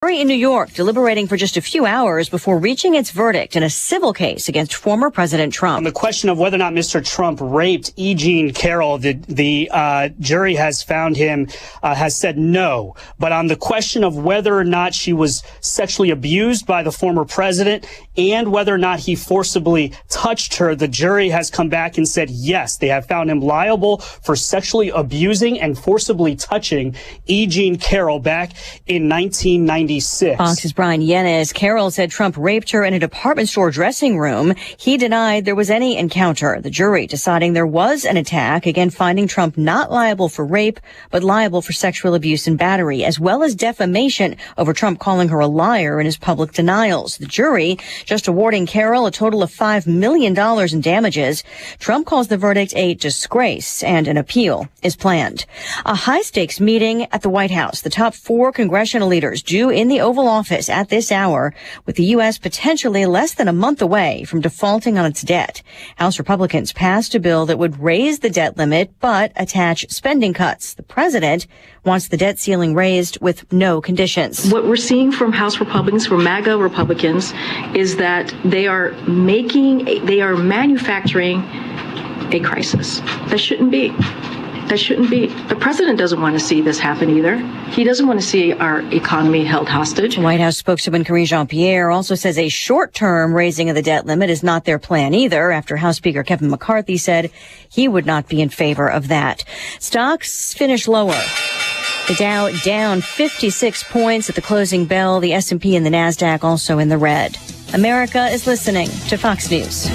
In New York, deliberating for just a few hours before reaching its verdict in a civil case against former President Trump. On the question of whether or not Mr. Trump raped E. Jean Carroll, the jury has found him, has said no. But on the question of whether or not she was sexually abused by the former president and whether or not he forcibly touched her, the jury has come back and said yes. They have found him liable for sexually abusing and forcibly touching E. Jean Carroll back in 1996. Fox's Brian Yennes. Carroll said Trump raped her in a department store dressing room. He denied there was any encounter. The jury deciding there was an attack, again finding Trump not liable for rape, but liable for sexual abuse and battery, as well as defamation over Trump calling her a liar in his public denials. The jury just awarding Carroll a total of $5 million in damages. Trump calls the verdict a disgrace, and an appeal is planned. A high-stakes meeting at the White House. The top 4 congressional leaders due in the Oval Office at this hour, with the U.S. potentially less than a month away from defaulting on its debt. House Republicans passed a bill that would raise the debt limit but attach spending cuts. The president wants the debt ceiling raised with no conditions. What we're seeing from House Republicans, from MAGA Republicans, is that they are manufacturing a crisis. That shouldn't be. That shouldn't be. The president doesn't want to see this happen either. He doesn't want to see our economy held hostage. White House spokeswoman Karine Jean-Pierre also says a short-term raising of the debt limit is not their plan either, after House Speaker Kevin McCarthy said he would not be in favor of that. Stocks finish lower. The Dow down 56 points at the closing bell. The S&P and the NASDAQ also in the red. America is listening to Fox News.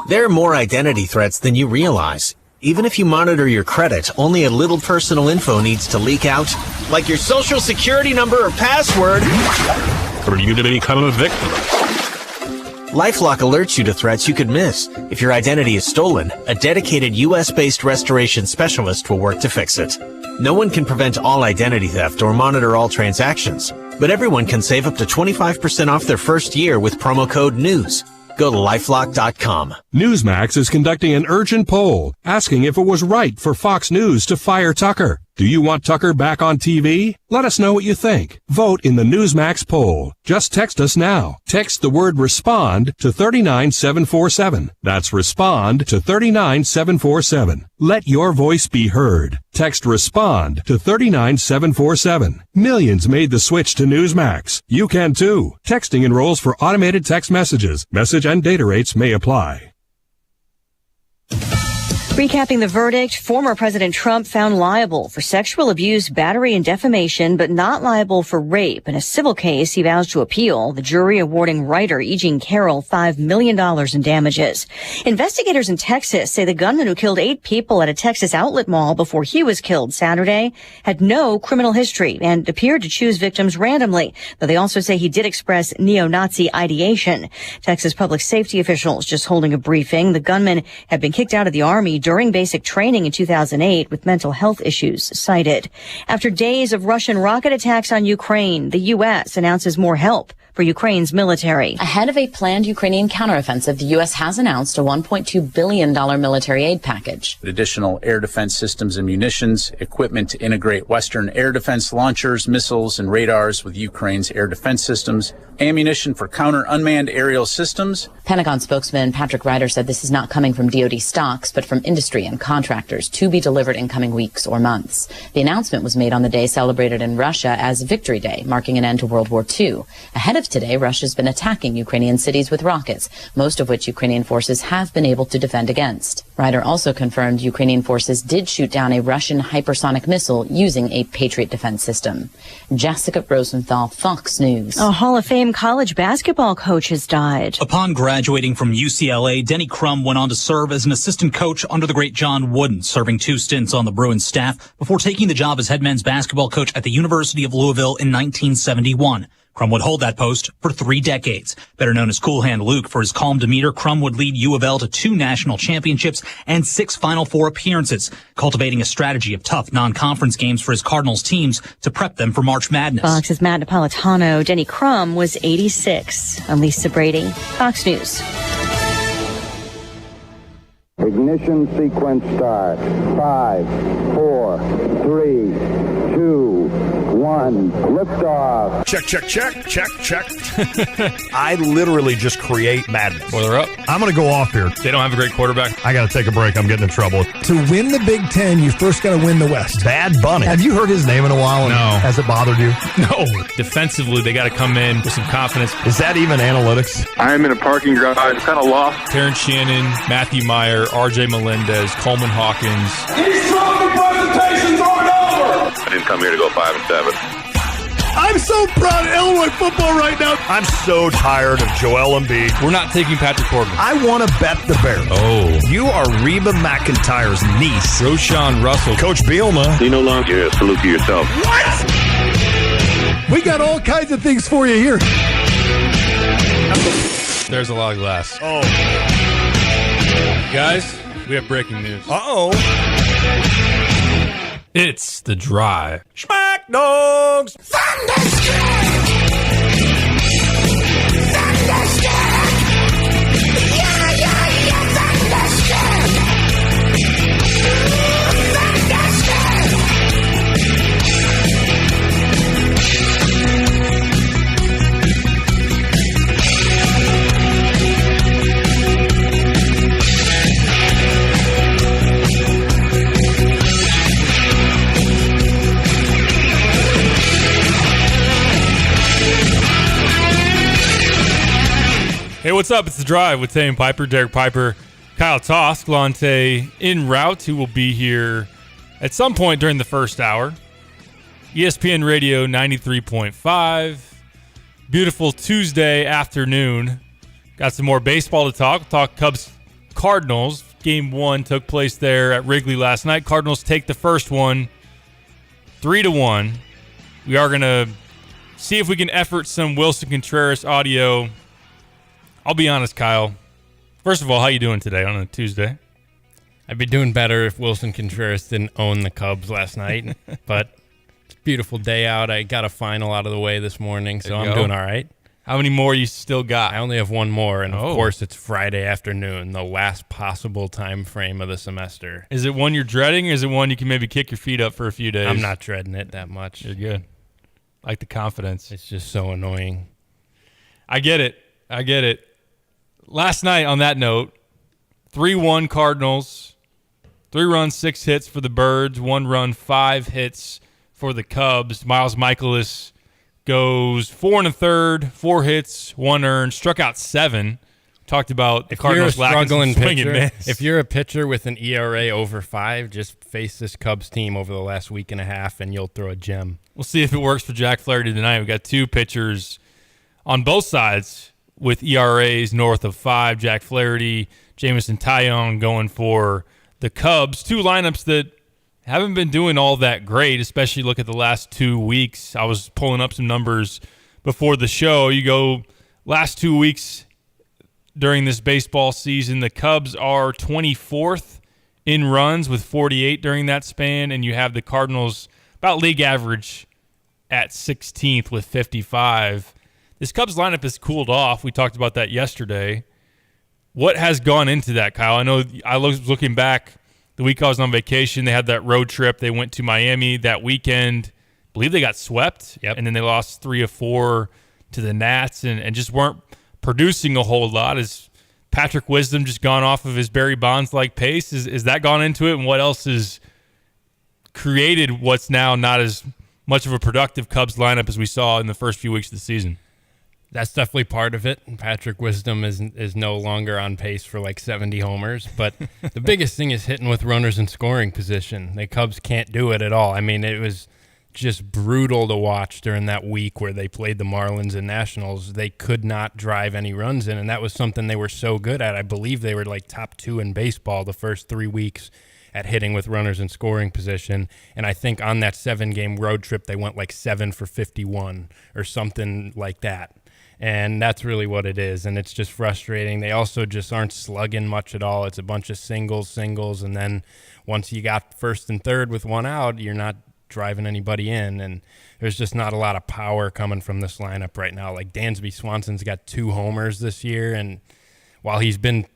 There are more identity threats than you realize. Even if you monitor your credit, only a little personal info needs to leak out, like your social security number or password. Or you to become a victim. LifeLock alerts you to threats you could miss. If your identity is stolen, a dedicated U.S.-based restoration specialist will work to fix it. No one can prevent all identity theft or monitor all transactions, but everyone can save up to 25% off their first year with promo code NEWS. Go to LifeLock.com. Newsmax is conducting an urgent poll asking if it was right for Fox News to fire Tucker. Do you want Tucker back on TV? Let us know what you think. Vote in the Newsmax poll. Just text us now. Text the word RESPOND to 39747. That's RESPOND to 39747. Let your voice be heard. Text RESPOND to 39747. Millions made the switch to Newsmax. You can too. Texting enrolls for automated text messages. Message and data rates may apply. Recapping the verdict, former President Trump found liable for sexual abuse, battery, and defamation, but not liable for rape. In a civil case, he vows to appeal, the jury awarding writer E. Jean Carroll $5 million in damages. Investigators in Texas say the gunman who killed 8 people at a Texas outlet mall before he was killed Saturday had no criminal history and appeared to choose victims randomly, though they also say he did express neo-Nazi ideation. Texas public safety officials just holding a briefing. The gunman had been kicked out of the Army during basic training in 2008 with mental health issues cited. After days of Russian rocket attacks on Ukraine, the U.S. announces more help for Ukraine's military. Ahead of a planned Ukrainian counteroffensive, the U.S. has announced a $1.2 billion military aid package. Additional air defense systems and munitions, equipment to integrate Western air defense launchers, missiles, and radars with Ukraine's air defense systems, ammunition for counter unmanned aerial systems. Pentagon spokesman Patrick Ryder said this is not coming from DoD stocks, but from industry and contractors to be delivered in coming weeks or months. The announcement was made on the day celebrated in Russia as Victory Day, marking an end to World War II. Ahead of today, Russia's been attacking Ukrainian cities with rockets, most of which Ukrainian forces have been able to defend against. Ryder also confirmed Ukrainian forces did shoot down a Russian hypersonic missile using a Patriot defense system. Jessica Rosenthal, Fox News. A Hall of Fame college basketball coach has died. Upon graduating from UCLA, Denny Crum went on to serve as an assistant coach under the great John Wooden, serving 2 stints on the Bruins staff before taking the job as head men's basketball coach at the University of Louisville in 1971. Crum would hold that post for 3 decades. Better known as Cool Hand Luke for his calm demeanor, Crum would lead U of L to 2 national championships and 6 Final Four appearances, cultivating a strategy of tough non-conference games for his Cardinals teams to prep them for March Madness. Fox's Matt Napolitano. Denny Crum was 86. I'm Lisa Brady, Fox News. Ignition sequence start. 5, 4, 3, 2, 1, liftoff. Check. I literally just create madness. Well, they're up. I'm going to go off here. They don't have a great quarterback. I got to take a break. I'm getting in trouble. To win the Big Ten, you first got to win the West. Bad Bunny. Have you heard his name in a while? No. Has it bothered you? No. Defensively, they got to come in with some confidence. Is that even analytics? I'm in a parking garage. I'm kind of lost. Terrence Shannon, Matthew Meyer, R.J. Melendez, Coleman Hawkins. These trophy presentations aren't over! I didn't come here to go 5-7. I'm so proud of Illinois football right now. I'm so tired of Joel Embiid. We're not taking Patrick Corbin. I want to bet the Bears. Oh. You are Reba McEntire's niece. Roshan Russell. Coach Bielema. You no longer salute to yourself. What? We got all kinds of things for you here. There's a lot of glass. Oh. Guys, we have breaking news. Uh-oh. It's The Drive. Smack Dogs. Hey, what's up? It's The Drive with Tay and Piper, Derek Piper, Kyle Tosk, Lante en route, who will be here at some point during the first hour. ESPN Radio 93.5. Beautiful Tuesday afternoon. Got some more baseball to talk. We'll talk Cubs-Cardinals. Game 1 took place there at Wrigley last night. Cardinals take the first one 3-1. We are going to see if we can effort some Wilson Contreras audio. I'll be honest, Kyle. First of all, how you doing today on a Tuesday? I'd be doing better if Wilson Contreras didn't own the Cubs last night. But it's a beautiful day out. I got a final out of the way this morning, so I'm doing all right. How many more you still got? I only have one more, and of course it's Friday afternoon, the last possible time frame of the semester. Is it one you're dreading, or is it one you can maybe kick your feet up for a few days? I'm not dreading it that much. You're good. I like the confidence. It's just so annoying. I get it. Last night, on that note, 3-1 Cardinals, 3 runs, 6 hits for the Birds, 1 run, 5 hits for the Cubs. Miles Michaelis goes 4 1/3, 4 hits, 1 earned, struck out 7. Talked about the Cardinals lacking some swing and miss. If you're a pitcher with an ERA over 5, just face this Cubs team over the last week and a half, and you'll throw a gem. We'll see if it works for Jack Flaherty tonight. We've got 2 pitchers on both sides with ERAs north of 5. Jack Flaherty, Jameson Taillon going for the Cubs. 2 lineups that haven't been doing all that great, especially look at the last 2 weeks. I was pulling up some numbers before the show. You go last 2 weeks during this baseball season, the Cubs are 24th in runs with 48 during that span, and you have the Cardinals about league average at 16th with 55. This Cubs lineup has cooled off. We talked about that yesterday. What has gone into that, Kyle? I know I was looking back the week I was on vacation. They had that road trip. They went to Miami that weekend. I believe they got swept, and then they lost 3 of 4 to the Nats and just weren't producing a whole lot. Has Patrick Wisdom just gone off of his Barry Bonds-like pace? Is that gone into it? And what else has created what's now not as much of a productive Cubs lineup as we saw in the first few weeks of the season? That's definitely part of it. Patrick Wisdom is no longer on pace for like 70 homers. But the biggest thing is hitting with runners in scoring position. The Cubs can't do it at all. I mean, it was just brutal to watch during that week where they played the Marlins and Nationals. They could not drive any runs in, and that was something they were so good at. I believe they were like top 2 in baseball the first 3 weeks at hitting with runners in scoring position. And I think on that 7-game road trip, they went like 7 for 51 or something like that. And that's really what it is, and it's just frustrating. They also just aren't slugging much at all. It's a bunch of singles, and then once you got first and third with 1 out, you're not driving anybody in, and there's just not a lot of power coming from this lineup right now. Like Dansby Swanson's got 2 homers this year, and while he's been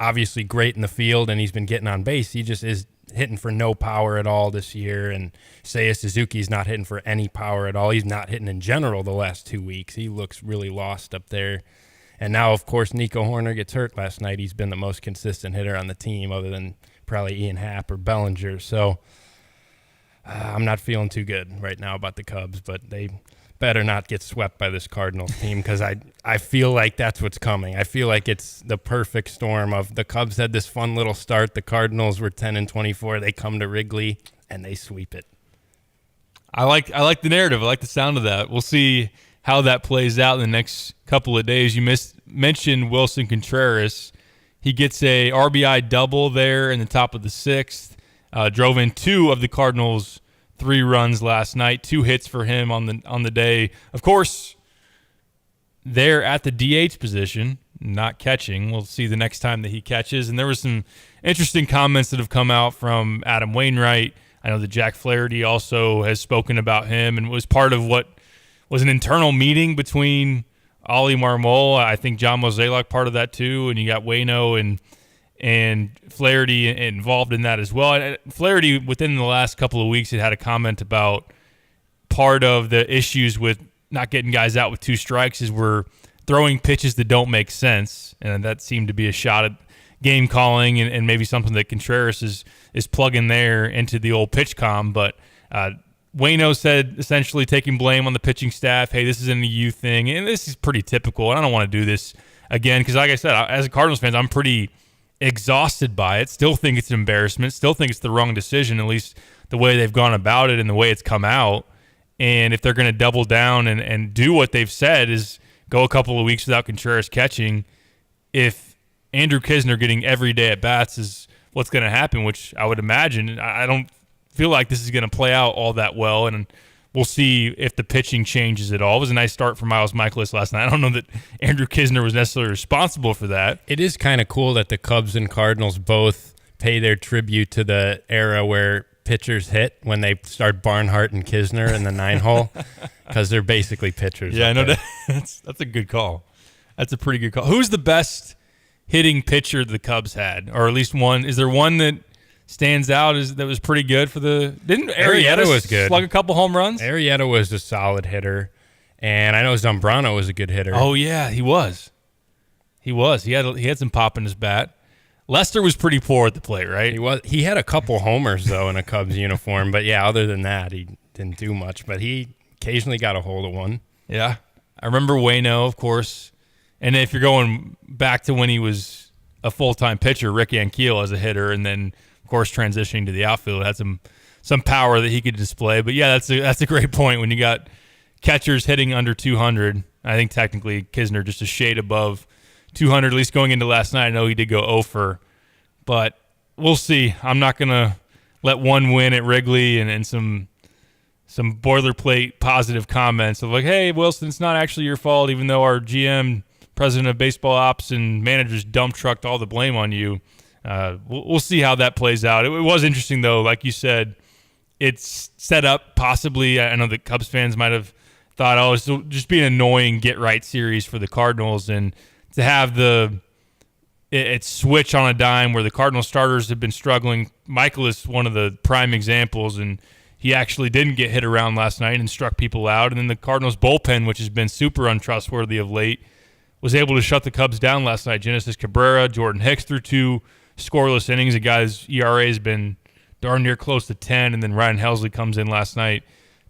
obviously great in the field and he's been getting on base, he just is hitting for no power at all this year, and Seiya Suzuki's not hitting for any power at all. He's not hitting in general the last 2 weeks. He looks really lost up there. And now, of course, Nico Horner gets hurt last night. He's been the most consistent hitter on the team other than probably Ian Happ or Bellinger. So I'm not feeling too good right now about the Cubs, but they better not get swept by this Cardinals team because I feel like that's what's coming. I feel like it's the perfect storm of the Cubs had this fun little start. The Cardinals were 10-24. They come to Wrigley, and they sweep it. I like the narrative. I like the sound of that. We'll see how that plays out in the next couple of days. You mentioned Wilson Contreras. He gets a RBI double there in the top of the 6th. Drove in 2 of the Cardinals' 3 runs last night. 2 hits for him on the day. Of course, they're at the DH position, not catching. We'll see the next time that he catches. And there was some interesting comments that have come out from Adam Wainwright. I know that Jack Flaherty also has spoken about him and was part of what was an internal meeting between Ollie Marmol. I think John Mozeliak part of that too, and you got Waino and Flaherty involved in that as well. And Flaherty, within the last couple of weeks, had a comment about part of the issues with not getting guys out with 2 strikes is we're throwing pitches that don't make sense, and that seemed to be a shot at game calling and maybe something that Contreras is plugging there into the old pitch comm. But Waino said essentially taking blame on the pitching staff. Hey, this isn't a you thing, and this is pretty typical. And I don't want to do this again because, like I said, as a Cardinals fan, I'm pretty exhausted by it. Still think it's an embarrassment. Still think it's the wrong decision, at least the way they've gone about it and the way it's come out. And if they're going to double down and do what they've said is go a couple of weeks without Contreras catching, if Andrew Knizner getting every day at bats is what's going to happen, which I would imagine. I don't feel like this is going to play out all that well, and we'll see if the pitching changes at all. It was a nice start for Miles Michaelis last night. I don't know that Andrew Knizner was necessarily responsible for that. It is kind of cool that the Cubs and Cardinals both pay their tribute to the era where pitchers hit when they start Barnhart and Knizner in the 9-hole because they're basically pitchers. Yeah, I know that's a good call. That's a pretty good call. Who's the best hitting pitcher the Cubs had, or at least one? Is there one that stands out that was pretty good for the? Didn't Arrieta was good? Slug a couple home runs. Arrieta was a solid hitter, and I know Zambrano was a good hitter. Oh yeah, he was. He had some pop in his bat. Lester was pretty poor at the plate, right? He was. He had a couple homers though in a Cubs uniform, but yeah, other than that, he didn't do much. But he occasionally got a hold of one. Yeah, I remember Waino, of course. And if you're going back to when he was a full-time pitcher, Rick Ankiel as a hitter, and then of course transitioning to the outfield, had some power that he could display. But yeah, that's a great point. When you got catchers hitting under 200, I think technically Knizner just a shade above 200, at least going into last night. I know he did go 0 for, but we'll see. I'm not gonna let one win at Wrigley and some boilerplate positive comments of like, hey, Wilson, it's not actually your fault, even though our GM, president of baseball ops, and managers dump trucked all the blame on you. We'll see how that plays out. It was interesting, though. Like you said, it's set up possibly. I know the Cubs fans might have thought, oh, it's just be an annoying get-right series for the Cardinals. And to have it switch on a dime where the Cardinal starters have been struggling. Michael is one of the prime examples, and he actually didn't get hit around last night and struck people out. And then the Cardinals bullpen, which has been super untrustworthy of late, was able to shut the Cubs down last night. Genesis Cabrera, Jordan Hicks threw 2 scoreless innings. A guy's ERA has been darn near close to 10, and then Ryan Helsley comes in last night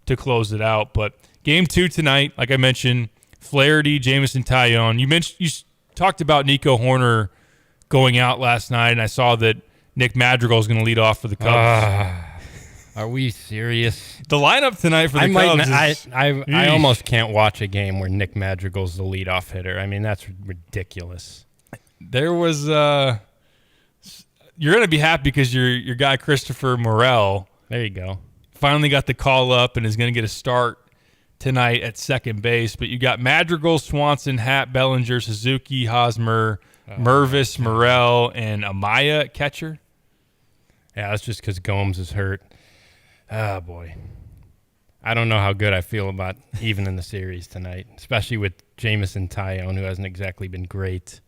to close it out. But game 2 tonight, like I mentioned, Flaherty, Jameson Taillon. You talked about Nico Horner going out last night, and I saw that Nick Madrigal is going to lead off for the Cubs. Are we serious? The lineup tonight for the Cubs I almost can't watch a game where Nick Madrigal's the leadoff hitter. I mean, that's ridiculous. There was you're going to be happy because your guy Christopher Morel, there you go, finally got the call up and is going to get a start tonight at second base. But you got Madrigal, Swanson, Happ, Bellinger, Suzuki, Hosmer, Mervis, Morel, and Amaya at catcher. Yeah, that's just because Gomes is hurt. Oh, boy. I don't know how good I feel about even in the series tonight, especially with Jameson Taillon, who hasn't exactly been great.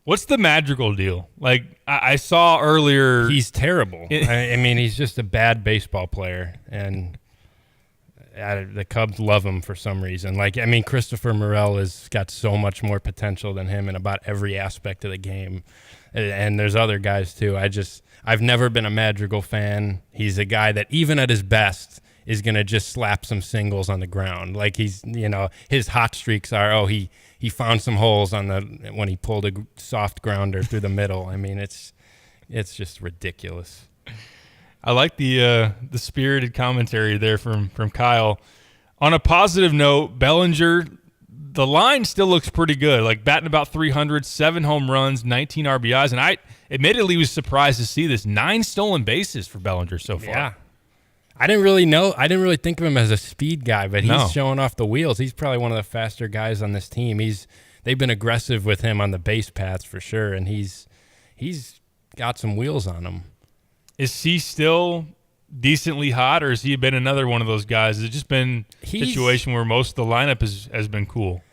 What's the Madrigal deal? Like, I saw earlier. He's terrible. I mean, he's just a bad baseball player, and the Cubs love him for some reason. Like, I mean, Christopher Morel has got so much more potential than him in about every aspect of the game, and there's other guys too. I've never been a Madrigal fan. He's a guy that even at his best is going to just slap some singles on the ground. Like, he's, his hot streaks are, he found some holes when he pulled a soft grounder through the middle. I mean, it's just ridiculous. I like the spirited commentary there from Kyle. On a positive note, Bellinger, the line still looks pretty good. Like, batting about 300, 7 home runs, 19 RBIs, and I admittedly was surprised to see this. 9 stolen bases for Bellinger so far. Yeah. I didn't really think of him as a speed guy, but he's showing off the wheels. He's probably one of the faster guys on this team. They've been aggressive with him on the base paths for sure, and he's got some wheels on him. Is he still decently hot, or has he been another one of those guys? Has it just been a situation where most of the lineup has been cool?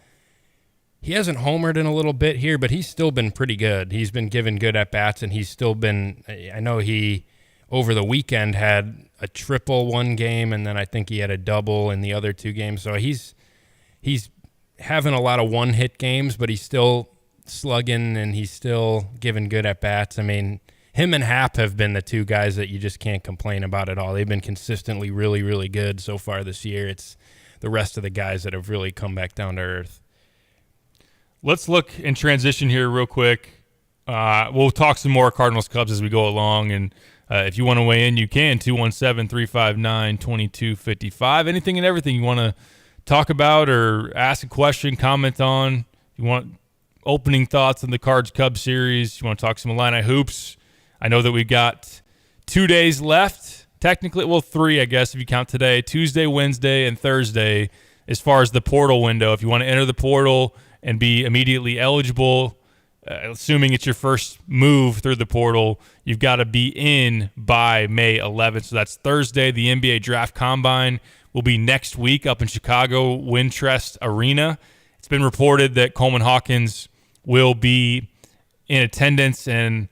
He hasn't homered in a little bit here, but he's still been pretty good. He's been given good at-bats, and he's still been – I know he, over the weekend, had a triple one game, and then I think he had a double in the other 2 games. So he's having a lot of one-hit games, but he's still slugging, and he's still giving good at-bats. I mean, him and Happ have been the 2 guys that you just can't complain about at all. They've been consistently really, really good so far this year. It's the rest of the guys that have really come back down to earth. Let's look and transition here real quick. We'll talk some more Cardinals Cubs as we go along, and if you want to weigh in, you can. 217-359-2255. Anything and everything you want to talk about or ask a question, comment on. You want opening thoughts on the Cards-Cubs series. You want to talk some Illini hoops. I know that we got 2 days left. Technically, well, 3, I guess, if you count today. Tuesday, Wednesday, and Thursday as far as the portal window. If you want to enter the portal and be immediately eligible, assuming it's your first move through the portal, you've got to be in by May 11th. So that's Thursday. The NBA Draft Combine will be next week up in Chicago, Wintrust Arena. It's been reported that Coleman Hawkins will be in attendance, and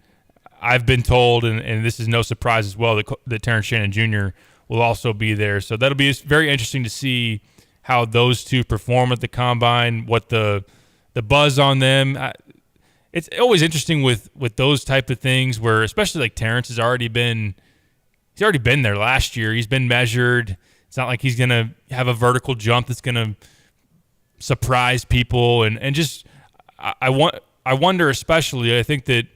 I've been told, and this is no surprise as well, that Terrence Shannon Jr. will also be there. So that'll be very interesting to see how those 2 perform at the Combine, what the buzz on them. It's always interesting with those type of things where, especially like Terrence he's already been there last year. He's been measured. It's not like he's going to have a vertical jump that's going to surprise people. And just I wonder especially, I think that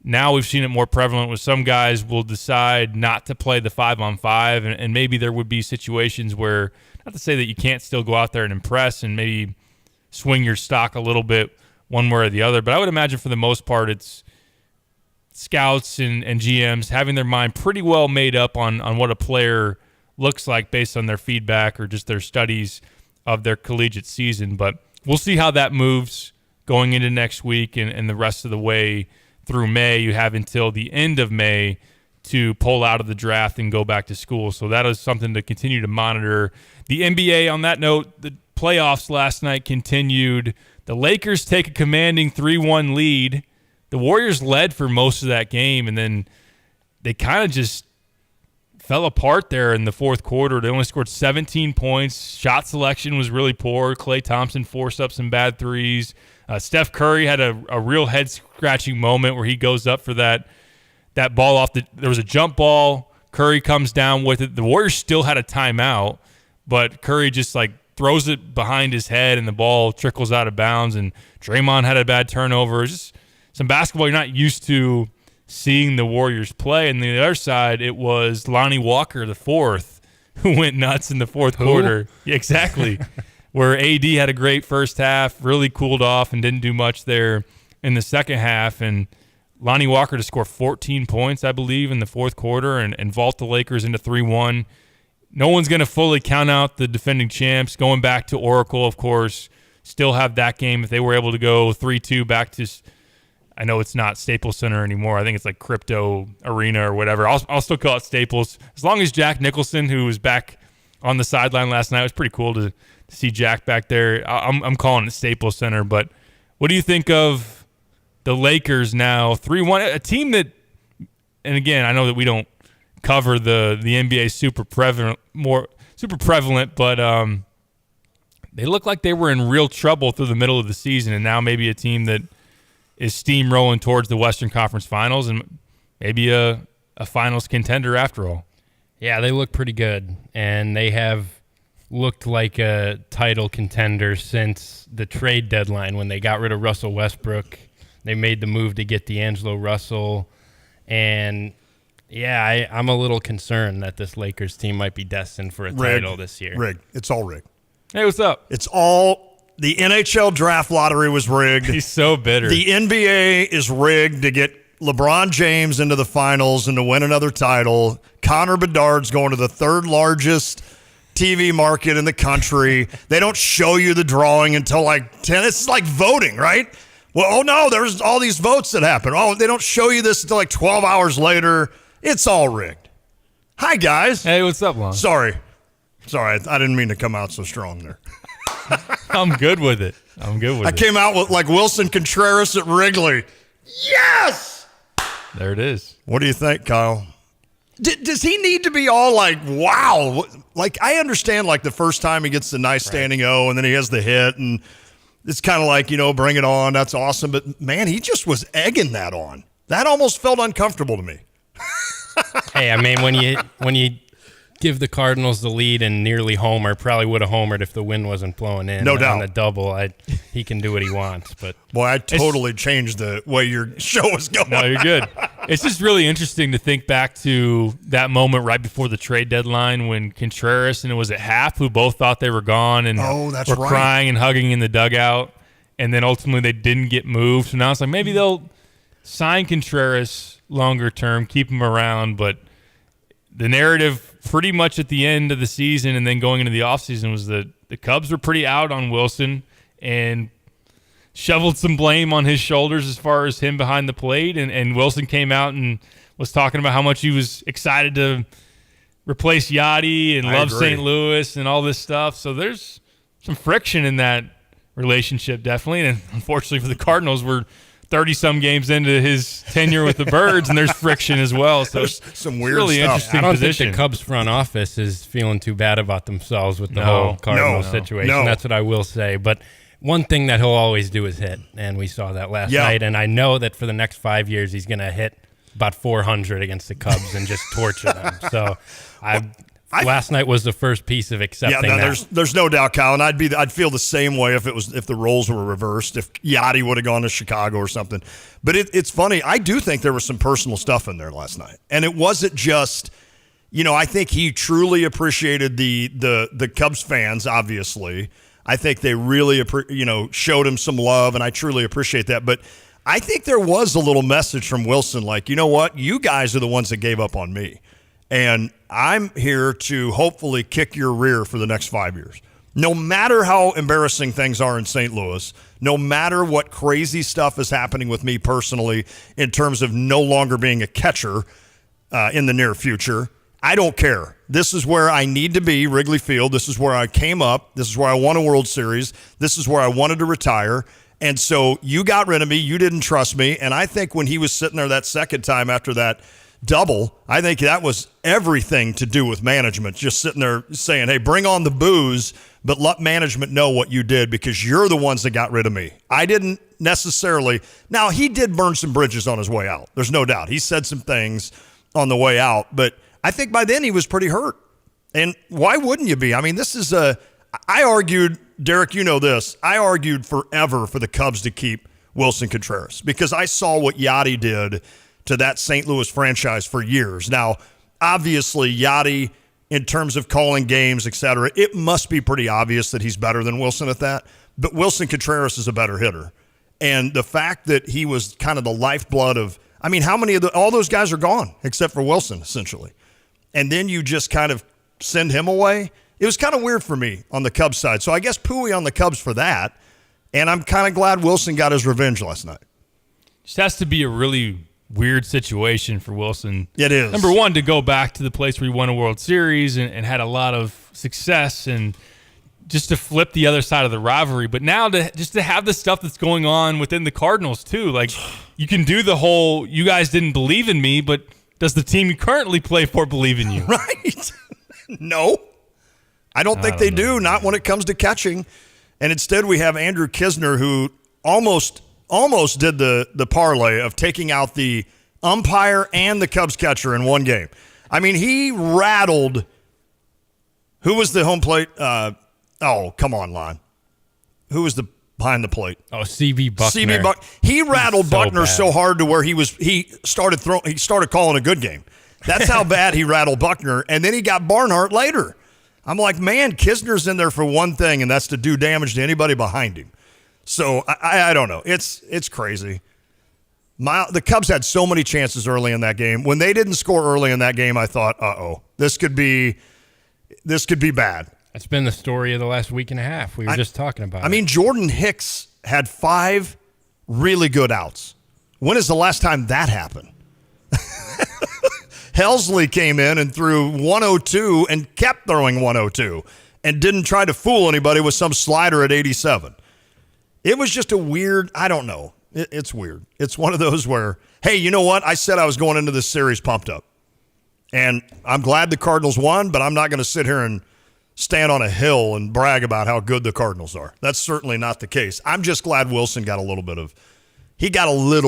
now we've seen it more prevalent with some guys will decide not to play the 5-on-5, and maybe there would be situations where, not to say that you can't still go out there and impress and maybe swing your stock a little bit one way or the other, but I would imagine for the most part it's scouts and GMs having their mind pretty well made up on what a player looks like based on their feedback or just their studies of their collegiate season. But we'll see how that moves going into next week and the rest of the way through May. You have until the end of May to pull out of the draft and go back to school. So that is something to continue to monitor. The NBA, on that note, the playoffs last night continued. The Lakers take a commanding 3-1 lead. The Warriors led for most of that game, and then they kind of just fell apart there in the fourth quarter. They only scored 17 points. Shot selection was really poor. Klay Thompson forced up some bad threes. Steph Curry had a real head-scratching moment where he goes up for that ball off there was a jump ball. Curry comes down with it. The Warriors still had a timeout, but Curry just throws it behind his head and the ball trickles out of bounds, and Draymond had a bad turnover. It's just some basketball you're not used to seeing the Warriors play. And the other side, it was Lonnie Walker IV who went nuts in the fourth quarter. Yeah, exactly. Where AD had a great first half, really cooled off and didn't do much there in the second half. And Lonnie Walker to score 14 points, I believe, in the fourth quarter and vault the Lakers into 3-1. No one's going to fully count out the defending champs. Going back to Oracle, of course, still have that game. If they were able to go 3-2 back to, I know it's not Staples Center anymore. I think it's like Crypto Arena or whatever. I'll still call it Staples. As long as Jack Nicholson, who was back on the sideline last night, it was pretty cool to see Jack back there. I'm calling it Staples Center. But what do you think of the Lakers now 3-1, a team that, and again, I know that we don't cover the NBA super prevalent, but they look like they were in real trouble through the middle of the season, and now maybe a team that is steamrolling towards the Western Conference Finals and maybe a finals contender after all. Yeah, they look pretty good, and they have looked like a title contender since the trade deadline when they got rid of Russell Westbrook. They made the move to get D'Angelo Russell, and yeah, I'm a little concerned that this Lakers team might be destined for a title this year. Rigged. It's all rigged. Hey, what's up? It's all the NHL draft lottery was rigged. He's so bitter. The NBA is rigged to get LeBron James into the finals and to win another title. Connor Bedard's going to the third largest TV market in the country. They don't show you the drawing until like 10. It's like voting, right? Well, oh no, there's all these votes that happen. Oh, they don't show you this until like 12 hours later. It's all rigged. Hi, guys. Hey, what's up, Lon? Sorry, I didn't mean to come out so strong there. I'm good with it. I came out with like Wilson Contreras at Wrigley. Yes! There it is. What do you think, Kyle? Does he need to be all like, wow? Like, I understand like the first time he gets the nice standing O and then he has the hit and it's kind of like, bring it on. That's awesome. But, man, he just was egging that on. That almost felt uncomfortable to me. Hey, I mean, when you give the Cardinals the lead and nearly homer, probably would have homered if the wind wasn't blowing in. No doubt. On the double, he can do what he wants. But boy, I totally changed the way your show was going. No, you're good. It's just really interesting to think back to that moment right before the trade deadline when Contreras and it was at Half who both thought they were gone and were crying and hugging in the dugout, and then ultimately they didn't get moved. So now it's like maybe they'll sign Contreras longer term, keep him around, but the narrative pretty much at the end of the season and then going into the offseason was that the Cubs were pretty out on Wilson and shoveled some blame on his shoulders as far as him behind the plate. And Wilson came out and was talking about how much he was excited to replace Yachty and love St. Louis and all this stuff. So there's some friction in that relationship, definitely. And unfortunately for the Cardinals, we're 30-some games into his tenure with the Birds, and there's friction as well. So there's some weird really stuff. Interesting I don't position. think the Cubs front office is feeling too bad about themselves with the whole Cardinals situation. No. That's what I will say. But one thing that he'll always do is hit, and we saw that last night. And I know that for the next 5 years, he's going to hit about 400 against the Cubs and just torture them. So last night was the first piece of accepting that. There's no doubt, Kyle, and I'd feel the same way if the roles were reversed, if Yachty would have gone to Chicago or something. But it's funny. I do think there was some personal stuff in there last night, and it wasn't just, I think he truly appreciated the Cubs fans. Obviously, I think they really showed him some love, and I truly appreciate that. But I think there was a little message from Wilson, like, you know what, you guys are the ones that gave up on me. And I'm here to hopefully kick your rear for the next 5 years. No matter how embarrassing things are in St. Louis, no matter what crazy stuff is happening with me personally in terms of no longer being a catcher in the near future, I don't care. This is where I need to be, Wrigley Field. This is where I came up. This is where I won a World Series. This is where I wanted to retire. And so you got rid of me. You didn't trust me. And I think when he was sitting there that second time after that double, I think that was everything to do with management, just sitting there saying, hey, bring on the booze, but let management know what you did because you're the ones that got rid of me. I didn't necessarily. Now, he did burn some bridges on his way out. There's no doubt. He said some things on the way out, but I think by then he was pretty hurt. And why wouldn't you be? I mean, I argued, Derek, you know this, I argued forever for the Cubs to keep Wilson Contreras because I saw what Yachty did to that St. Louis franchise for years. Now, obviously, Yachty, in terms of calling games, et cetera, it must be pretty obvious that he's better than Wilson at that. But Wilson Contreras is a better hitter. And the fact that he was kind of the lifeblood of, I mean, how many of all those guys are gone except for Wilson, essentially. And then you just kind of send him away. It was kind of weird for me on the Cubs side. So I guess pooey on the Cubs for that. And I'm kind of glad Wilson got his revenge last night. Just has to be a really weird situation for Wilson. It is. Number one, to go back to the place where he won a World Series and had a lot of success and just to flip the other side of the rivalry, but now to have the stuff that's going on within the Cardinals too. Like, you can do the whole, you guys didn't believe in me, but does the team you currently play for believe in you? Right. No. I don't think they do, not when it comes to catching. And instead we have Andrew Kisner, who almost did the parlay of taking out the umpire and the Cubs catcher in one game. I mean, he rattled – who was the home plate? Come on, Lon. Who was the behind the plate? Oh, C.B. Buckner. He rattled Buckner bad. so hard to where he started calling a good game. That's how bad he rattled Buckner. And then he got Barnhart later. I'm like, man, Kisner's in there for one thing, and that's to do damage to anybody behind him. So I don't know. It's crazy. The Cubs had so many chances early in that game. When they didn't score early in that game, I thought, this could be bad. That's been the story of the last week and a half. We were just talking about it. I mean, Jordan Hicks had 5 really good outs. When is the last time that happened? Helsley came in and threw 102 and kept throwing 102 and didn't try to fool anybody with some slider at 87. It was just a weird, I don't know. It's weird. It's one of those where, hey, you know what? I said I was going into this series pumped up. And I'm glad the Cardinals won, but I'm not going to sit here and stand on a hill and brag about how good the Cardinals are. That's certainly not the case. I'm just glad Wilson got a little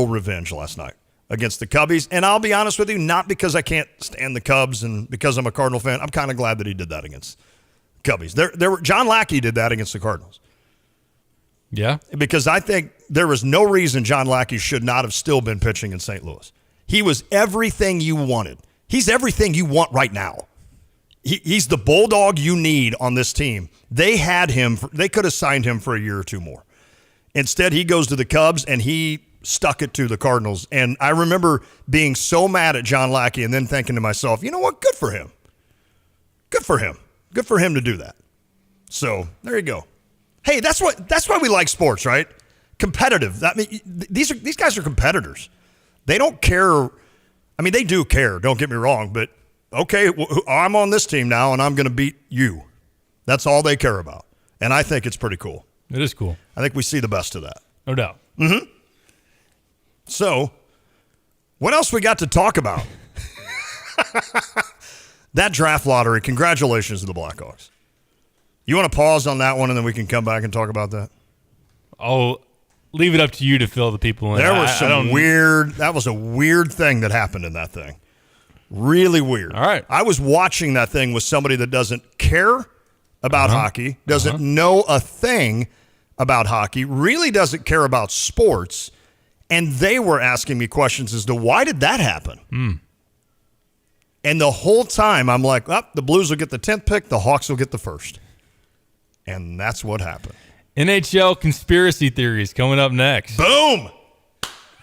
revenge last night against the Cubbies. And I'll be honest with you, not because I can't stand the Cubs and because I'm a Cardinal fan. I'm kind of glad that he did that against Cubbies. John Lackey did that against the Cardinals. Yeah. Because I think there was no reason John Lackey should not have still been pitching in St. Louis. He was everything you wanted. He's everything you want right now. He's the bulldog you need on this team. They had him. They could have signed him for a year or two more. Instead, he goes to the Cubs, and he stuck it to the Cardinals. And I remember being so mad at John Lackey and then thinking to myself, you know what? Good for him. Good for him. Good for him to do that. So there you go. Hey, that's why we like sports, right? Competitive. I mean, these guys are competitors. They don't care. I mean, they do care. Don't get me wrong, but okay, I'm on this team now, and I'm going to beat you. That's all they care about, and I think it's pretty cool. It is cool. I think we see the best of that. No doubt. Mm-hmm. So, what else we got to talk about? That draft lottery. Congratulations to the Blackhawks. You want to pause on that one, and then we can come back and talk about that? I'll leave it up to you to fill the people in. There was that was a weird thing that happened in that thing. Really weird. All right. I was watching that thing with somebody that doesn't care about hockey, doesn't know a thing about hockey, really doesn't care about sports, and they were asking me questions as to why did that happen? And the whole time I'm like, the Blues will get the 10th pick, the Hawks will get the first. And that's what happened. NHL conspiracy theories coming up next. Boom!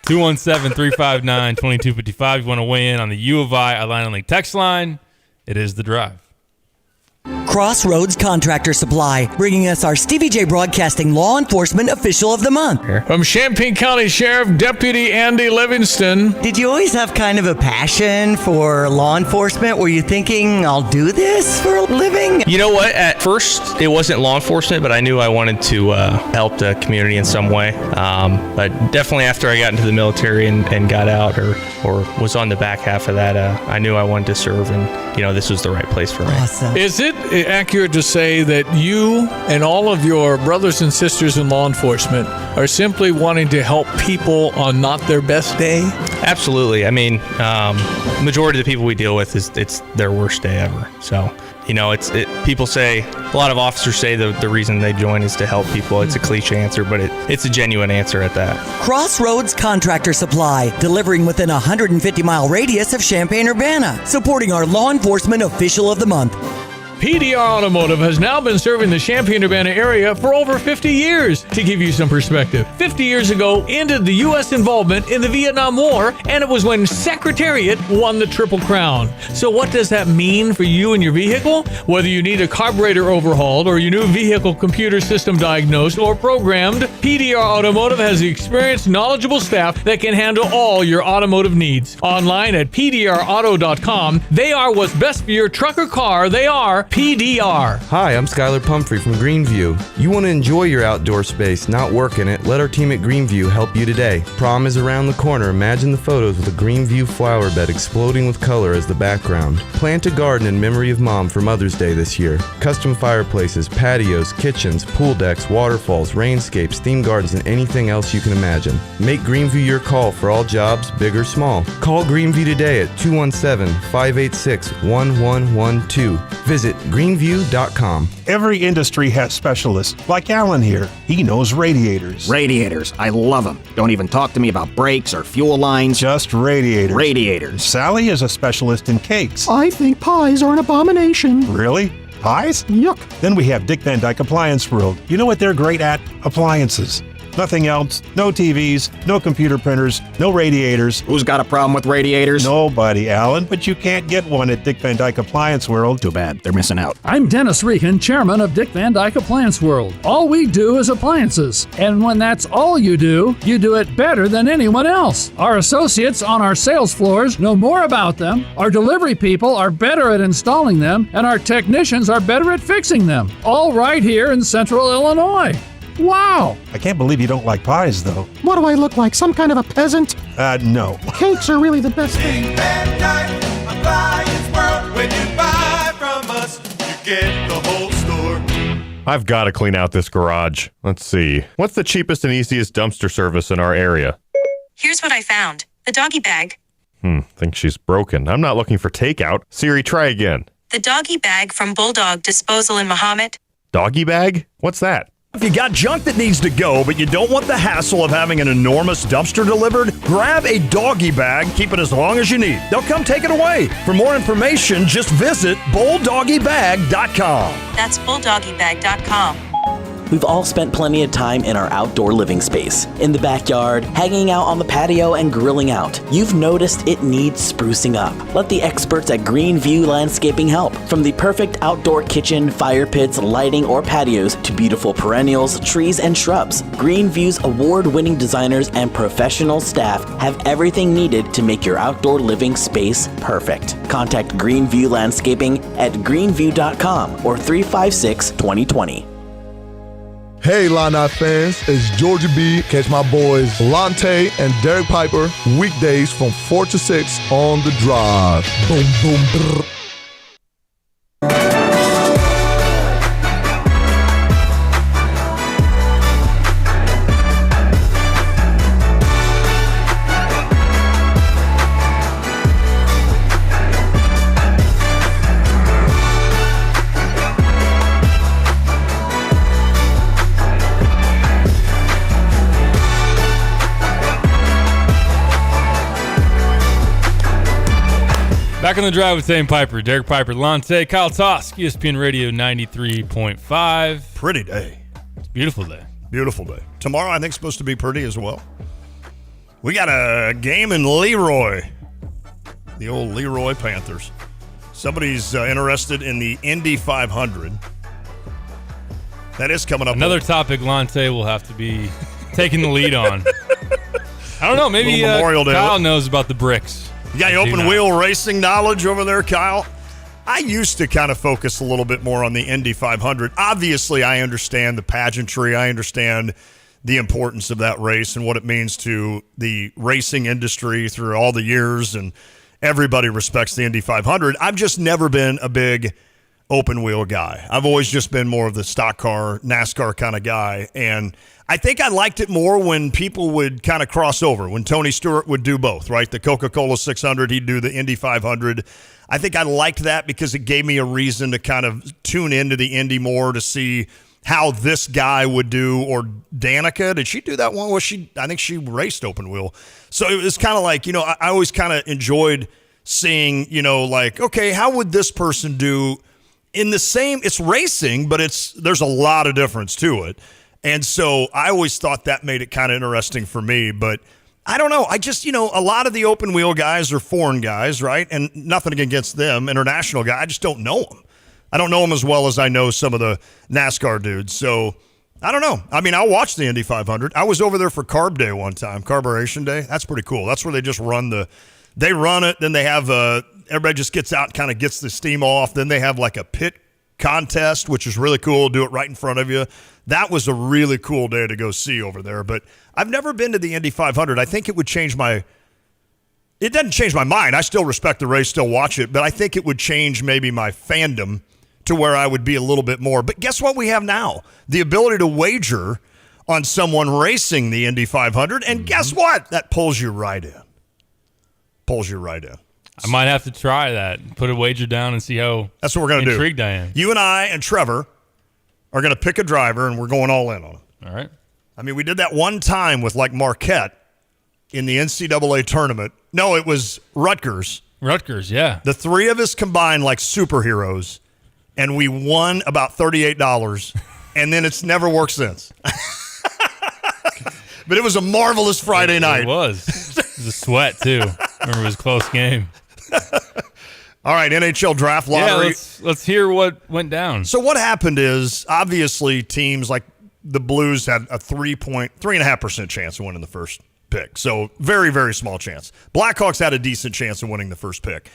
217-359-2255. You want to weigh in on the U of I Line League text line? It is The Drive. Crossroads Contractor Supply, bringing us our Stevie J Broadcasting Law Enforcement Official of the Month. From Champaign County Sheriff Deputy Andy Livingston. Did you always have kind of a passion for law enforcement? Were you thinking, I'll do this for a living? You know what? At first, it wasn't law enforcement, but I knew I wanted to help the community in some way. But definitely after I got into the military and got out or was on the back half of that, I knew I wanted to serve, and this was the right place for me. Awesome. Is it accurate to say that you and all of your brothers and sisters in law enforcement are simply wanting to help people on not their best day? Absolutely. I mean, majority of the people we deal with it's their worst day ever. So, people say, a lot of officers say the reason they join is to help people. It's a cliche answer, but it's a genuine answer at that. Crossroads Contractor Supply, delivering within a 150-mile radius of Champaign-Urbana, supporting our Law Enforcement Official of the Month. PDR Automotive has now been serving the Champaign-Urbana area for over 50 years. To give you some perspective, 50 years ago ended the U.S. involvement in the Vietnam War, and it was when Secretariat won the Triple Crown. So what does that mean for you and your vehicle? Whether you need a carburetor overhauled or your new vehicle computer system diagnosed or programmed, PDR Automotive has the experienced, knowledgeable staff that can handle all your automotive needs. Online at pdrauto.com, they are what's best for your truck or car. They are PDR. Hi, I'm Skylar Pumphrey from Greenview. You want to enjoy your outdoor space, not work in it? Let our team at Greenview help you today. Prom is around the corner. Imagine the photos with a Greenview flower bed exploding with color as the background. Plant a garden in memory of Mom for Mother's Day this year. Custom fireplaces, patios, kitchens, pool decks, waterfalls, rainscapes, theme gardens, and anything else you can imagine. Make Greenview your call for all jobs, big or small. Call Greenview today at 217-586-1112. Visit greenview.com. Every industry has specialists, like Alan here. He knows radiators. Radiators. I love them. Don't even talk to me about brakes or fuel lines. Just radiators. Radiators. Sally is a specialist in cakes. I think pies are an abomination. Really? Pies? Yuck. Then we have Dick Van Dyke Appliance World. You know what they're great at? Appliances. Nothing else. No TVs, no computer printers, no radiators. Who's got a problem with radiators? Nobody, Alan. But you can't get one at Dick Van Dyke Appliance World. Too bad. They're missing out. I'm Dennis Regan, chairman of Dick Van Dyke Appliance World. All we do is appliances. And when that's all you do it better than anyone else. Our associates on our sales floors know more about them. Our delivery people are better at installing them. And our technicians are better at fixing them. All right here in Central Illinois. Wow! I can't believe you don't like pies, though. What do I look like, some kind of a peasant? No. Cakes are really the best thing. Van Dyke Appliance World. When you buy from us, you get the whole store. I've got to clean out this garage. Let's see. What's the cheapest and easiest dumpster service in our area? Here's what I found. The doggy bag. Think she's broken. I'm not looking for takeout. Siri, try again. The doggy bag from Bulldog Disposal in Mahomet. Doggy bag? What's that? If you got junk that needs to go, but you don't want the hassle of having an enormous dumpster delivered, grab a doggy bag, keep it as long as you need. They'll come take it away. For more information, just visit bulldoggybag.com. That's bulldoggybag.com. We've all spent plenty of time in our outdoor living space, in the backyard, hanging out on the patio, and grilling out. You've noticed it needs sprucing up. Let the experts at Greenview Landscaping help. From the perfect outdoor kitchen, fire pits, lighting, or patios to beautiful perennials, trees, and shrubs, Greenview's award-winning designers and professional staff have everything needed to make your outdoor living space perfect. Contact Greenview Landscaping at greenview.com or 356-2020. Hey, Illini fans, it's Georgia B. Catch my boys Lante and Derek Piper weekdays from 4 to 6 on The Drive. Boom, boom, brr. Back on the drive with Zane Piper, Derek Piper, Lante, Kyle Tosk, ESPN Radio 93.5. Pretty day. It's a beautiful day. Beautiful day. Tomorrow, I think, is supposed to be pretty as well. We got a game in Leroy. The old Leroy Panthers. Somebody's interested in the Indy 500. That is coming up. Another topic Lante will have to be taking the lead on. I don't know. Maybe Kyle knows about the bricks. You got any open wheel racing knowledge over there, Kyle? I used to kind of focus a little bit more on the Indy 500. Obviously, I understand the pageantry. I understand the importance of that race and what it means to the racing industry through all the years, and everybody respects the Indy 500. I've just never been a big open wheel guy. I've always just been more of the stock car, NASCAR kind of guy, and I think I liked it more when people would kind of cross over, when Tony Stewart would do both, right? The Coca-Cola 600, he'd do the Indy 500. I think I liked that because it gave me a reason to kind of tune into the Indy more to see how this guy would do. Or Danica, did she do that one? I think she raced open wheel. So it was kind of like, I always kind of enjoyed seeing, like, okay, how would this person do in the same, it's racing, but there's a lot of difference to it. And so I always thought that made it kind of interesting for me. But I don't know. I just, a lot of the open wheel guys are foreign guys, right? And nothing against them, international guy. I just don't know them. I don't know them as well as I know some of the NASCAR dudes. So I don't know. I mean, I'll watch the Indy 500. I was over there for Carb Day one time, Carburation Day. That's pretty cool. That's where they just run it. Then they have everybody just gets out and kind of gets the steam off. Then they have like a pit contest, which is really cool. Do it right in front of you. That was a really cool day to go see over there. But I've never been to the Indy 500. I think it would change it doesn't change my mind. I still respect the race, still watch it, but I think it would change maybe my fandom to where I would be a little bit more. But guess what we have now? The ability to wager on someone racing the Indy 500, and guess what? That pulls you right in. I might have to try that. Put a wager down and see how that's what we're going to do. Intrigued I am. You and I and Trevor are going to pick a driver, and we're going all in on it. All right. I mean, we did that one time with like Marquette in the NCAA tournament. No, it was Rutgers. Rutgers, yeah. The three of us combined like superheroes, and we won about $38, and then it's never worked since. But it was a marvelous Friday night. It was. It was a sweat, too. Remember, it was a close game. All right, NHL draft lottery. Yeah, let's hear what went down. So what happened is, obviously, teams like the Blues had a 3.5% chance of winning the first pick. So very, very small chance. Blackhawks had a decent chance of winning the first pick.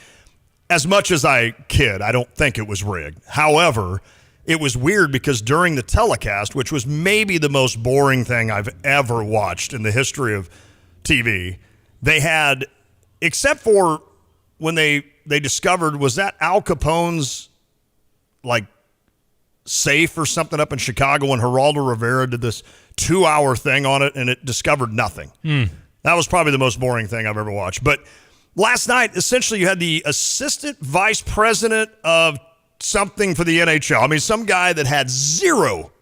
As much as I kid, I don't think it was rigged. However, it was weird because during the telecast, which was maybe the most boring thing I've ever watched in the history of TV, they had, except for when they discovered, was that Al Capone's like safe or something up in Chicago, and Geraldo Rivera did this 2-hour thing on it, and it discovered nothing. That was probably the most boring thing I've ever watched. But last night, essentially, you had the assistant vice president of something for the NHL. I mean, some guy that had zero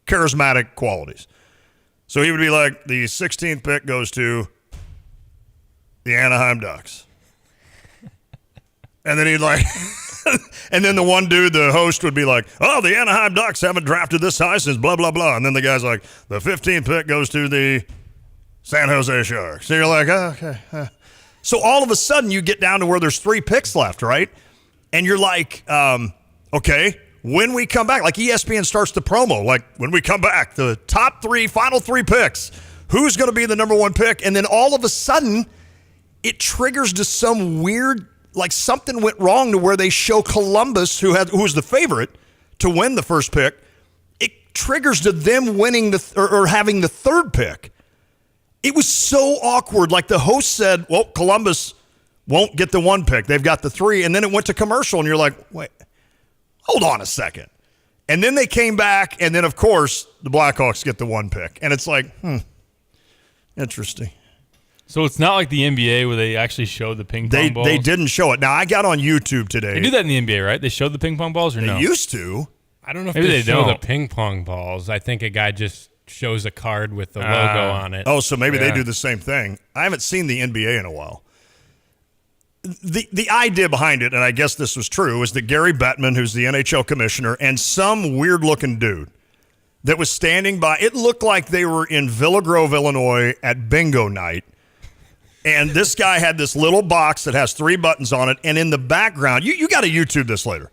charismatic qualities. So he would be like, the 16th pick goes to the Anaheim Ducks. And then he'd like, and then the one dude, the host, would be like, oh, the Anaheim Ducks haven't drafted this high since blah, blah, blah. And then the guy's like, the 15th pick goes to the San Jose Sharks. So you're like, oh, okay. So all of a sudden you get down to where there's 3 picks left, right? And you're like, okay, when we come back, like ESPN starts the promo, like when we come back, the top 3, final 3 picks, who's going to be the number 1 pick? And then all of a sudden it triggers to some weird, like something went wrong to where they show Columbus, who was the favorite to win the first pick. It triggers to them winning or having the 3rd pick. It was so awkward. Like the host said, well, Columbus won't get the 1 pick. They've got the 3. And then it went to commercial, and you're like, wait, hold on a second. And then they came back, and then, of course, the Blackhawks get the 1 pick. And it's like, interesting. So it's not like the NBA where they actually showed the ping pong balls? They didn't show it. Now, I got on YouTube today. They do that in the NBA, right? They showed the ping pong balls or no? They used to. I don't know if Maybe they show don't. the ping pong balls. I think a guy just shows a card with the logo on it. Oh, so maybe they do the same thing. I haven't seen the NBA in a while. The idea behind it, and I guess this was true, is that Gary Bettman, who's the NHL commissioner, and some weird-looking dude that was standing by, it looked like they were in Villa Grove, Illinois at bingo night, and this guy had this little box that has 3 buttons on it, and in the background, you got to YouTube this later.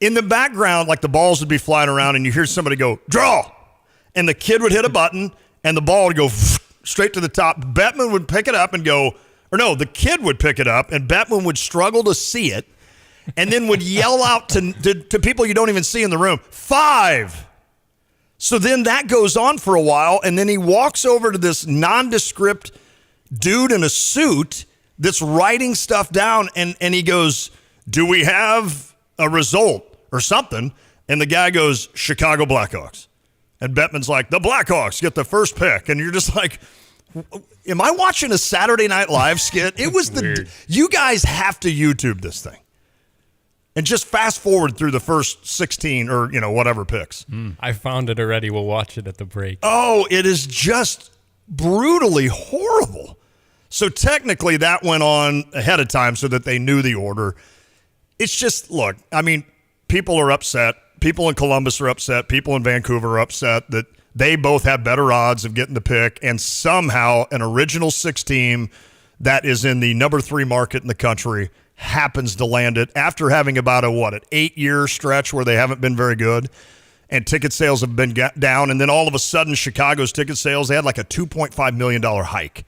In the background, like the balls would be flying around, and you hear somebody go, draw! And the kid would hit a button, and the ball would go straight to the top. Bettman would pick it up and go, or no, the kid would pick it up, and Bettman would struggle to see it, and then would yell out to people you don't even see in the room, 5! So then that goes on for a while, and then he walks over to this nondescript dude in a suit that's writing stuff down, and he goes, do we have a result or something? And the guy goes, Chicago Blackhawks. And Bettman's like, the Blackhawks get the 1st pick. And you're just like, am I watching a Saturday Night Live skit? It was you guys have to YouTube this thing. And just fast forward through the first 16 or, whatever picks. I found it already. We'll watch it at the break. Oh, it is just brutally horrible. So technically that went on ahead of time so that they knew the order. It's just, look, I mean, people are upset. People in Columbus are upset. People in Vancouver are upset that they both have better odds of getting the pick, and somehow an original 6 team that is in the number 3 market in the country happens to land it after having about an 8-year stretch where they haven't been very good, and ticket sales have been down. And then all of a sudden, Chicago's ticket sales, they had like a $2.5 million hike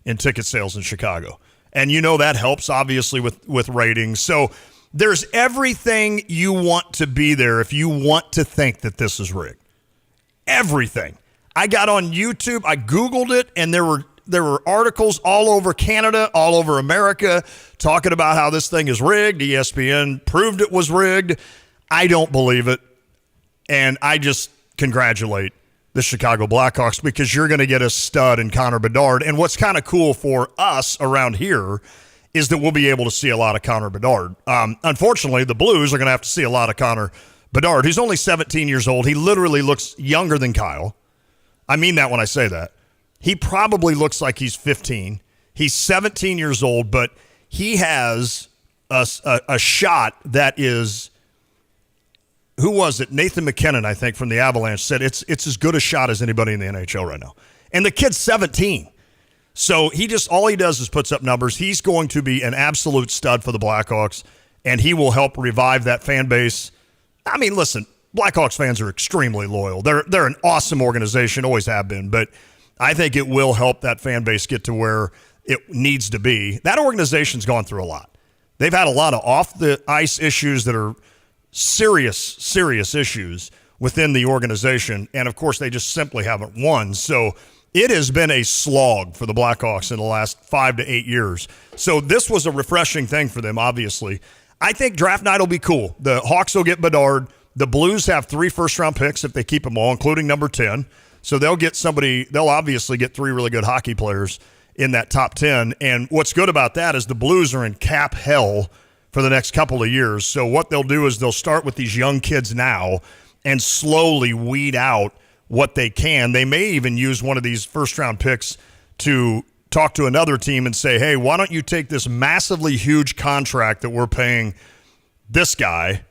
in ticket sales in Chicago. And that helps, obviously, with ratings. So There's everything you want to be there if you want to think that this is rigged. Everything. I got on YouTube, I Googled it, and there were articles all over Canada, all over America, talking about how this thing is rigged. ESPN proved it was rigged. I don't believe it. And I just congratulate the Chicago Blackhawks because you're going to get a stud in Connor Bedard. And what's kind of cool for us around here is that we'll be able to see a lot of Connor Bedard. Unfortunately, the Blues are going to have to see a lot of Connor Bedard, who's only 17 years old. He literally looks younger than Kyle. I mean that when I say that. He probably looks like he's 15. He's 17 years old, but he has a shot that is, who was it? Nathan McKinnon, I think, from the Avalanche said it's as good a shot as anybody in the NHL right now. And the kid's 17. So all he does is puts up numbers. He's going to be an absolute stud for the Blackhawks, and he will help revive that fan base. I mean, listen, Blackhawks fans are extremely loyal. They're an awesome organization, always have been, but I think it will help that fan base get to where it needs to be. That organization's gone through a lot. They've had a lot of off-the-ice issues that are serious issues within the organization, and, of course, they just simply haven't won. So it has been a slog for the Blackhawks in the last 5 to 8 years. So this was a refreshing thing for them, obviously. I think draft night will be cool. The Hawks will get Bedard. The Blues have 3 first-round picks if they keep them all, including number 10. So they'll obviously get 3 really good hockey players in that top 10. And what's good about that is the Blues are in cap hell for the next couple of years. So what they'll do is they'll start with these young kids now and slowly weed out what they can. They may even use one of these first-round picks to talk to another team and say, hey, why don't you take this massively huge contract that we're paying this guy,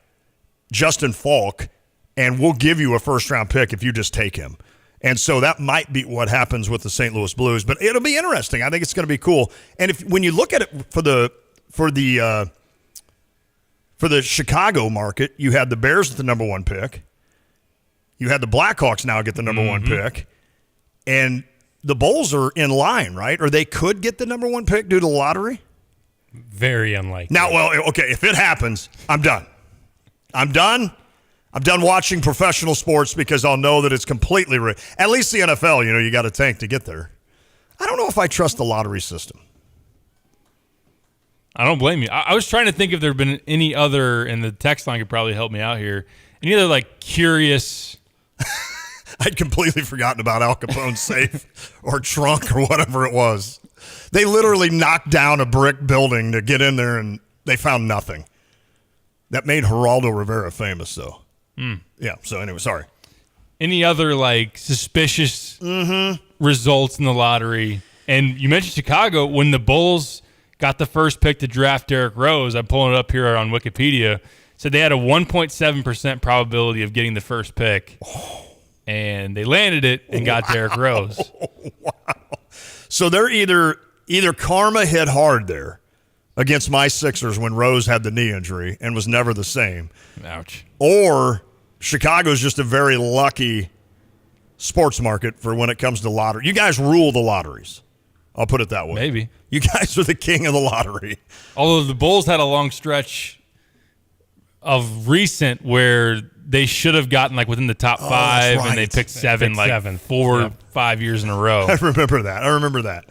Justin Falk, and we'll give you a first-round pick if you just take him. And so that might be what happens with the St. Louis Blues, but it'll be interesting. I think it's going to be cool. And when you look at it for the Chicago market, you had the Bears with the number 1 pick. You had the Blackhawks now get the number 1 pick. And the Bulls are in line, right? Or they could get the number 1 pick due to the lottery? Very unlikely. Now, well, okay, if it happens, I'm done. I'm done watching professional sports because I'll know that it's completely rigged. At least the NFL, you got a tank to get there. I don't know if I trust the lottery system. I don't blame you. I was trying to think if there had been any other, and the text line could probably help me out here, any other curious. I'd completely forgotten about Al Capone's safe or trunk or whatever it was. They literally knocked down a brick building to get in there, and they found nothing. That made Geraldo Rivera famous, though. Yeah, so anyway, sorry. Any other, suspicious results in the lottery? And you mentioned Chicago. When the Bulls got the first pick to draft Derrick Rose, I'm pulling it up here on Wikipedia, said they had a 1.7% probability of getting the first pick. And they landed it and got Derrick Rose. Wow. So they're either karma hit hard there against my Sixers when Rose had the knee injury and was never the same. Ouch. Or Chicago's just a very lucky sports market for when it comes to lottery. You guys rule the lotteries. I'll put it that way. Maybe. You guys are the king of the lottery. Although the Bulls had a long stretch of recent where they should have gotten within the top 5, right. And they picked 7 5 years in a row. I remember that. I remember that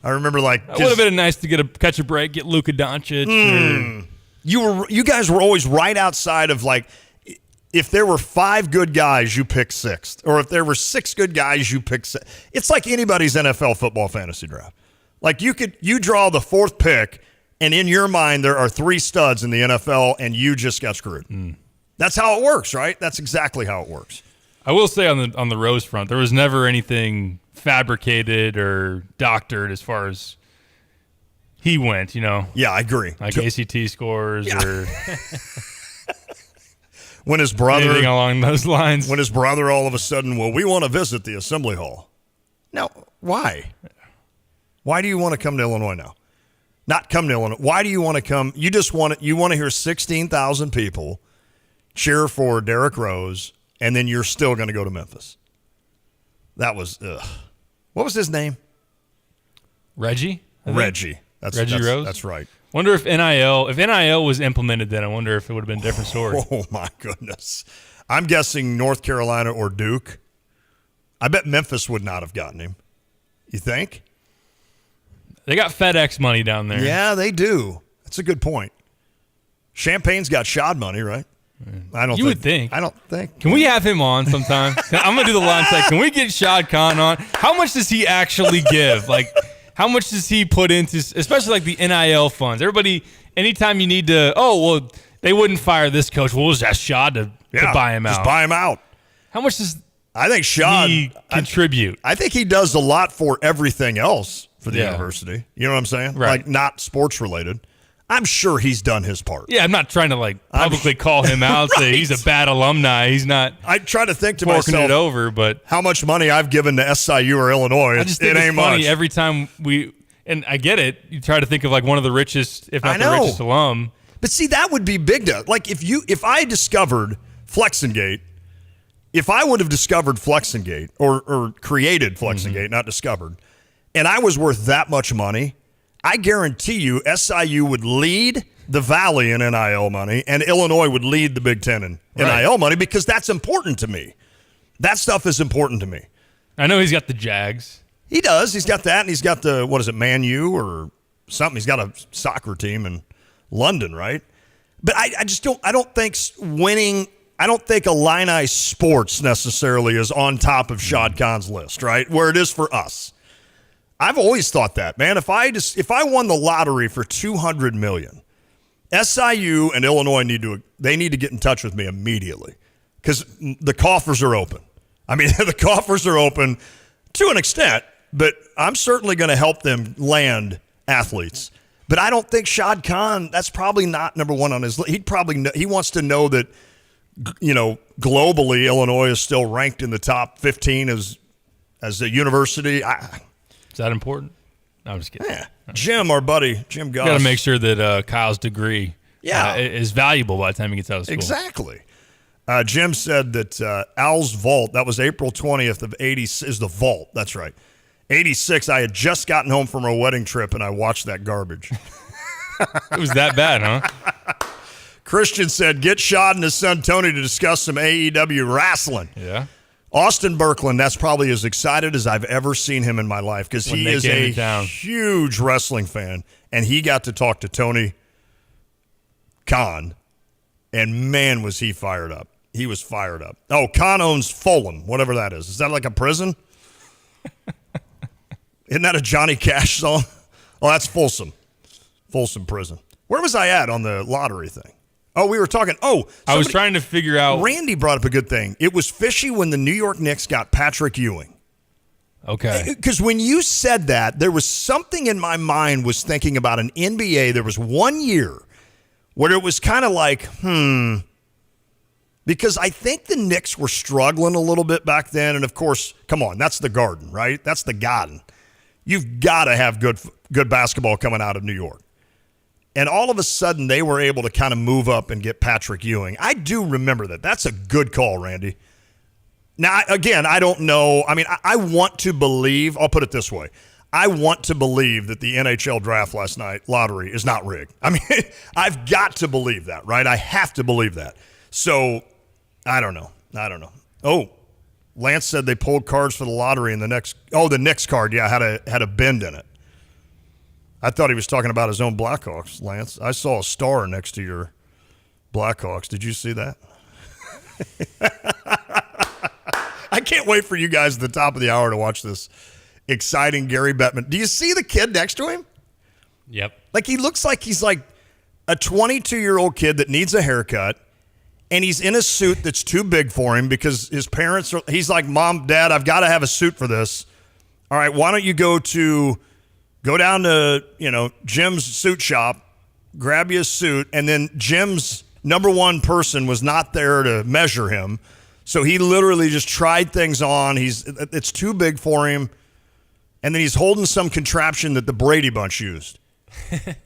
would have been nice to catch a break, get Luka Doncic. You guys were always right outside of if there were 5 good guys, you pick 6th, or if there were 6 good guys, you pick 6th. It's like anybody's NFL football fantasy draft. You draw the 4th pick, and in your mind there are 3 studs in the NFL, and you just got screwed. That's how it works, right? That's exactly how it works. I will say on the Rose front, there was never anything fabricated or doctored as far as he went, Yeah, I agree. ACT scores or when his brother anything along those lines. When his brother all of a sudden, we want to visit the Assembly Hall. Now, why? Why do you want to come to Illinois now? Not come to Illinois. Why do you want to come? You want to hear 16,000 people cheer for Derrick Rose, and then you're still going to go to Memphis. That was, what was his name? Reggie? Reggie. Reggie Rose? That's right. Wonder if NIL was implemented then, I wonder if it would have been a different story. Oh, my goodness. I'm guessing North Carolina or Duke. I bet Memphis would not have gotten him. You think? They got FedEx money down there. Yeah, they do. That's a good point. Champagne's got shot money, right? You would think. I don't think. Can we have him on sometime? I'm going to do the line check. Can we get Shad Khan on? How much does he actually give? Like, how much does he put into, especially like the NIL funds? Everybody, anytime you need to, they wouldn't fire this coach. Well, was that Shad to buy him out? Just buy him out. How much does I think Shad he contribute? I think he does a lot for everything else for the university. You know what I'm saying? Right. Like, not sports related. I'm sure he's done his part. Yeah, I'm not trying to publicly call him out, say he's a bad alumni. He's not. I try to think to forking myself it over, but how much money I've given to SIU or Illinois. I just think it it's ain't funny much. every time and I get it. You try to think of like one of the richest, if not the richest alum. But see, that would be big to like if I discovered Flexengate, if I would have discovered Flexengate or created Flexengate, not discovered, and I was worth that much money, I guarantee you SIU would lead the Valley in NIL money and Illinois would lead the Big Ten in NIL money because that's important to me. That stuff is important to me. I know he's got the Jags. He does. He's got that, and he's got the, what is it, Man U or something. He's got a soccer team in London, right? But I just don't think winning, I don't think Illini sports necessarily is on top of Shad Khan's list, right? Where it is for us. I've always thought that, man. If I won the lottery for $200 million, SIU and Illinois need to get in touch with me immediately because the coffers are open. I mean, the coffers are open to an extent, but I'm certainly going to help them land athletes. But I don't think Shad Khan, that's probably not number one on his list. He wants to know that, globally, Illinois is still ranked in the top 15 as a university. Is that important? No, I'm just kidding. Yeah. Jim, our buddy, Jim Goss. Got to make sure that Kyle's degree is valuable by the time he gets out of school. Exactly. Jim said that Al's Vault, that was April 20th of 86, is the Vault. That's right. 86, I had just gotten home from a wedding trip, and I watched that garbage. It was that bad, huh? Christian said, get Shad and his son Tony to discuss some AEW wrestling. Yeah. Austin Berkland, that's probably as excited as I've ever seen him in my life because he is a huge wrestling fan, and he got to talk to Tony Khan, and man, was he fired up. He was fired up. Oh, Khan owns Fulham, whatever that is. Is that like a prison? Isn't that a Johnny Cash song? Oh, that's Folsom. Folsom Prison. Where was I at on the lottery thing? Oh, we were talking. I was trying to figure out. Randy brought up a good thing. It was fishy when the New York Knicks got Patrick Ewing. Okay. Because when you said that, there was something in my mind was thinking about an NBA. There was 1 year where it was kind of like, because I think the Knicks were struggling a little bit back then. And, of course, come on, that's the Garden, right? That's the Garden. You've got to have good basketball coming out of New York. And all of a sudden, they were able to kind of move up and get Patrick Ewing. I do remember that. That's a good call, Randy. Now, again, I don't know. I mean, I want to believe, I'll put it this way. I want to believe that the NHL draft last night, lottery, is not rigged. I mean, I've got to believe that, right? I have to believe that. So, I don't know. Oh, Lance said they pulled cards for the lottery in the Knicks card, had a bend in it. I thought he was talking about his own Blackhawks, Lance. I saw a star next to your Blackhawks. Did you see that? I can't wait for you guys at the top of the hour to watch this exciting Gary Bettman. Do you see the kid next to him? Yep. Like, he looks like he's like a 22-year-old kid that needs a haircut, and he's in a suit that's too big for him because his parents are – he's like, Mom, Dad, I've got to have a suit for this. All right, why don't you go down to, Jim's suit shop, grab you a suit, and then Jim's number one person was not there to measure him. So he literally just tried things on. It's too big for him. And then he's holding some contraption that the Brady Bunch used in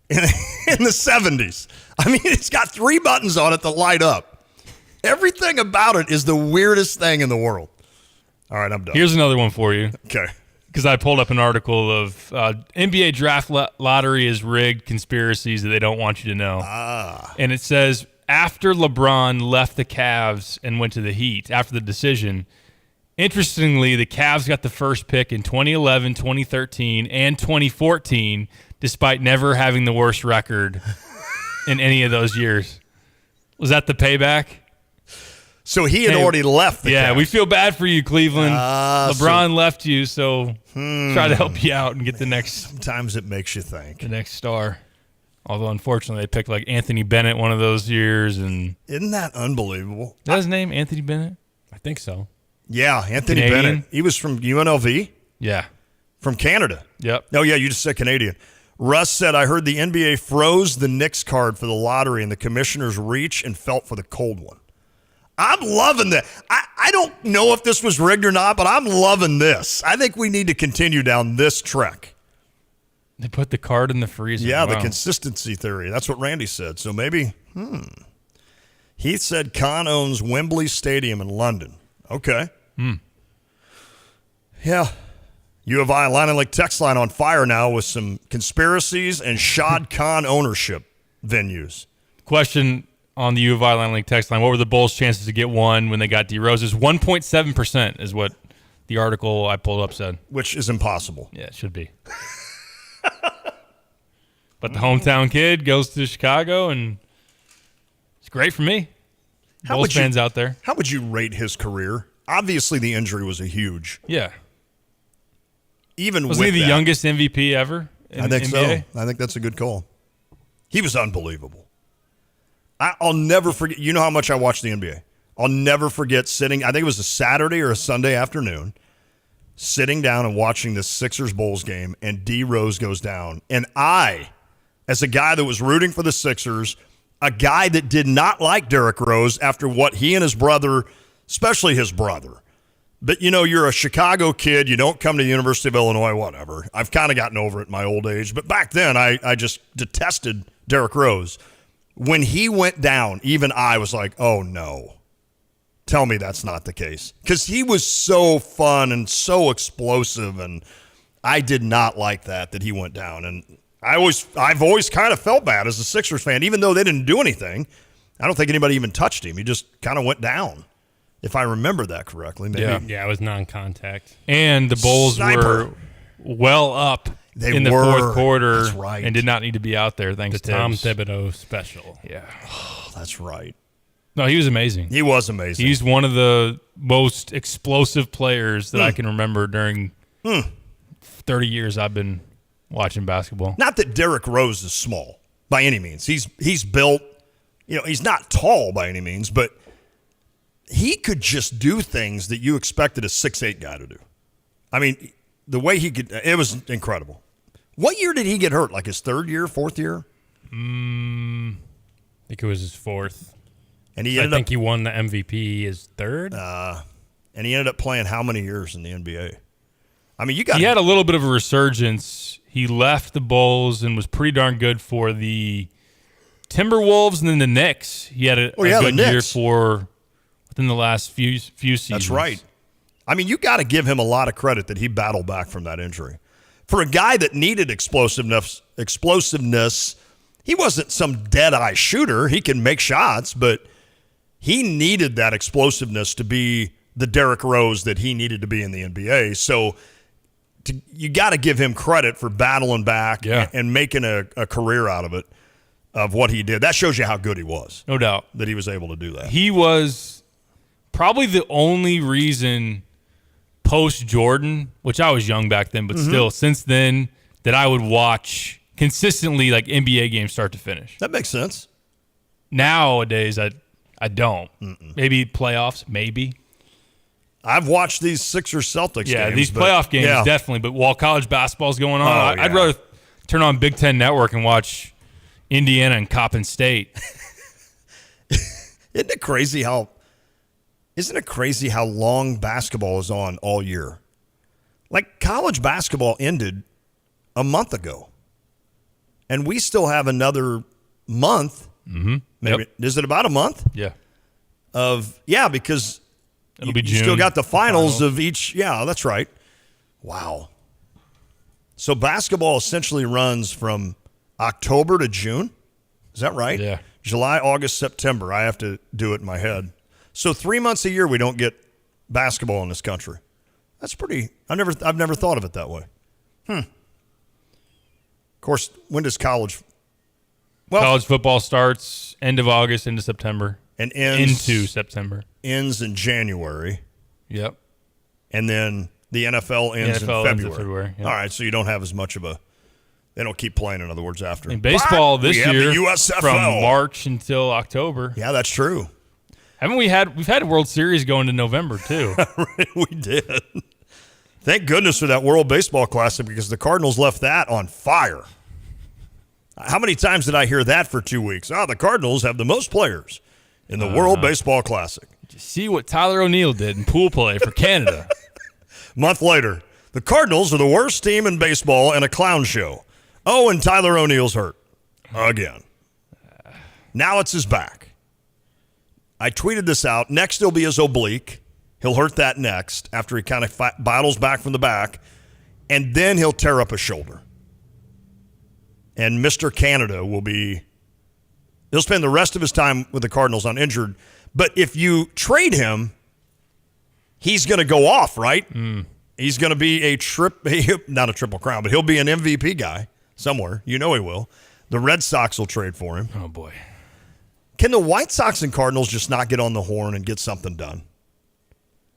the 70s. I mean, it's got 3 buttons on it that light up. Everything about it is the weirdest thing in the world. All right, I'm done. Here's another one for you. Okay. because I pulled up an article of NBA draft lottery is rigged conspiracies that they don't want you to know. And it says after LeBron left the Cavs and went to the Heat after the decision, interestingly, the Cavs got the first pick in 2011, 2013, and 2014, despite never having the worst record in any of those years. Was that the payback? So he had already left the Yeah, Cavs. we feel bad for you, Cleveland. LeBron left you, so try to help you out and get the next. Sometimes it makes you think. The next star. Although, unfortunately, they picked like Anthony Bennett one of those years. And isn't that unbelievable? Is that his name, Anthony Bennett? I think so. Yeah, Anthony Canadian? Bennett. He was from UNLV. Yeah. From Canada. Yep. Oh, yeah, you just said Canadian. Russ said, I heard the NBA froze the Knicks card for the lottery and the commissioners reached and felt for the cold one. I'm loving that. I don't know if this was rigged or not, but I'm loving this. I think we need to continue down this trek. They put the card in the freezer. Yeah, the Wow. consistency theory. That's what Randy said. So maybe, Heath said Khan owns Wembley Stadium in London. Okay. Yeah. U of I Line Lake text line on fire now with some conspiracies and Shad Khan ownership venues. Question on the U of I Line Link text line. What were the Bulls' chances to get one when they got D Rose? 1.7% is what the article I pulled up said. Which is impossible. Yeah, it should be. But the hometown kid goes to Chicago, and it's great for me. Bulls fans out there. How would you rate his career? Obviously, the injury was a huge. Yeah. Even Wasn't with he the that, youngest MVP ever in I think NBA? so. I think that's a good call. He was unbelievable. I'll never forget. You know how much I watch the NBA. I'll never forget sitting, I think it was a Saturday or a Sunday afternoon, sitting down and watching this Sixers-Bulls game, and D. Rose goes down. And I, as a guy that was rooting for the Sixers, a guy that did not like Derrick Rose after what he and his brother, especially his brother, but, you know, you're a Chicago kid. You don't come to the University of Illinois, whatever. I've kind of gotten over it in my old age. But back then, I just detested Derrick Rose. When he went down, even I was like, oh, no. Tell me that's not the case. Because he was so fun and so explosive, and I did not like that he went down. And I've always kind of felt bad as a Sixers fan, even though they didn't do anything. I don't think anybody even touched him. He just kind of went down. If I remember that correctly, maybe. Yeah, it was non-contact. And the Bulls Sniper. were well up in the fourth quarter. That's right. And did not need to be out there thanks The to Tom Tibbs. Thibodeau special. Yeah. Oh, that's right. No, he was amazing. He was amazing. He's one of the most explosive players that I can remember during 30 years I've been watching basketball. Not that Derrick Rose is small by any means. He's built, he's not tall by any means, but he could just do things that you expected a 6'8" guy to do. I mean, the way he could, it was incredible. What year did he get hurt? Like his third year, fourth year? I think it was his fourth. And he I ended think he won the MVP his third. And he ended up playing how many years in the NBA? I mean, He had a little bit of a resurgence. He left the Bulls and was pretty darn good for the Timberwolves and then the Knicks. He had a good year Knicks. for within the last few seasons. That's right. I mean, you got to give him a lot of credit that he battled back from that injury. For a guy that needed explosiveness, he wasn't some dead-eye shooter. He can make shots, but he needed that explosiveness to be the Derrick Rose that he needed to be in the NBA. So you got to give him credit for battling back and making a career out of it, of what he did. That shows you how good he was. No doubt. That he was able to do that. He was probably the only reason post-Jordan, which I was young back then, but still, since then, that I would watch consistently like NBA games start to finish. That makes sense. Nowadays, I don't. Maybe playoffs, maybe. I've watched these Sixers-Celtics games. Yeah, these playoff games, definitely. But while college basketball's going on, I'd rather turn on Big Ten Network and watch Indiana and Coppin State. Isn't it crazy how long basketball is on all year? Like, college basketball ended a month ago, and we still have another month. Maybe is it about a month? Yeah. Because it'll be you June. still got the finals of each. Yeah, that's right. Wow. So basketball essentially runs from October to June. Is that right? Yeah. July, August, September. I have to do it in my head. So 3 months a year we don't get basketball in this country. That's pretty. I've never thought of it that way. Of course, when does college? Well, college football starts end of August into September and ends into September. Ends in January. Yep. And then the NFL ends in February. Yep. All right, so you don't have as much of a. They don't keep playing, in other words, after. In baseball But this we have year, the USFL. from March until October. Yeah, that's true. We've had a World Series going to November too. We did. Thank goodness for that World Baseball Classic because the Cardinals left that on fire. How many times did I hear that for 2 weeks? The Cardinals have the most players in the World Baseball Classic. Did you see what Tyler O'Neill did in pool play for Canada? Month later, the Cardinals are the worst team in baseball and a clown show. Oh, and Tyler O'Neill's hurt again. Now it's his back. I tweeted this out. Next, it'll be his oblique. He'll hurt that next after he kind of battles back from the back. And then he'll tear up his shoulder. And Mr. Canada he'll spend the rest of his time with the Cardinals uninjured. But if you trade him, he's going to go off, right? He's going to be not a triple crown, but he'll be an MVP guy somewhere. You know he will. The Red Sox will trade for him. Oh, boy. Can the White Sox and Cardinals just not get on the horn and get something done?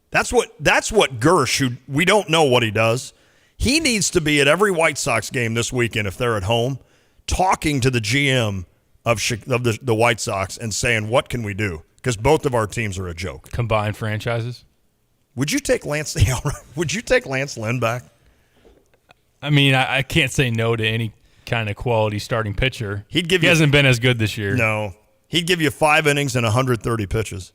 That's what Gersh, who we don't know what he does, he needs to be at every White Sox game this weekend if they're at home, talking to the GM of the White Sox and saying, what can we do? Because both of our teams are a joke. Combined franchises? Would you take Lance Lynn back? I mean, I can't say no to any kind of quality starting pitcher. He hasn't been as good this year. No. He'd give you 5 innings and 130 pitches.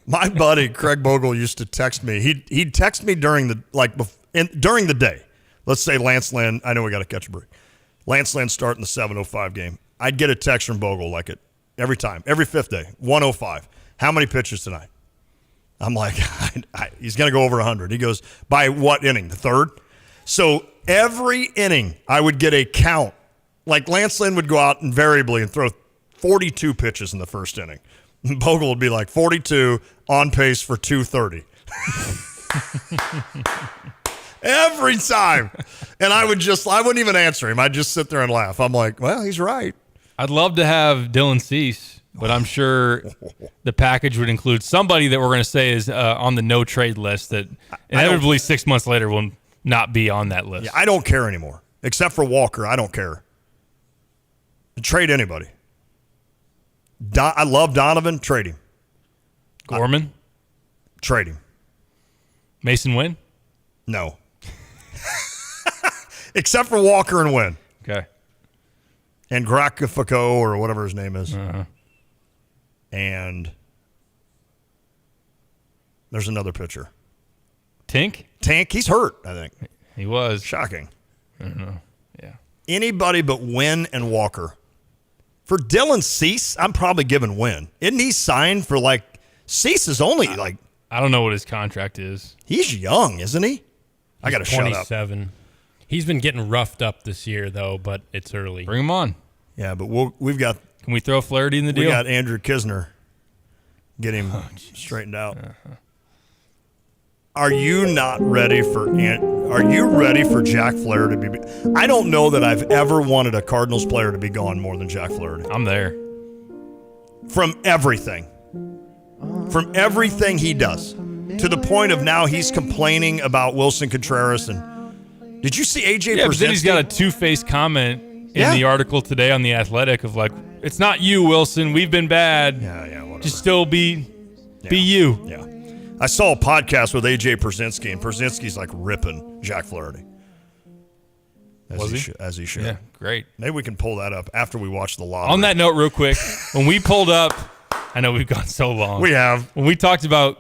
My buddy Craig Bogle used to text me. He'd text me during the day. Let's say Lance Lynn. I know we got to catch a break. Lance Lynn starting the 7:05 game. I'd get a text from Bogle every time, every fifth day. 1:05. How many pitches tonight? I'm like, he's going to go over 100. He goes, by what inning? The third? So every inning, I would get a count. Like Lance Lynn would go out invariably and throw 42 pitches in the first inning. Bogle would be like 42, on pace for 230. Every time. And I wouldn't even answer him. I'd just sit there and laugh. I'm like, well, he's right. I'd love to have Dylan Cease, but I'm sure the package would include somebody that we're going to say is on the no trade list that inevitably 6 months later will not be on that list. Yeah, I don't care anymore. Except for Walker, I don't care. Trade anybody. I love Donovan. Trade him. Gorman? Trade him. Mason Wynn? No. Except for Walker and Wynn. Okay. And Gracchifico or whatever his name is. Uh-huh. And there's another pitcher. Tink? He's hurt, I think. He was. Shocking. I don't know. Yeah. Anybody but Wynn and Walker. For Dylan Cease, I'm probably giving Wynn. Isn't he signed for Cease is only I don't know what his contract is. He's young, isn't he? I got to shut up. 27. He's been getting roughed up this year, though, but it's early. Bring him on. Yeah, but we've got. Can we throw Flaherty in the deal? We got Andrew Kisner. Get him straightened out. Uh-huh. Are you not ready for? Are you ready for Jack Flaherty to be? I don't know that I've ever wanted a Cardinals player to be gone more than Jack Flaherty. I'm there. From everything he does, to the point of now he's complaining about Wilson Contreras. And did you see AJ? Yeah, but then he's got a two-faced comment in the article today on The Athletic of it's not you, Wilson. We've been bad. Yeah, whatever. Just still be you. Yeah. I saw a podcast with AJ Pierzynski, and Pierzynski's ripping Jack Flaherty. As he should. Yeah, great. Maybe we can pull that up after we watch the lottery. On that note, real quick, when we pulled up, I know we've gone so long. We have. When we talked about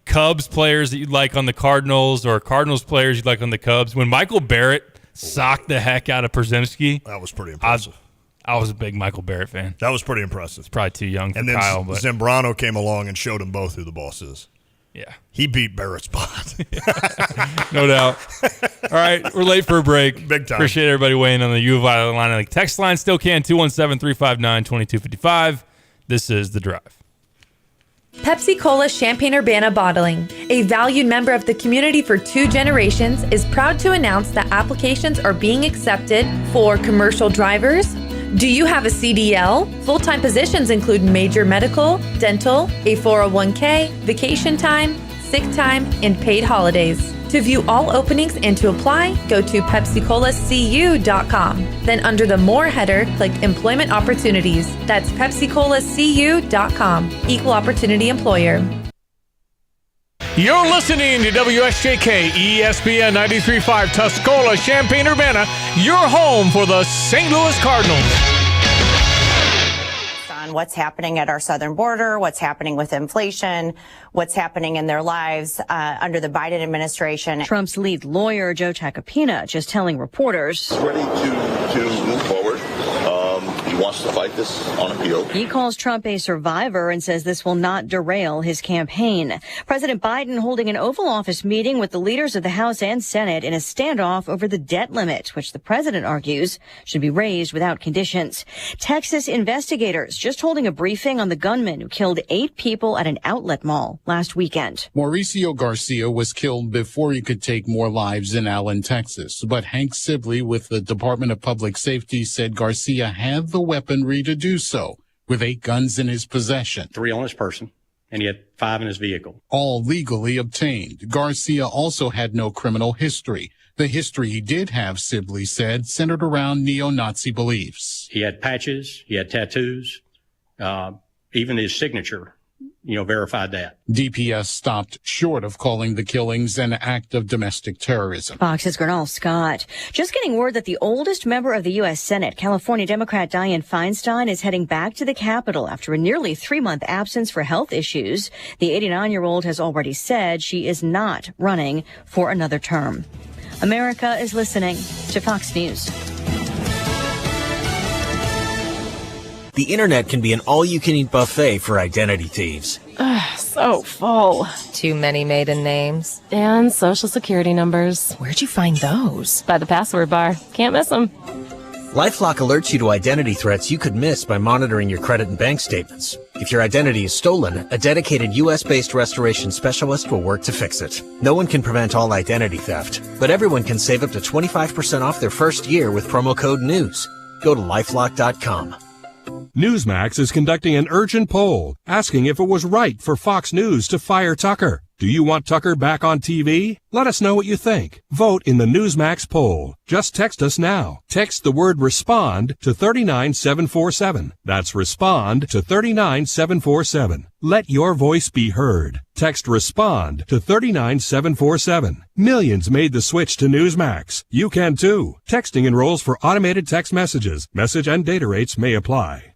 Cubs players that you'd like on the Cardinals or Cardinals players you'd like on the Cubs, when Michael Barrett socked the heck out of Pierzynski, that was pretty impressive. I was a big Michael Barrett fan. That was pretty impressive. It's probably too young for and then Kyle. But Zambrano came along and showed them both who the boss is. Yeah. He beat Barrett's bot. No doubt. All right, we're late for a break. Big time. Appreciate everybody weighing on the U of I line. Like text line still can 217-359-2255. This is The Drive. Pepsi Cola Champaign-Urbana Bottling, a valued member of the community for 2 generations, is proud to announce that applications are being accepted for commercial drivers. Do you have a CDL? Full-time positions include major medical, dental, a 401k, vacation time, sick time, and paid holidays. To view all openings and to apply, go to PepsiColaCU.com. Then under the More header, click Employment Opportunities. That's PepsiColaCU.com. Equal Opportunity Employer. You're listening to WSJK ESPN 93.5 Tuscola, Champaign-Urbana, your home for the St. Louis Cardinals. On what's happening at our southern border, what's happening with inflation, what's happening in their lives under the Biden administration. Trump's lead lawyer, Joe Tacopina, just telling reporters, ready to move forward. He wants to fight this on appeal. He calls Trump a survivor and says this will not derail his campaign. President Biden holding an Oval Office meeting with the leaders of the House and Senate in a standoff over the debt limit, which the president argues should be raised without conditions. Texas investigators just holding a briefing on the gunman who killed 8 people at an outlet mall last weekend. Mauricio Garcia was killed before he could take more lives in Allen, Texas. But Hank Sibley with the Department of Public Safety said Garcia had the weaponry to do so, with 8 guns in his possession. 3 on his person, and he had 5 in his vehicle. All legally obtained. Garcia also had no criminal history. The history he did have, Sibley said, centered around neo-Nazi beliefs. He had patches, he had tattoos, even his signature, verified that. DPS stopped short of calling the killings an act of domestic terrorism. Fox's Gernal Scott. Just getting word that the oldest member of the U.S. Senate, California Democrat Dianne Feinstein, is heading back to the Capitol after a nearly 3-month absence for health issues. The 89-year-old has already said she is not running for another term. America is listening to Fox News. The internet can be an all-you-can-eat buffet for identity thieves. Ugh, so full. Too many maiden names. And social security numbers. Where'd you find those? By the password bar. Can't miss them. LifeLock alerts you to identity threats you could miss by monitoring your credit and bank statements. If your identity is stolen, a dedicated U.S.-based restoration specialist will work to fix it. No one can prevent all identity theft, but everyone can save up to 25% off their first year with promo code NEWS. Go to LifeLock.com. Newsmax is conducting an urgent poll asking if it was right for Fox News to fire Tucker. Do you want Tucker back on TV? Let us know what you think. Vote in the Newsmax poll. Just text us now. Text the word RESPOND to 39747. That's RESPOND to 39747. Let your voice be heard. Text RESPOND to 39747. Millions made the switch to Newsmax. You can too. Texting enrolls for automated text messages. Message and data rates may apply.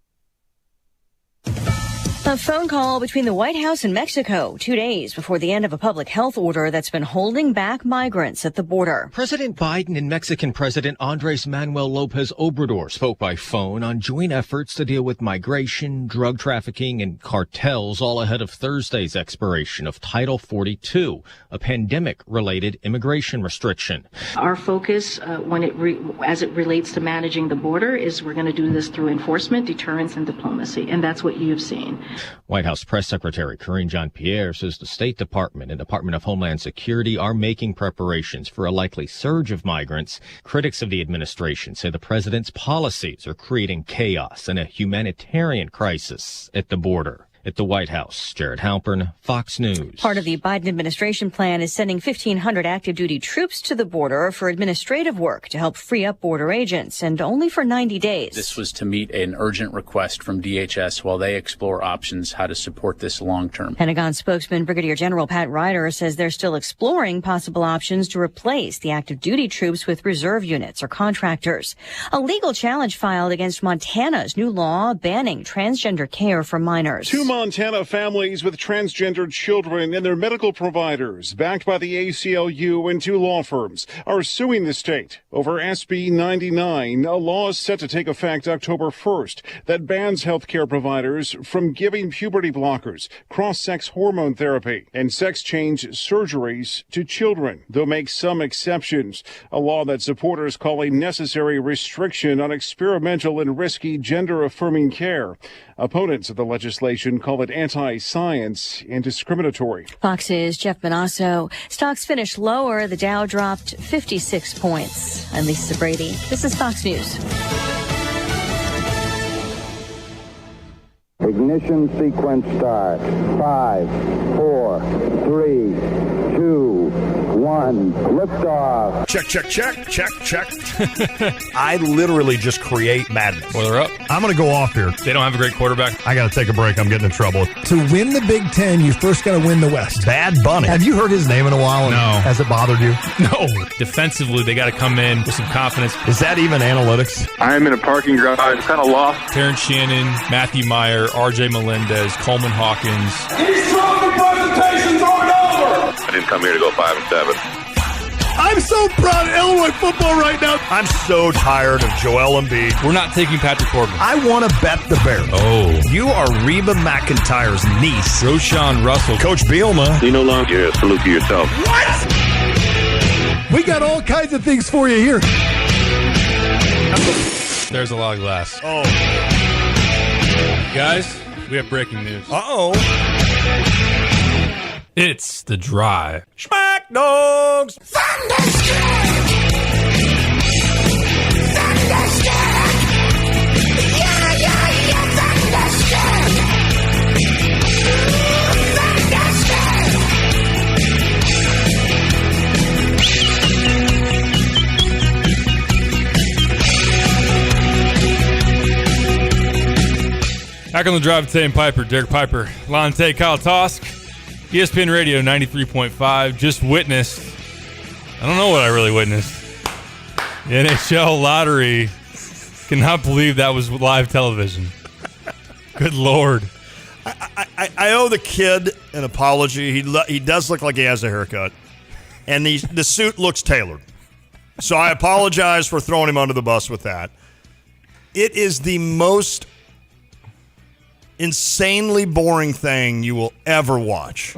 A phone call between the White House and Mexico 2 days before the end of a public health order that's been holding back migrants at the border. President Biden and Mexican President Andres Manuel Lopez Obrador spoke by phone on joint efforts to deal with migration, drug trafficking, and cartels, all ahead of Thursday's expiration of Title 42, a pandemic-related immigration restriction. Our focus, as it relates to managing the border, is we're going to do this through enforcement, deterrence, and diplomacy, and that's what you've seen. White House Press Secretary Karine Jean-Pierre says the State Department and Department of Homeland Security are making preparations for a likely surge of migrants. Critics of the administration say the president's policies are creating chaos and a humanitarian crisis at the border. At the White House, Jared Halpern, Fox News. Part of the Biden administration plan is sending 1,500 active duty troops to the border for administrative work to help free up border agents, and only for 90 days. This was to meet an urgent request from DHS while they explore options how to support this long term. Pentagon spokesman Brigadier General Pat Ryder says they're still exploring possible options to replace the active duty troops with reserve units or contractors. A legal challenge filed against Montana's new law banning transgender care for minors. 2 months Montana families with transgendered children and their medical providers, backed by the ACLU and 2 law firms, are suing the state over SB 99, a law set to take effect October 1st that bans healthcare providers from giving puberty blockers, cross-sex hormone therapy, and sex change surgeries to children, though makes some exceptions. A law that supporters call a necessary restriction on experimental and risky gender-affirming care. Opponents of the legislation call it anti-science and discriminatory. Fox's Jeff Manasso. Stocks finished lower. The Dow dropped 56 points. I'm Lisa Brady. This is Fox News. Ignition sequence start. 5, 4, 3, 2, 1. Liftoff. Check. I literally just create madness. Well, they're up. I'm going to go off here. They don't have a great quarterback. I got to take a break. I'm getting in trouble. To win the Big Ten, you first got to win the West. Bad Bunny. Have you heard his name in a while? No. Has it bothered you? No. Defensively, they got to come in with some confidence. Is that even analytics? I'm in a parking garage. I'm kind of lost. Terrence Shannon, Matthew Meyer, RJ Melendez, Coleman Hawkins. These trophy presentations aren't over. I didn't come here to go 5-7. I'm so proud of Illinois football right now. I'm so tired of Joel Embiid. We're not taking Patrick Corbin. I want to bet the Bears. Oh. You are Reba McEntire's niece. Roshan Russell. Coach Bielema. You no longer salute to yourself. What? We got all kinds of things for you here. There's a lot of glass. Oh. Guys, we have breaking news. Uh-oh. It's The Drive. Smack Dogs. Back on The Drive with Tay and Piper, Derek Piper, Lon Tay, Kyle Tosk, ESPN Radio 93.5. Just witnessed, I don't know what I really witnessed. The NHL lottery. Cannot believe that was live television. Good Lord. I owe the kid an apology. He does look like he has a haircut. And the suit looks tailored. So I apologize for throwing him under the bus with that. It is the most insanely boring thing you will ever watch.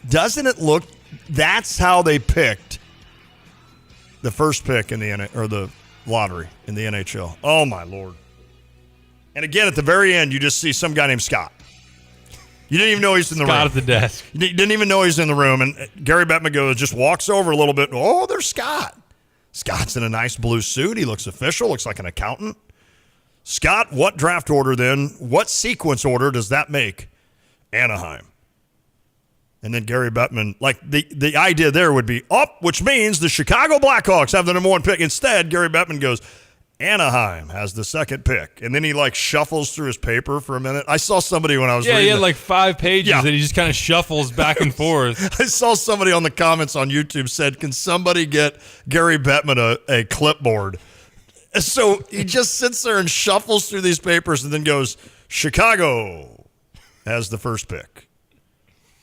Doesn't it look? That's how they picked the first pick in the lottery in the NHL. Oh my Lord! And again, at the very end, you just see some guy named Scott. You didn't even know he's in the room. Scott at the desk. You didn't even know he's in the room. And Gary Bettman just walks over a little bit. Oh, there's Scott. Scott's in a nice blue suit. He looks official. Looks like an accountant. Scott, what draft order then? What sequence order does that make? Anaheim. And then Gary Bettman, like the idea there would be up, which means the Chicago Blackhawks have the number 1 pick. Instead, Gary Bettman goes, Anaheim has the 2nd pick. And then he shuffles through his paper for a minute. I saw somebody when I was reading. Yeah, he had 5 pages that he just kind of shuffles back and forth. I saw somebody on the comments on YouTube said, can somebody get Gary Bettman a clipboard? So he just sits there and shuffles through these papers and then goes, Chicago has the 1st pick.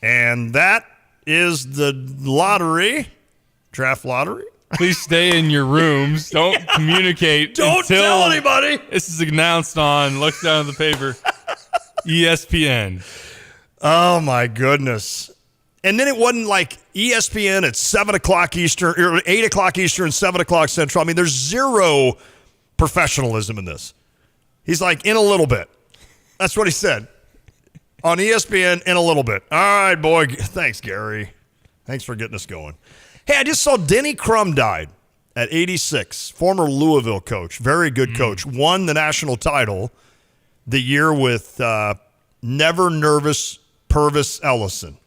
And that is the draft lottery. Please stay in your rooms. Don't communicate. Don't tell anybody. This is announced on, look down at the paper, ESPN. Oh, my goodness. And then it wasn't like ESPN at 7 o'clock Eastern, or 8 o'clock Eastern, 7 o'clock Central. I mean, there's zero professionalism in this. He's like, in a little bit. That's what he said. On ESPN, in a little bit. All right, boy. Thanks, Gary. Thanks for getting us going. Hey, I just saw Denny Crum died at 86. Former Louisville coach. Very good coach. Won the national title the year with Never Nervous Purvis Ellison.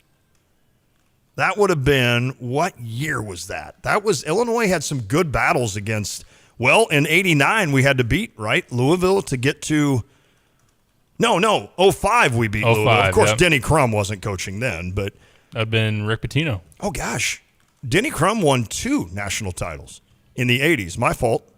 That would have been, what year was that? That was, Illinois had some good battles against, well, in 89 we had to beat, right, Louisville to get to, no, 05 we beat Louisville. Of course, yep. Denny Crum wasn't coaching then, but. That would have been Rick Pitino. Oh, gosh. Denny Crum won 2 national titles in the 80s. My fault.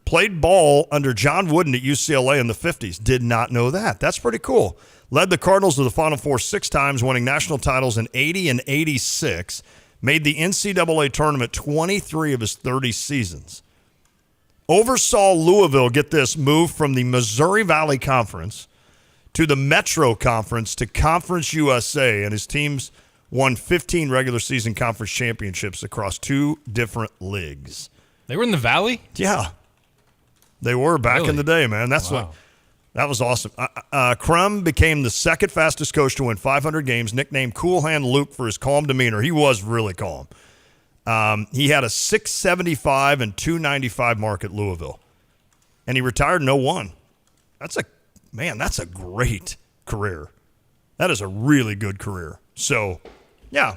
Played ball under John Wooden at UCLA in the 50s. Did not know that. That's pretty cool. Led the Cardinals to the Final Four 6 times, winning national titles in 80 and 86. Made the NCAA tournament 23 of his 30 seasons. Oversaw Louisville, get this, move from the Missouri Valley Conference to the Metro Conference to Conference USA, and his teams won 15 regular season conference championships across 2 different leagues. They were in the Valley? Yeah. They were back in the day, man. That was awesome. Crum became the second fastest coach to win 500 games, nicknamed Cool Hand Luke for his calm demeanor. He was really calm. He had a 675 and 295 mark at Louisville, and he retired in 01. That's a great career. That is a really good career. So, yeah,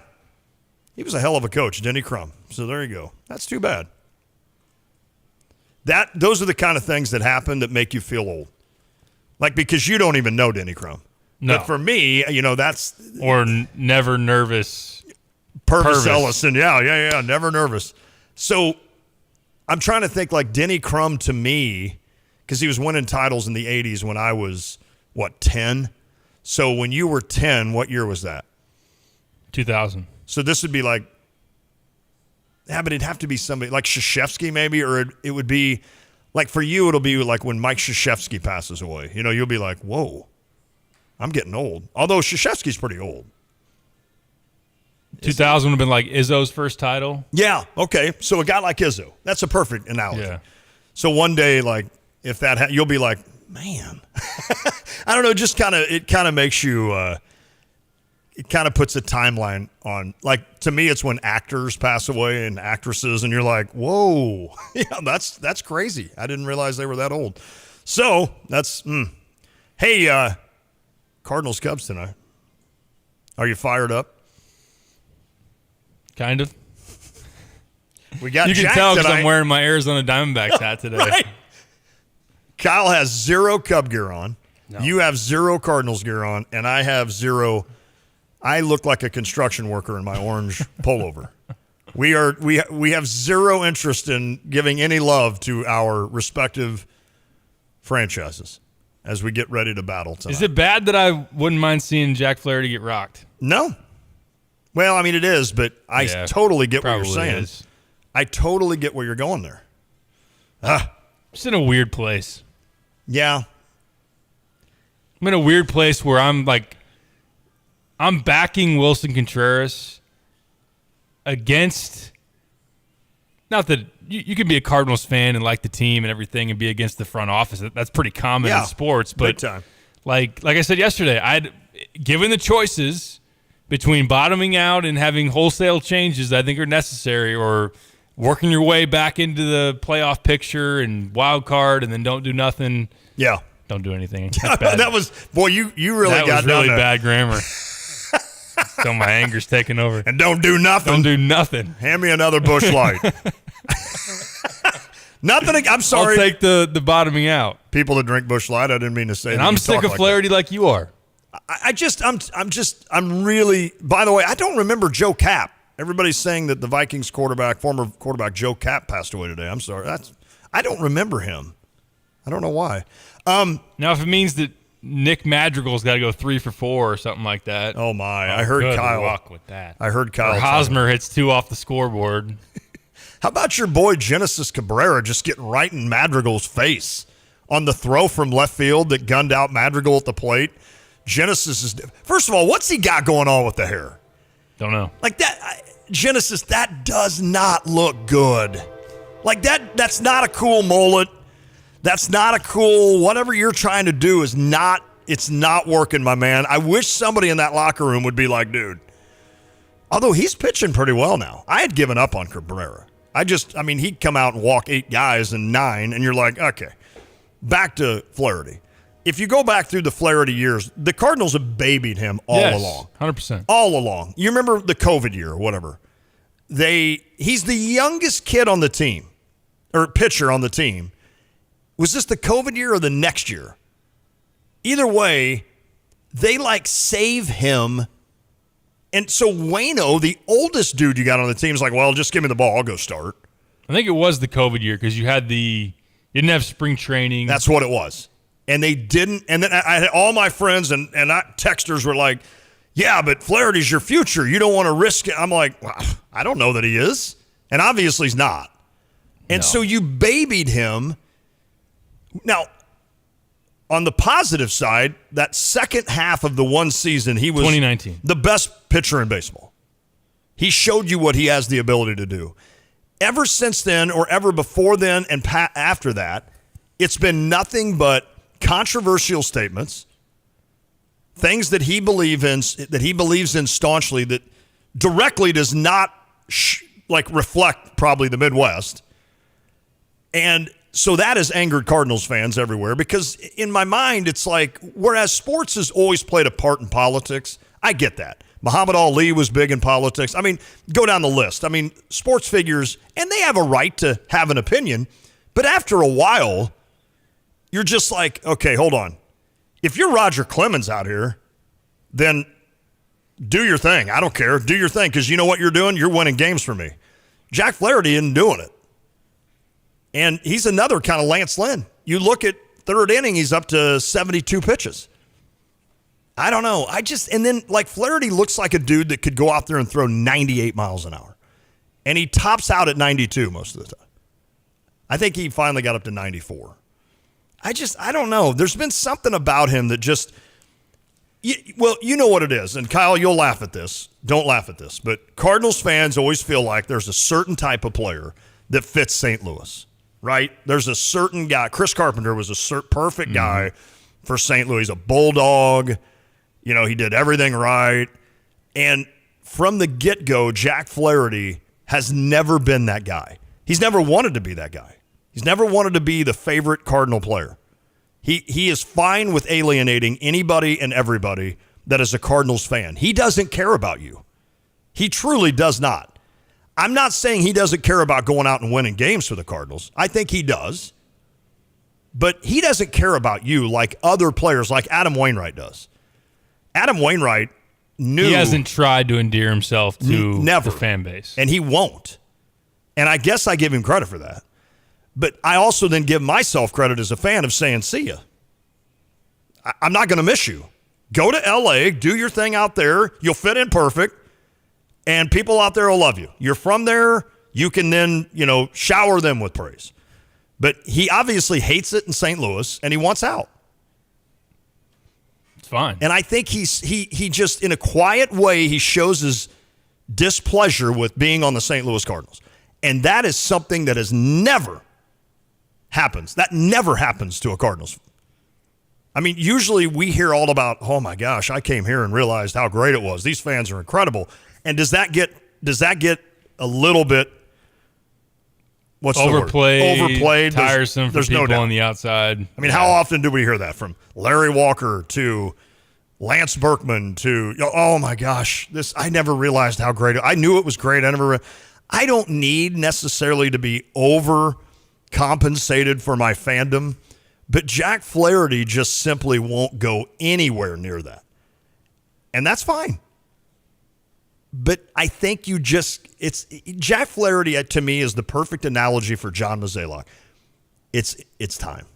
he was a hell of a coach, Denny Crum. So there you go. That's too bad. Those are the kind of things that happen that make you feel old. Like, because you don't even know Denny Crum. No. But for me, that's... Or never nervous. Purvis Ellison. Yeah. Never nervous. So I'm trying to think like Denny Crum to me, because he was winning titles in the 80s when I was, 10? So when you were 10, what year was that? 2000. So this would be like... Yeah, but it'd have to be somebody like Krzyzewski maybe, or it would be... Like for you, it'll be like when Mike Krzyzewski passes away. You'll be like, whoa, I'm getting old. Although Krzyzewski's pretty old. 2000 would have been like Izzo's first title. Yeah, okay. So a guy like Izzo. That's a perfect analogy. Yeah. So one day, like, if that you'll be like, man. I don't know, it kind of makes you it kind of puts a timeline on. Like, to me, it's when actors pass away and actresses, and you're like, whoa. Yeah, that's crazy. I didn't realize they were that old. So, that's Hey, Cardinals Cubs tonight. Are you fired up? Kind of. We got you can Jack tell because tonight. I'm wearing my Arizona Diamondbacks hat today. Right. Kyle has 0 Cub gear on. No. You have 0 Cardinals gear on, and I have 0. I look like a construction worker in my orange pullover. We have 0 interest in giving any love to our respective franchises as we get ready to battle tonight. Is it bad that I wouldn't mind seeing Jack Flaherty get rocked? No. Well, I mean, it is, but I totally get what you're probably saying. is. I totally get where you're going there. Just in a weird place. Yeah. I'm in a weird place where I'm backing Wilson Contreras against, not that you can be a Cardinals fan and like the team and everything and be against the front office. That's pretty common in sports. But big time. Like I said yesterday, given the choices between bottoming out and having wholesale changes that I think are necessary, or working your way back into the playoff picture and wild card and then don't do nothing. Yeah. Don't do anything. That's bad. That was, boy, you really that got was really down there. bad grammar. So my anger's taking over. And don't do nothing. Don't do nothing. Hand me another Busch Light. Nothing. I'm sorry. I'll take the bottoming out. People that drink Busch Light, I didn't mean to say And that. I'm You sick talk of like Flaherty that. like you are. I'm really, by the way, I don't remember Joe Kapp. Everybody's saying that the Vikings former quarterback Joe Kapp passed away today. I'm sorry. I don't remember him. I don't know why. Now, if it means that Nick Madrigal's got to go 3 for 4 or something like that. Oh, my. I heard good Kyle. luck with that. I heard Kyle. Or Hosmer hits 2 off the scoreboard. How about your boy Genesis Cabrera just getting right in Madrigal's face on the throw from left field that gunned out Madrigal at the plate? Genesis is, first of all, what's he got going on with the hair? Don't know. Like that, Genesis, that does not look good. Like that's not a cool mullet. That's not a cool, whatever you're trying to do it's not working, my man. I wish somebody in that locker room would be like, dude. Although he's pitching pretty well now. I had given up on Cabrera. He'd come out and walk 8 guys in 9, and you're like, okay, back to Flaherty. If you go back through the Flaherty years, the Cardinals have babied him all along. 100%. All along. You remember the COVID year or whatever. He's the youngest kid on the team, or pitcher on the team. Was this the COVID year or the next year? Either way, they save him. And so Waino, the oldest dude you got on the team, is like, well, just give me the ball. I'll go start. I think it was the COVID year because you didn't have spring training. That's what it was. And they didn't. And then I had all my friends and texters were like, yeah, but Flaherty's your future. You don't want to risk it. I'm like, well, I don't know that he is. And obviously he's not. And so you babied him. Now, on the positive side, that second half of the one season, he was 2019, the best pitcher in baseball. He showed you what he has the ability to do. Ever since then, or ever before then and after that, it's been nothing but controversial statements, things that he believes in staunchly that directly does not reflect probably the Midwest. And so that has angered Cardinals fans everywhere because in my mind, it's like, whereas sports has always played a part in politics, I get that. Muhammad Ali was big in politics. I mean, go down the list. I mean, sports figures, and they have a right to have an opinion, but after a while, you're just like, okay, hold on. If you're Roger Clemens out here, then do your thing. I don't care. Do your thing because you know what you're doing? You're winning games for me. Jack Flaherty isn't doing it. And he's another kind of Lance Lynn. You look at third inning, he's up to 72 pitches. I don't know. And then Flaherty looks like a dude that could go out there and throw 98 miles an hour. And he tops out at 92 most of the time. I think he finally got up to 94. I don't know. There's been something about him that just, you know what it is. And Kyle, you'll laugh at this. Don't laugh at this. But Cardinals fans always feel like there's a certain type of player that fits St. Louis, right? There's a certain guy. Chris Carpenter was a perfect guy for St. Louis. He's a bulldog. You know, he did everything right. And from the get-go, Jack Flaherty has never been that guy. He's never wanted to be that guy. He's never wanted to be the favorite Cardinal player. He is fine with alienating anybody and everybody that is a Cardinals fan. He doesn't care about you. He truly does not. I'm not saying he doesn't care about going out and winning games for the Cardinals. I think he does. But he doesn't care about you like other players, like Adam Wainwright does. Adam Wainwright knew. He hasn't tried to endear himself to never. the fan base. And he won't. And I guess I give him credit for that. But I also then give myself credit as a fan of saying, see ya. I'm not going to miss you. Go to L.A., do your thing out there. You'll fit in perfect. And people out there will love you. You're from there. You can then, shower them with praise. But he obviously hates it in St. Louis, and he wants out. It's fine. And I think he just, in a quiet way, he shows his displeasure with being on the St. Louis Cardinals. And that is something that has never happens. That never happens to a Cardinals. I mean, usually we hear all about, oh my gosh, I came here and realized how great it was. These fans are incredible. And does that get a little bit overplayed, tiresome for people on the outside? I mean, how often do we hear that from Larry Walker to Lance Berkman to, oh my gosh, I never realized how great I knew it was great. I don't need necessarily to be overcompensated for my fandom, but Jack Flaherty just simply won't go anywhere near that. And that's fine. But I think Jack Flaherty to me is the perfect analogy for John Mozeliak. It's time.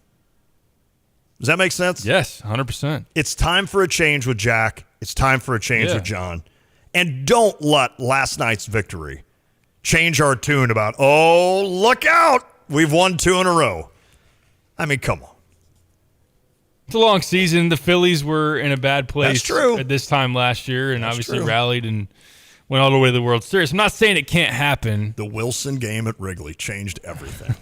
Does that make sense? Yes, 100%. It's time for a change with Jack. It's time for a change with John. And don't let last night's victory change our tune about, oh, look out. We've won 2 in a row. I mean, come on. It's a long season. The Phillies were in a bad place at this time last year and obviously rallied and went all the way to the World Series. I'm not saying it can't happen. The Wilson game at Wrigley changed everything.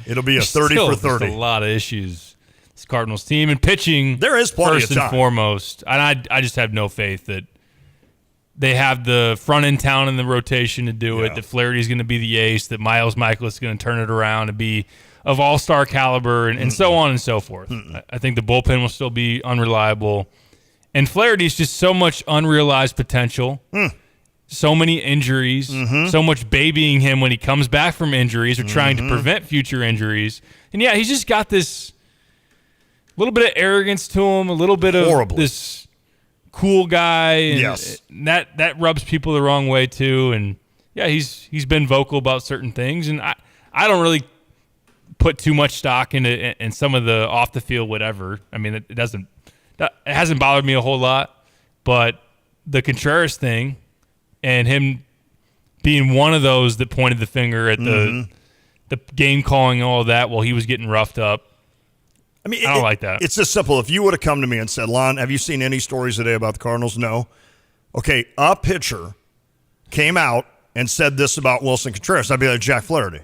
It'll be a 30 for 30. There's a lot of issues. This Cardinals team and pitching. There is plenty first of time. And foremost. And I just have no faith that they have the front end talent in the rotation to do it. That Flaherty's going to be the ace. That Miles Michaelis is going to turn it around and be of all-star caliber and so on and so forth. I think the bullpen will still be unreliable. And Flaherty's just so much unrealized potential. So many injuries. So much babying him when he comes back from injuries or trying to prevent future injuries. And, he's just got this little bit of arrogance to him, a little bit of this cool guy. And that rubs people the wrong way, too. And, he's been vocal about certain things. And I don't really put too much stock into in some of the off the field whatever. I mean, it hasn't bothered me a whole lot, but the Contreras thing and him being one of those that pointed the finger at the game calling and all of that while he was getting roughed up. I mean, I don't like that. It's just simple. If you would have come to me and said, Lon, have you seen any stories today about the Cardinals? No. Okay, a pitcher came out and said this about Wilson Contreras. I'd be like, Jack Flaherty.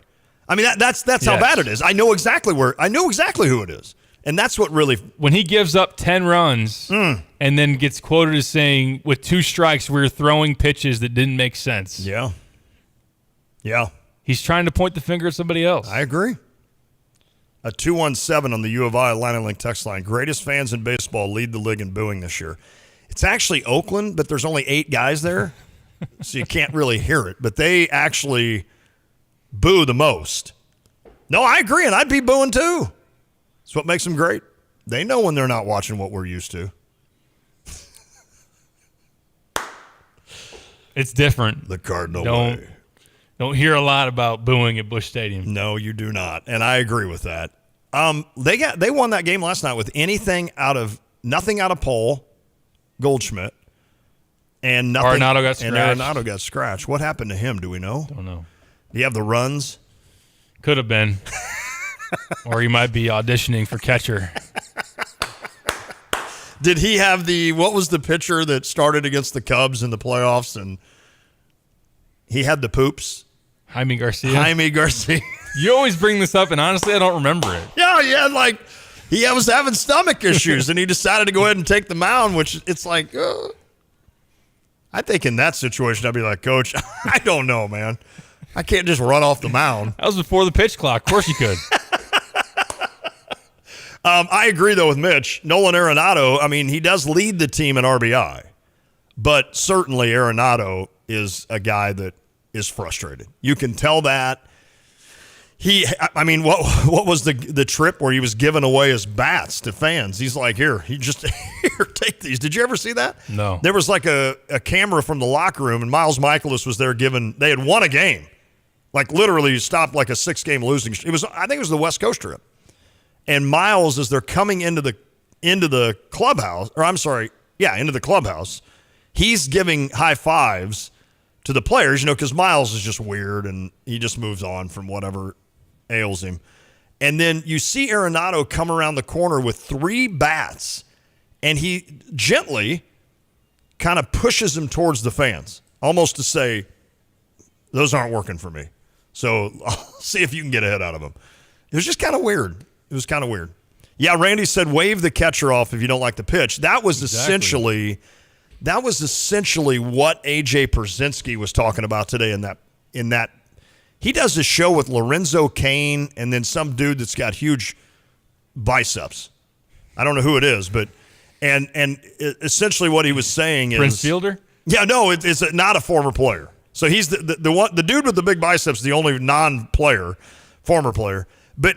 I mean, that's how bad it is. I know exactly who it is. And that's what really... When he gives up 10 runs and then gets quoted as saying, with 2 strikes, we were throwing pitches that didn't make sense. Yeah. Yeah. He's trying to point the finger at somebody else. I agree. A 217 on the U of I Atlantic Link text line. Greatest fans in baseball lead the league in booing this year. It's actually Oakland, but there's only 8 guys there, so you can't really hear it. But they actually boo the most. No, I agree, and I'd be booing too. That's what makes them great. They know when they're not watching what we're used to. It's different. The Cardinal way. Don't hear a lot about booing at Busch Stadium. No, you do not, and I agree with that. They won that game last night with nothing out of Paul Goldschmidt, and nothing. Arenado got scratched. And Arenado got scratched. What happened to him? Do we know? Don't know. Do you have the runs? Could have been, or he might be auditioning for catcher. Did he have what was the pitcher that started against the Cubs in the playoffs and he had the poops? Jaime Garcia. You always bring this up, and honestly, I don't remember it. Yeah, he was having stomach issues, and he decided to go ahead and take the mound, which it's like, I think in that situation, I'd be like, Coach, I don't know, man. I can't just run off the mound. That was before the pitch clock. Of course you could. I agree, though, with Mitch. Nolan Arenado, I mean, he does lead the team in RBI, but certainly Arenado is a guy that is frustrated. You can tell that. What was the trip where he was giving away his bats to fans? He's like, here, take these. Did you ever see that? No. There was like a camera from the locker room, and Miles Michaelis was there they had won a game. Like literally stopped like a 6-game losing. I think it was the West Coast trip. And Miles, as they're coming into the clubhouse, into the clubhouse, he's giving high fives to the players, because Miles is just weird and he just moves on from whatever ails him. And then you see Arenado come around the corner with 3 bats, and he gently kind of pushes him towards the fans, almost to say, those aren't working for me. So I'll see if you can get a hit out of them. It was just kind of weird. Yeah, Randy said, wave the catcher off if you don't like the pitch. That was essentially what A.J. Pierzynski was talking about today in that he does this show with Lorenzo Cain and then some dude that's got huge biceps. I don't know who it is, but and essentially what he was saying is Prince Fielder? Yeah, no, it's not a former player. So he's the dude with the big biceps, the only non-player, former player. But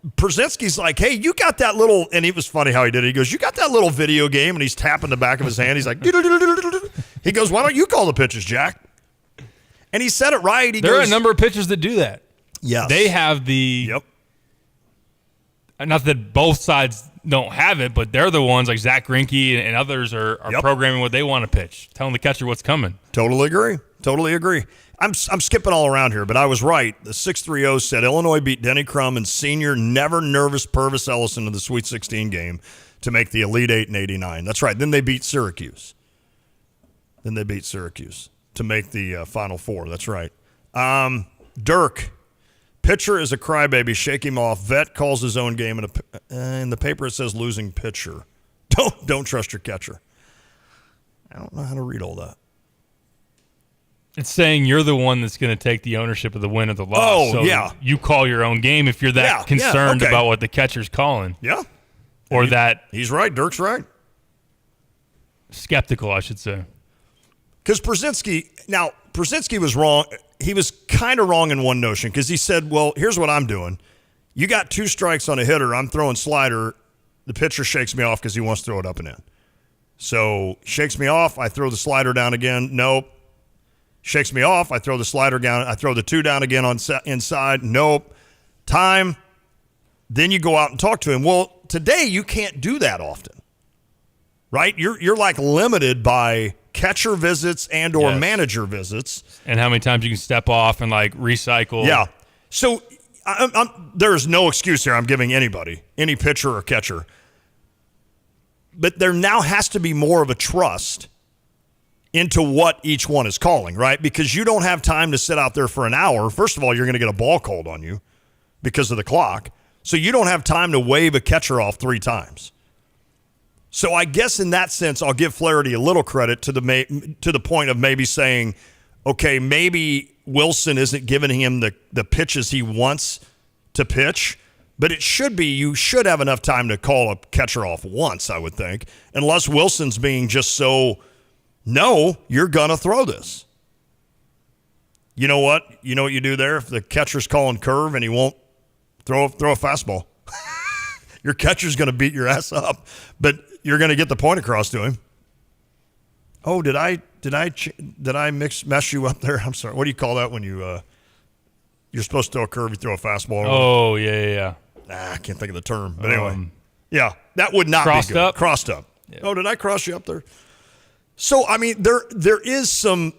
Pierzynski's like, hey, you got that little, and it was funny how he did it. He goes, you got that little video game, and he's tapping the back of his hand. He's like, he goes, why don't you call the pitches, Jack? And he said it right. There are a number of pitchers that do that. Yes. They have not that both sides don't have it, but they're the ones like Zach Greinke and others are programming what they want to pitch, telling the catcher what's coming. Totally agree. I'm skipping all around here, but I was right. The 630 said Illinois beat Denny Crum and senior never nervous Purvis Ellison in the Sweet 16 game to make the Elite 8 in 89. That's right. Then they beat Syracuse. To make the Final Four. That's right. Dirk, pitcher is a crybaby. Shake him off. Vet calls his own game. In the paper it says losing pitcher. Don't trust your catcher. I don't know how to read all that. It's saying you're the one that's going to take the ownership of the win or the loss. Oh, so yeah. You call your own game if you're that concerned about what the catcher's calling. Yeah. Or that. He's right. Dirk's right. Skeptical, I should say. Because Pierzynski was wrong. He was kind of wrong in one notion because he said, well, here's what I'm doing. You got 2 strikes on a hitter. I'm throwing slider. The pitcher shakes me off because he wants to throw it up and in. So shakes me off. I throw the slider down again. Nope. Shakes me off. I throw the slider down. I throw the 2 down again on inside. Nope. Time. then you go out and talk to him. Well, today you can't do that often, right? You're like limited by catcher visits and or manager visits. And how many times you can step off and like recycle. Yeah. So there's no excuse here I'm giving anybody, any pitcher or catcher. But there now has to be more of a trust into what each one is calling, right? Because you don't have time to sit out there for an hour. First of all, you're going to get a ball called on you because of the clock. So you don't have time to wave a catcher off 3 times. So I guess in that sense, I'll give Flaherty a little credit to the point of maybe saying, okay, maybe Wilson isn't giving him the pitches he wants to pitch, but it should be, you should have enough time to call a catcher off once, I would think, unless Wilson's being just so, no, you're going to throw this. You know what? You know what you do there? If the catcher's calling curve and he won't throw a fastball, your catcher's going to beat your ass up, but you're going to get the point across to him. Oh, did I mess you up there? I'm sorry. What do you call that when you're supposed to throw a curve, you throw a fastball? Oh, yeah. I can't think of the term. But anyway, yeah, that would not be good. Crossed up. Yeah. Oh, did I cross you up there? So, I mean, there is some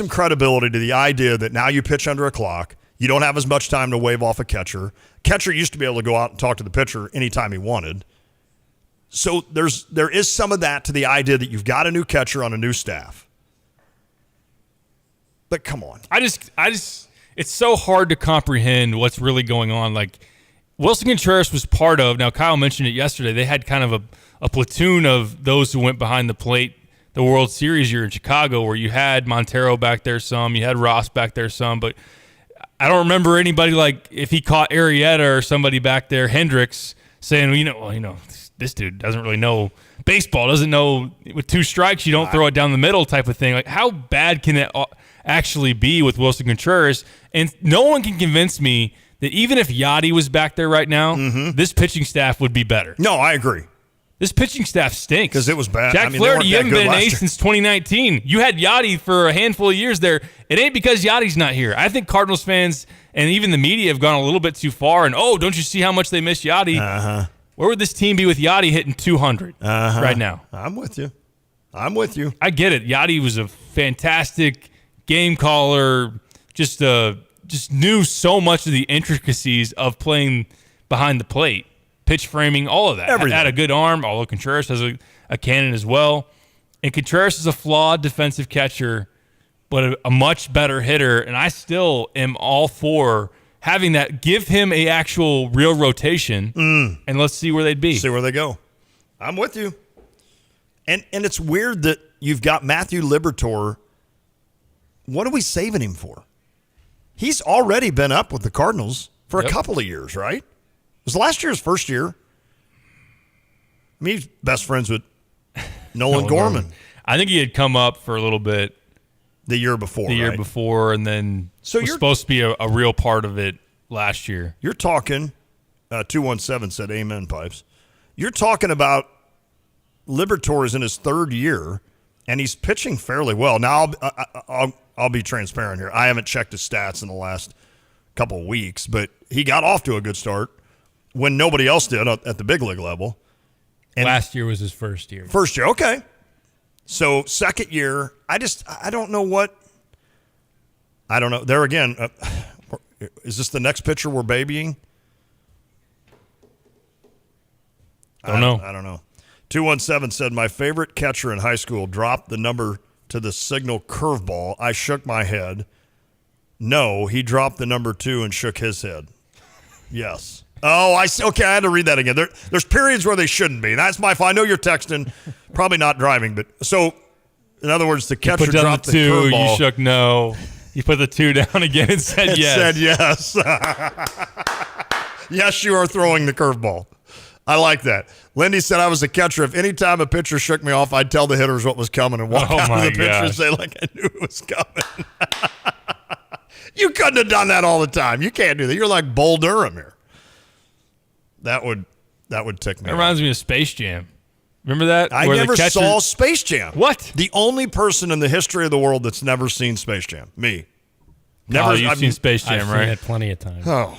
credibility to the idea that now you pitch under a clock. You don't have as much time to wave off a catcher. Catcher used to be able to go out and talk to the pitcher anytime he wanted. So there is some of that to the idea that you've got a new catcher on a new staff. But come on. I just it's so hard to comprehend what's really going on. Like, Wilson Contreras was part of, now Kyle mentioned it yesterday, they had kind of a platoon of those who went behind the plate the World Series year in Chicago, where you had Montero back there some, you had Ross back there some, but I don't remember anybody, like, if he caught Arrieta or somebody back there, Hendricks, saying, this dude doesn't really know baseball, doesn't know with 2 strikes you don't throw it down the middle type of thing. Like, how bad can it actually be with Wilson Contreras? And no one can convince me that even if Yachty was back there right now, this pitching staff would be better. No, I agree. This pitching staff stinks. Because it was bad. Jack Flaherty, you haven't been an ace since 2019. You had Yachty for a handful of years there. It ain't because Yachty's not here. I think Cardinals fans and even the media have gone a little bit too far. And, don't you see how much they miss Yachty? Where would this team be with Yachty hitting 200 right now? I'm with you. I get it. Yachty was a fantastic game caller, just knew so much of the intricacies of playing behind the plate, pitch framing, all of that. Everything. Had a good arm, although Contreras has a cannon as well. And Contreras is a flawed defensive catcher, but a much better hitter. And I still am all for having that. Give him a actual real rotation, and let's see where they'd be. See where they go. I'm with you. And it's weird that you've got Matthew Liberatore. What are we saving him for? He's already been up with the Cardinals for a couple of years, right? It was last year's first year. I mean, he's best friends with Nolan Gorman. I think he had come up for a little bit the year before. And then was supposed to be a real part of it last year. You're talking, 217 said amen, Pipes. You're talking about Liberatore is in his 3rd year, and he's pitching fairly well. Now, I'll be transparent here. I haven't checked his stats in the last couple of weeks, but he got off to a good start when nobody else did at the big league level. And last year was his first year. First year, okay. So 2nd year, I don't know what. I don't know. There again, is this the next pitcher we're babying? Don't know. I don't know. 217 said, my favorite catcher in high school dropped the number to the signal curveball. I shook my head. No, he dropped the number 2 and shook his head. Yes. Oh, I see. Okay, I had to read that again. There's periods where they shouldn't be. That's my fault. I know you're texting, probably not driving, but so in other words, the catcher dropped the 2, curveball. You shook no. You put the 2 down again and said yes. Said yes. Yes, you are throwing the curveball. I like that. Lindy said, I was a catcher. If any time a pitcher shook me off, I'd tell the hitters what was coming and walk out of the pitcher and say, like, I knew it was coming. You couldn't have done that all the time. You can't do that. You're like Bull Durham here. That would tick me off. That reminds me of Space Jam. Remember that? I never saw Space Jam. What? The only person in the history of the world that's never seen Space Jam. Me. Never. You've seen Space Jam, I've right? seen it plenty of times. Oh.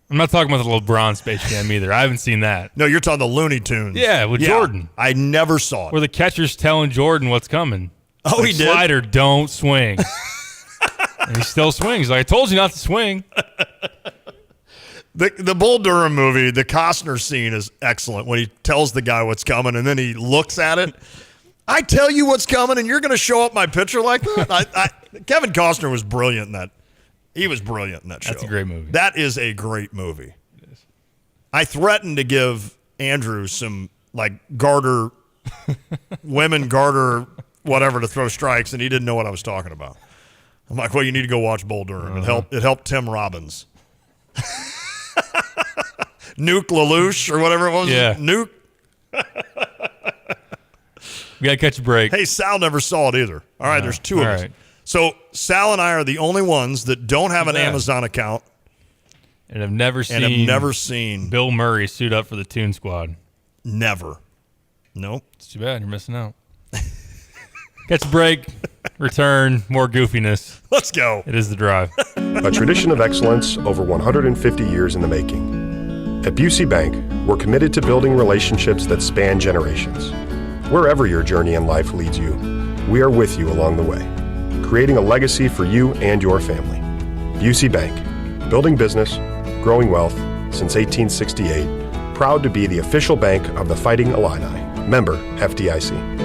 I'm not talking about the LeBron Space Jam either. I haven't seen that. No, you're talking the Looney Tunes. Yeah, with Jordan. I never saw it. Where the catcher's telling Jordan what's coming. Oh, he did? Slider, don't swing. And he still swings. Like, I told you not to swing. The Bull Durham movie, the Costner scene is excellent when he tells the guy what's coming and then he looks at it. I tell you what's coming and you're going to show up my picture like that? Kevin Costner was brilliant in that. He was brilliant in that show. That's a great movie. That is a great movie. It is. I threatened to give Andrew some, like, women garter, whatever, to throw strikes, and he didn't know what I was talking about. I'm like, well, you need to go watch Bull Durham. It helped Tim Robbins. Nuke LaLoosh or whatever it was. Yeah. Nuke. We got to catch a break. Hey, Sal never saw it either. All right, there's two of us. Right. So Sal and I are the only ones that don't have an Amazon account. And have never seen Bill Murray suit up for the Toon Squad. Never. Nope. It's too bad. You're missing out. Catch a break. Return. More goofiness. Let's go. It is The Drive. A tradition of excellence over 150 years in the making. At Busey Bank, we're committed to building relationships that span generations. Wherever your journey in life leads you, we are with you along the way, creating a legacy for you and your family. Busey Bank, building business, growing wealth since 1868, proud to be the official bank of the Fighting Illini. Member FDIC.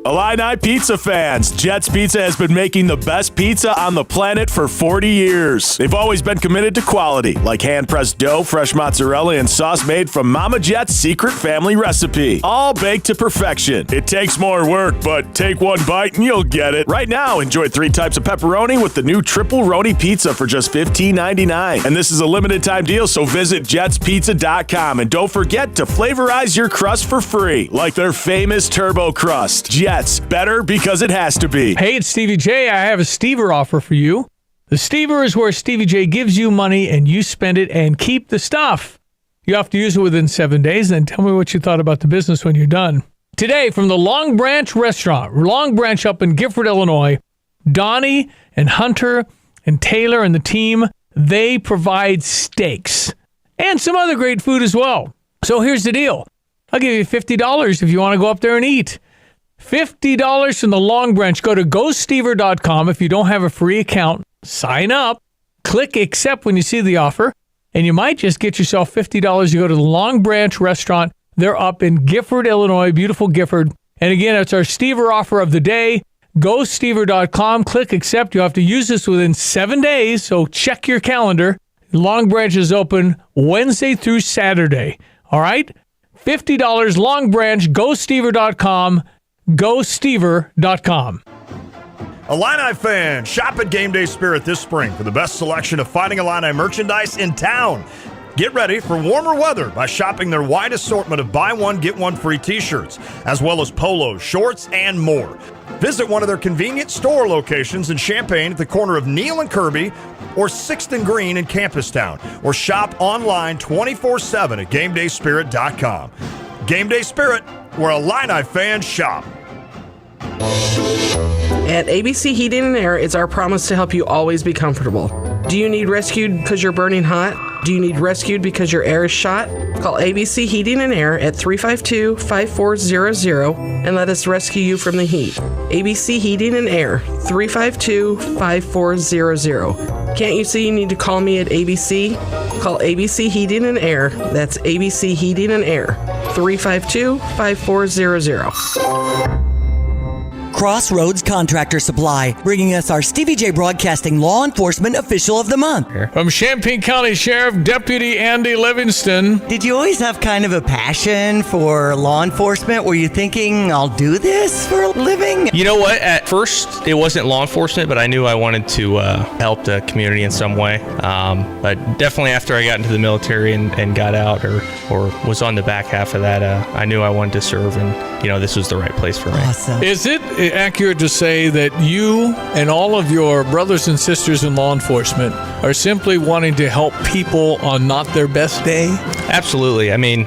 Illini pizza fans, Jets Pizza has been making the best pizza on the planet for 40 years. They've always been committed to quality, like hand-pressed dough, fresh mozzarella, and sauce made from Mama Jet's secret family recipe. All baked to perfection. It takes more work, but take one bite and you'll get it. Right now, enjoy 3 types of pepperoni with the new Triple Roni Pizza for just $15.99. And this is a limited time deal, so visit jetspizza.com and don't forget to flavorize your crust for free, like their famous Turbo Crust. Jets, better because it has to be. Hey, it's Stevie J. I have a Stever offer for you. The Stever is where Stevie J gives you money and you spend it and keep the stuff. You have to use it within 7 days, and then tell me what you thought about the business when you're done. Today, from the Long Branch Restaurant, Long Branch up in Gifford, Illinois, Donnie and Hunter and Taylor and the team, they provide steaks and some other great food as well. So here's the deal. I'll give you $50 if you want to go up there and eat. $50 from the Long Branch. Go to GoStever.com. If you don't have a free account, sign up. Click accept when you see the offer, and you might just get yourself $50 to go to the Long Branch Restaurant. They're up in Gifford, Illinois, beautiful Gifford. And again, it's our Stever offer of the day. GoStever.com. Click accept. You have to use this within 7 days, so check your calendar. Long Branch is open Wednesday through Saturday. All right? $50 Long Branch. GoStever.com. GoStever.com. Illini fans, shop at Game Day Spirit this spring for the best selection of Fighting Illini merchandise in town. Get ready for warmer weather by shopping their wide assortment of buy one, get one free t-shirts, as well as polos, shorts, and more. Visit one of their convenient store locations in Champaign at the corner of Neal and Kirby or 6th and Green in Campustown, or shop online 24/7 at GameDaySpirit.com. Game Day Spirit, where Illini fans shop. At ABC Heating and Air, it's our promise to help you always be comfortable. Do you need rescued because you're burning hot? Do you need rescued because your air is shot? Call ABC Heating and Air at 352-5400 and let us rescue you from the heat. ABC Heating and Air, 352-5400. Can't you see you need to call me at ABC? Call ABC Heating and Air. That's ABC Heating and Air, 352-5400. Crossroads Contractor Supply, bringing us our Stevie J Broadcasting Law Enforcement Official of the Month. From Champaign County Sheriff Deputy Andy Livingston. Did you always have kind of a passion for law enforcement? Were you thinking, I'll do this for a living? You know what? At first, it wasn't law enforcement, but I knew I wanted to help the community in some way. But definitely after I got into the military and got out or was on the back half of that, I knew I wanted to serve, and this was the right place for me. Awesome. Is it accurate to say that you and all of your brothers and sisters in law enforcement are simply wanting to help people on not their best day? Absolutely. I mean,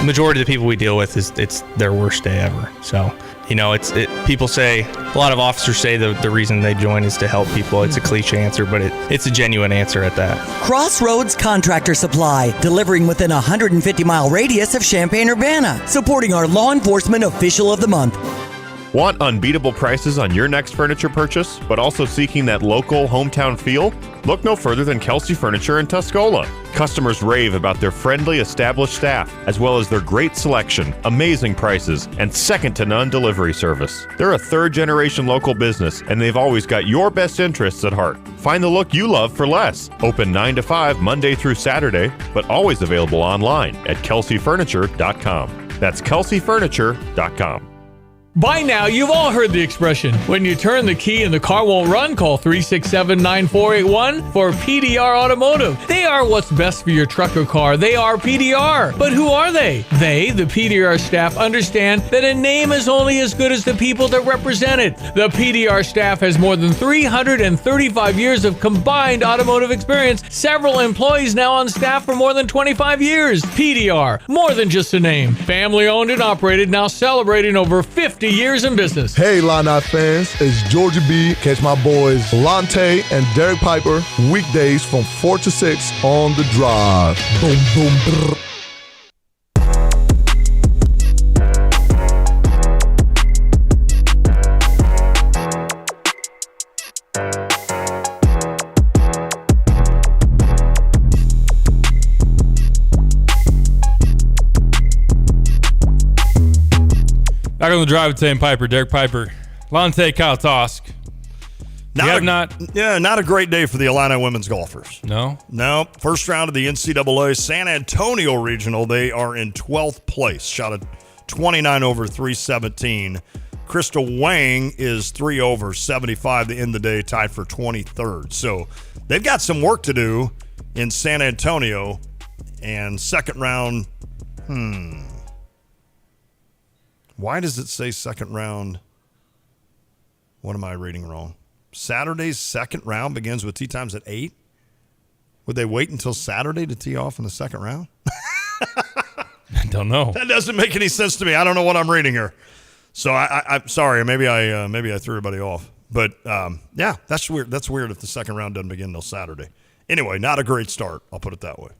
majority of the people we deal with it's their worst day ever. So People say, a lot of officers say the reason they join is to help people. It's a cliche answer, but it's a genuine answer at that. Crossroads Contractor Supply, delivering within a 150-mile radius of Champaign-Urbana, supporting our law enforcement official of the month. Want unbeatable prices on your next furniture purchase, but also seeking that local hometown feel? Look no further than Kelsey Furniture in Tuscola. Customers rave about their friendly, established staff, as well as their great selection, amazing prices, and second-to-none delivery service. They're a third-generation local business, and they've always got your best interests at heart. Find the look you love for less. Open 9 to 5 Monday through Saturday, but always available online at kelseyfurniture.com. That's kelseyfurniture.com. By now, you've all heard the expression, when you turn the key and the car won't run, call 367-9481 for PDR Automotive. They are what's best for your truck or car. They are PDR. But who are they? They, the PDR staff, understand that a name is only as good as the people that represent it. The PDR staff has more than 335 years of combined automotive experience, several employees now on staff for more than 25 years. PDR, more than just a name. Family owned and operated, now celebrating over 50 years in business. Hey, Illini fans, it's Georgia B. Catch my boys Lante and Derek Piper weekdays from 4 to 6 on The Drive. Boom, boom, brr. Back on The Drive with Sam Piper, Derek Piper, Lante, Kyle Tosk. Not a great day for the Illini women's golfers. No? No. First round of the NCAA San Antonio Regional. They are in 12th place. Shot a 29 over 317. Crystal Wang is 3 over 75 to end the day, tied for 23rd. So they've got some work to do in San Antonio. And second round, why does it say second round? What am I reading wrong? Saturday's second round begins with tee times at 8? Would they wait until Saturday to tee off in the second round? I don't know. That doesn't make any sense to me. I don't know what I'm reading here. So I'm sorry. Maybe I threw everybody off. But yeah, that's weird. That's weird if the second round doesn't begin until Saturday. Anyway, not a great start. I'll put it that way.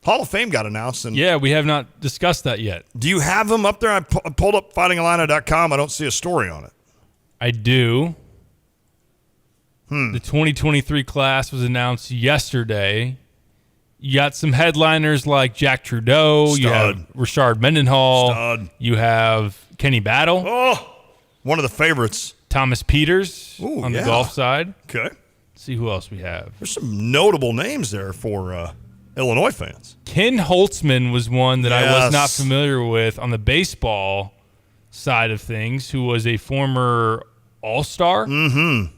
Hall of Fame got announced. And yeah, we have not discussed that yet. Do you have them up there? I pulled up fightingillini.com. I don't see a story on it. I do. The 2023 class was announced yesterday. You got some headliners like Jack Trudeau. Stud. You have Rashard Mendenhall. Stud. You have Kenny Battle. Oh, one of the favorites. Thomas Peters on the golf side. Okay. Let's see who else we have. There's some notable names there for Illinois fans. Ken Holtzman was one that I was not familiar with on the baseball side of things, who was a former All-Star. Mm-hmm.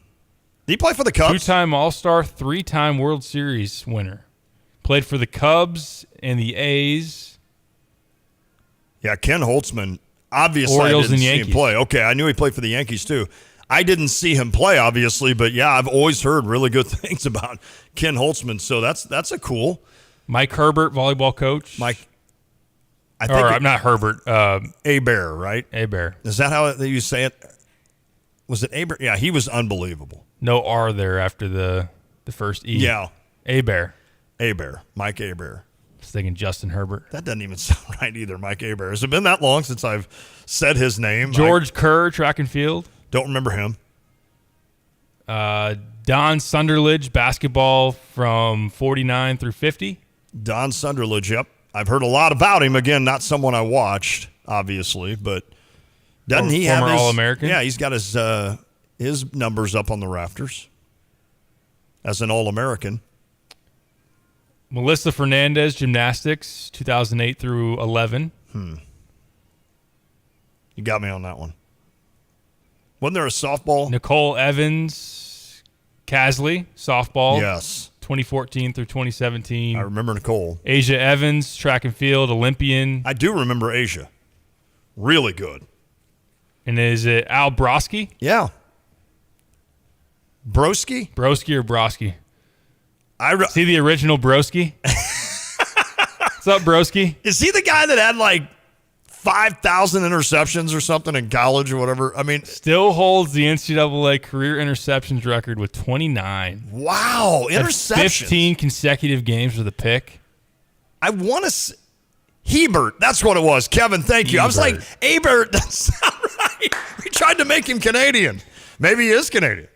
Did he play for the Cubs? 2-time All-Star, 3-time World Series winner. Played for the Cubs and the A's. Yeah, Ken Holtzman. Obviously, Orioles I didn't and see Yankees. him play. Okay, I knew he played for the Yankees too. I didn't see him play, obviously, but yeah, I've always heard really good things about Ken Holtzman. So that's a cool. Mike Herbert, volleyball coach. Mike. I'm not Herbert. Abear, right? Abear. Is that how you say it? Was it Abear? Yeah, he was unbelievable. No R there after the first E. Yeah. Abear. Mike Abear. I was thinking Justin Herbert. That doesn't even sound right either, Mike Abear. Has it been that long since I've said his name? George Kerr, track and field. Don't remember him. Don Sunderledge, basketball from 49 through 50. Don Sunderledge, yep. I've heard a lot about him. Again, not someone I watched, obviously, but doesn't he have former his All-American? Yeah, he's got his numbers up on the rafters as an All-American. Melissa Fernandez, gymnastics, 2008 through 11. You got me on that one. Wasn't there a softball? Nicole Evans, Casley, softball. Yes. 2014 through 2017. I remember Nicole. Asia Evans, track and field, Olympian. I do remember Asia. Really good. And is it Al Broski? Yeah. Broski? Broski or Broski? See the original Broski? What's up, Broski? Is he the guy that had like 5,000 interceptions or something in college or whatever. I mean, still holds the NCAA career interceptions record with 29. Wow, interceptions. 15 consecutive games with a pick. I want to Hebert, that's what it was. Kevin, thank you. I was like, Hebert, that's not right. We tried to make him Canadian. Maybe he is Canadian.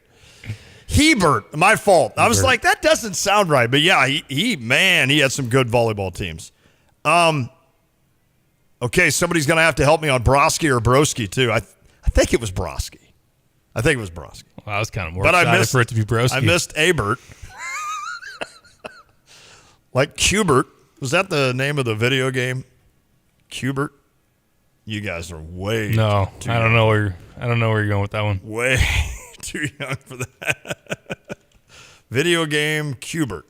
Hebert, my fault. I was like, that doesn't sound right. But yeah, he had some good volleyball teams. Okay, somebody's going to have to help me on Broski or Broski too. I think it was Broski. Well, I was kind of more but excited for it to be Broski. I missed Hebert. Like Cubert. Was that the name of the video game? Cubert? You guys are way No, too I don't know where you're going with that one. Way too young for that. Video game Cubert.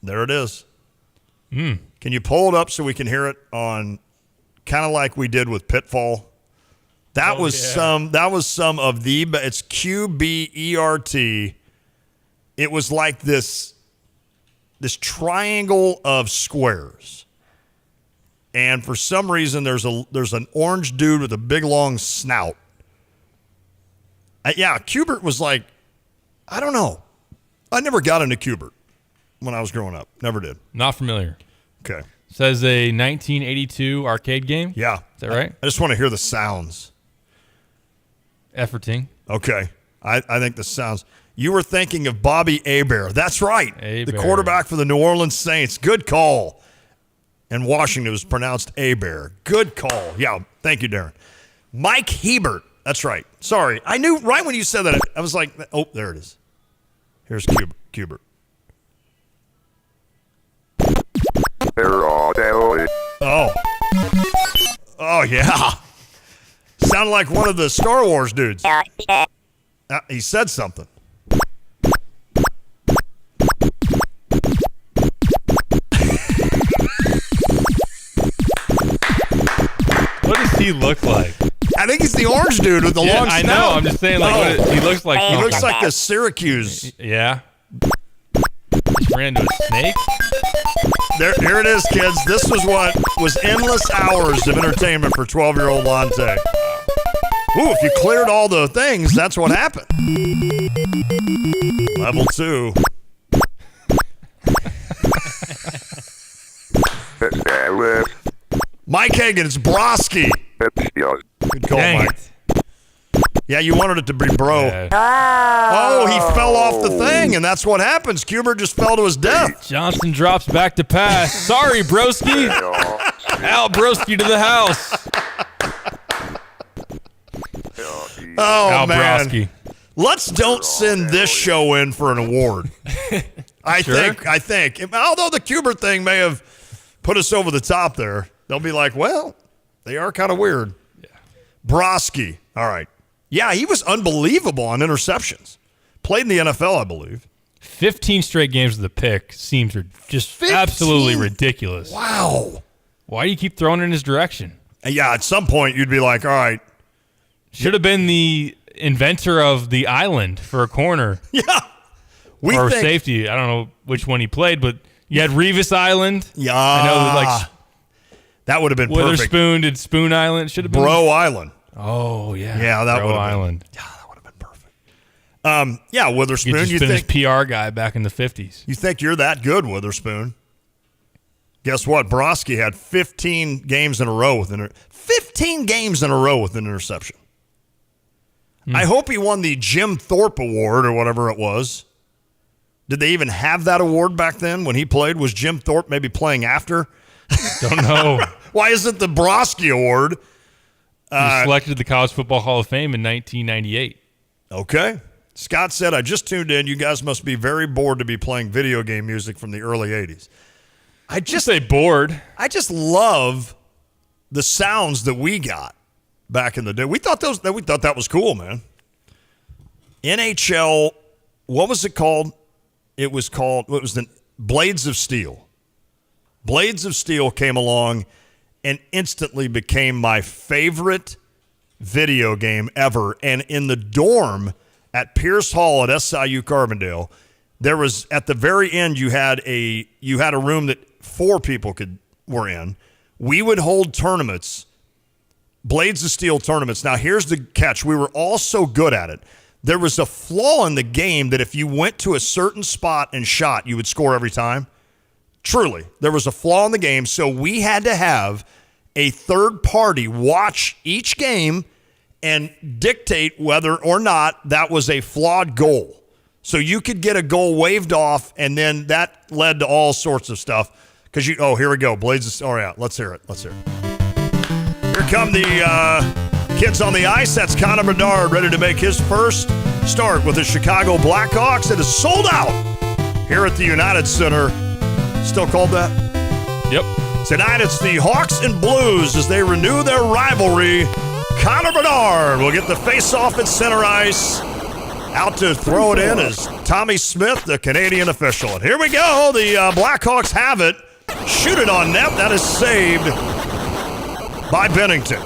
There it is. Can you pull it up so we can hear it on kind of like we did with Pitfall? That was some of the, it's QBERT. It was like this triangle of squares. And for some reason, there's an orange dude with a big, long snout. Cubert was like, I don't know. I never got into Cubert when I was growing up. Never did. Not familiar. Okay. Says a 1982 arcade game? Yeah. Is that right? I just want to hear the sounds. Efforting. Okay. I think the sounds. You were thinking of Bobby Hebert. That's right. The quarterback for the New Orleans Saints. Good call. And Washington was pronounced Hebert. Good call. Yeah. Thank you, Darren. Mike Hebert. That's right. Sorry. I knew right when you said that. I was like, oh, there it is. Here's Cubert. Oh. Oh, yeah. Sounded like one of the Star Wars dudes. He said something. What does he look like? I think he's the orange dude with the long snout. I know. I'm just saying, he looks like. He looks like the Syracuse. Yeah. Just ran into a snake. Here it is, kids. This was what was endless hours of entertainment for 12-year-old Lante. Ooh, if you cleared all the things, that's what happened. Level 2. Mike Hagan, it's Broski. Good call, Mike. Yeah, you wanted it to be bro. Oh, he fell off the thing, and that's what happens. Cubert just fell to his death. Johnson drops back to pass. Sorry, Broski. Al Broski to the house. Oh, Al man. Broski. Let's don't send this show in for an award. I think. Although the Cubert thing may have put us over the top there, they'll be like, well, they are kind of weird. Yeah. Broski. All right. Yeah, he was unbelievable on interceptions. Played in the NFL, I believe. 15 straight games with a pick seems just 15? Absolutely ridiculous. Wow. Why do you keep throwing it in his direction? Yeah, at some point you'd be like, all right. Should have been the inventor of the island for a corner. Yeah. Or safety. I don't know which one he played, but you had Revis Island. Yeah. I know that would have been perfect. Witherspoon did Spoon Island. Should have been Bro Island. Oh, yeah. Yeah, that would have Island. Yeah, that would have been perfect. Yeah, Witherspoon. You think his PR guy back in the 50s. You think you're that good, Witherspoon? Guess what? Broski had 15 games in a row with an interception. I hope he won the Jim Thorpe Award or whatever it was. Did they even have that award back then when he played? Was Jim Thorpe maybe playing after? Don't know. Why isn't the Broski Award? He was selected to the College Football Hall of Fame in 1998. Okay. Scott said, I just tuned in. You guys must be very bored to be playing video game music from the early 80s. I just say bored. I just love the sounds that we got back in the day. We thought that was cool, man. NHL, what was it called? It was the Blades of Steel. Blades of Steel came along and instantly became my favorite video game ever. And in the dorm at Pierce Hall at SIU Carbondale, there was, at the very end, you had a room that 4 people were in, we would hold tournaments, Blades of Steel tournaments. Now, here's the catch. We were all so good at it. There was a flaw in the game that if you went to a certain spot and shot, you would score every time. Truly, there was a flaw in the game, so we had to have a third party watch each game and dictate whether or not that was a flawed goal. So you could get a goal waved off, and then that led to all sorts of stuff. Because here we go. Blades of, yeah, let's hear it. Let's hear it. Here come the kids on the ice. That's Connor Bedard ready to make his first start with the Chicago Blackhawks. It is sold out here at the United Center. Still called that? Yep. Tonight it's the Hawks and Blues as they renew their rivalry. Connor Bedard will get the face-off at center ice. Out to throw it in is Tommy Smith, the Canadian official. And here we go. The Blackhawks have it. Shoot it on net. That is saved by Bennington.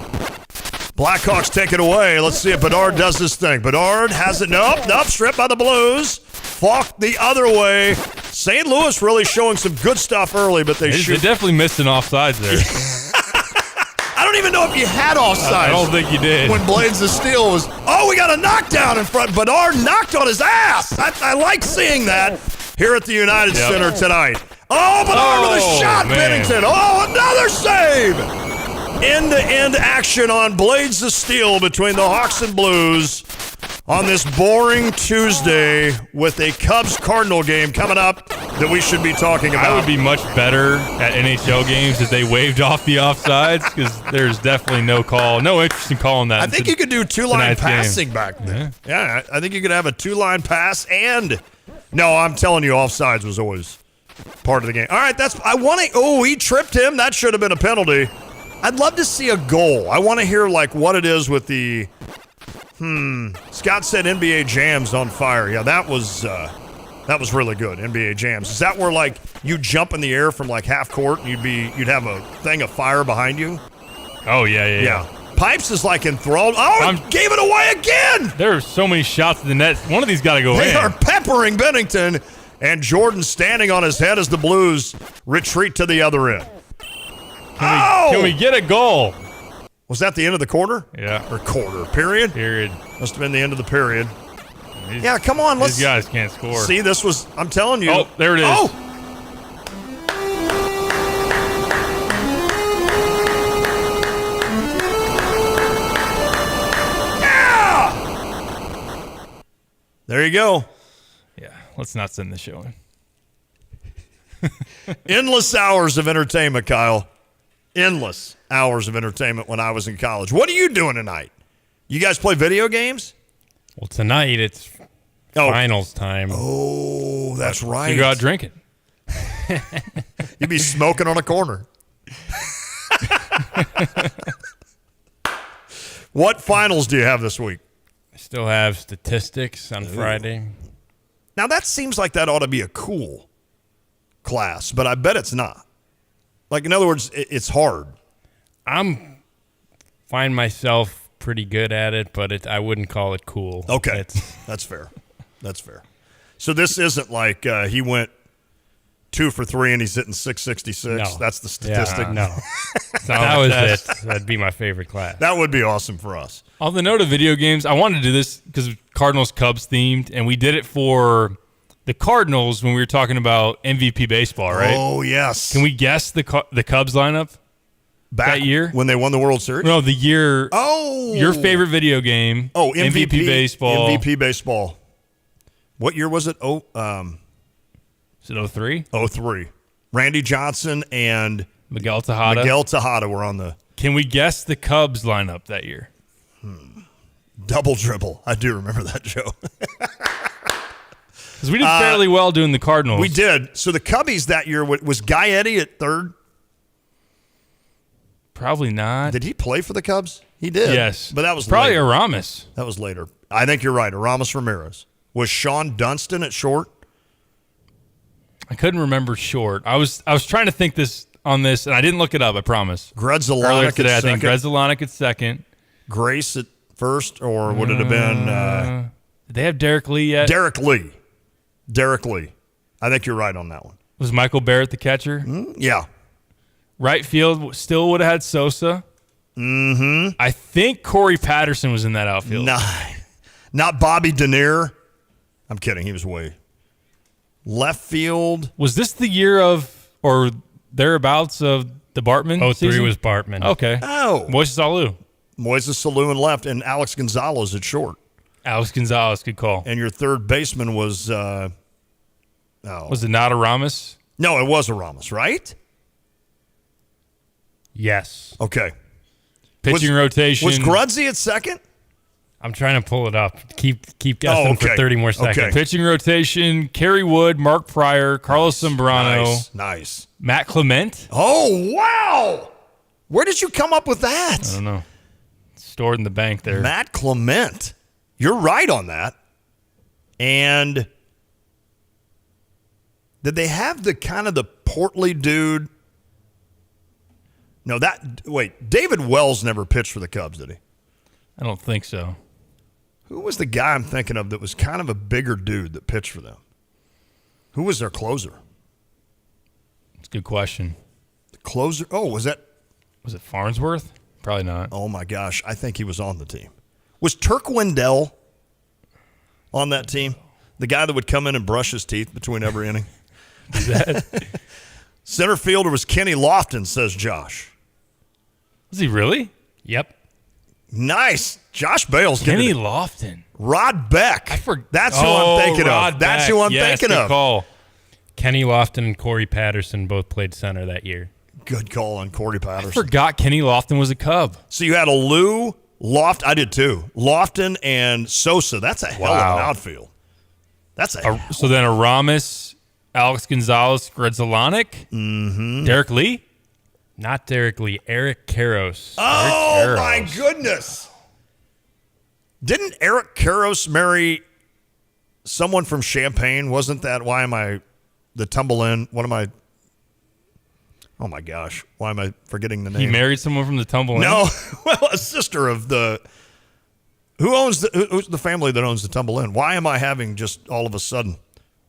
Blackhawks take it away. Let's see if Bedard does this thing. Bedard has it. Nope. Stripped by the Blues. Falk the other way. St. Louis really showing some good stuff early, but they definitely missed an offsides there. I don't even know if you had offsides. I don't think you did. When Blades of Steel was, we got a knockdown in front. Bedard knocked on his ass. I like seeing that here at the United Center tonight. Bedard with a shot, man. Bennington. Another save. End-to-end action on Blades of Steel between the Hawks and Blues on this boring Tuesday with a Cubs-Cardinal game coming up that we should be talking about. I would be much better at NHL games if they waved off the offsides because there's definitely no interest in calling that. I think you could do two-line passing back then. Yeah, I think you could have a two-line pass and no, I'm telling you, offsides was always part of the game. All right, he tripped him. That should have been a penalty. I'd love to see a goal. I want to hear what it is with the Scott said NBA Jam's on fire. Yeah, that was really good. NBA Jams. Is that where you jump in the air from half court and you'd have a thing of fire behind you? Oh yeah. Pipes is enthralled. Gave it away again. There are so many shots in the net. One of these got to go in. They are peppering Bennington, and Jordan standing on his head as the Blues retreat to the other end. Can we get a goal? Was that the end of the quarter? Yeah. Or quarter. Period? Period. Must have been the end of the period. Come on. These guys can't score. See, I'm telling you. Oh, there it is. Oh! Yeah! There you go. Yeah, let's not send the show in. Endless hours of entertainment, Kyle. Endless hours of entertainment when I was in college. What are you doing tonight? You guys play video games? Well, tonight it's finals time. Oh, that's right. You go out drinking. You'd be smoking on a corner. What finals do you have this week? I still have statistics on Friday. Now, that seems like that ought to be a cool class, but I bet it's not. In other words, it's hard. Find myself pretty good at it, but I wouldn't call it cool. Okay, that's fair. That's fair. So this isn't he went 2 for 3 and he's hitting 666. No. That's the statistic. Yeah, no. That was it. That'd be my favorite class. That would be awesome for us. On the note of video games, I wanted to do this because Cardinals Cubs themed, and we did it for the Cardinals when we were talking about MVP baseball, right? Oh, yes. Can we guess the Cubs lineup back that year? When they won the World Series? No, the year. Oh. Your favorite video game. Oh, MVP baseball. MVP baseball. What year was it? Is it 03? 03. Randy Johnson and Miguel Tejada. Miguel Tejada were on the. Can we guess the Cubs lineup that year? Double dribble. I do remember that show. Because we did fairly well doing the Cardinals. We did. So the Cubbies that year, was Guy Eddie at third? Probably not. Did he play for the Cubs? He did. Yes. But that was probably later. Aramis. That was later. I think you're right. Aramis Ramirez. Was Sean Dunston at short? I couldn't remember short. I was trying to think on this, and I didn't look it up, I promise. Gredzelanek at second. I think Gredzelanek at second. Grace at first, or would it have been... did they have Derek Lee yet? Derek Lee. I think you're right on that one. Was Michael Barrett the catcher? Yeah. Right field still would have had Sosa. Mm-hmm. I think Corey Patterson was in that outfield. Not Bobby Denier. I'm kidding. He was way left field. Was this the year of or thereabouts of the Bartman 03 season? was Bartman. Okay. Oh. Moises Alou. Moises Alou in left, and Alex Gonzalez at short. Alex Gonzalez, good call. And your third baseman was Was it not a Ramos? No, it was a Ramos, right? Yes. Okay. Pitching rotation. Was Grudzy at second? I'm trying to pull it up. Keep guessing for 30 more seconds. Okay. Pitching rotation, Kerry Wood, Mark Pryor, Carlos Zambrano. Nice. Matt Clement. Oh, wow. Where did you come up with that? I don't know. Stored in the bank there. Matt Clement. You're right on that. And did they have the kind of the portly dude? No, David Wells never pitched for the Cubs, did he? I don't think so. Who was the guy I'm thinking of that was kind of a bigger dude that pitched for them? Who was their closer? It's a good question. The closer? Oh, was it Farnsworth? Probably not. Oh, my gosh. I think he was on the team. Was Turk Wendell on that team? The guy that would come in and brush his teeth between every inning? Center fielder was Kenny Lofton, says Josh. Was he really? Yep. Nice. Josh Bales. Kenny Lofton. Rod Beck. That's who I'm thinking of. That's who I'm thinking of. Call. Kenny Lofton and Corey Patterson both played center that year. Good call on Corey Patterson. I forgot Kenny Lofton was a Cub. So you had Alou, I did too. Lofton and Sosa. That's a hell of an outfield. That's so then a Ramos, Alex Gonzalez, Gredzalanik, Derek Lee? Not Derek Lee, Eric Karros. Oh, my goodness. Didn't Eric Karros marry someone from Champaign? Wasn't that, the tumble in? Oh, my gosh. Why am I forgetting the name? He married someone from the tumble in? No. Well, a sister of who's the family that owns the tumble in? Why am I having just all of a sudden?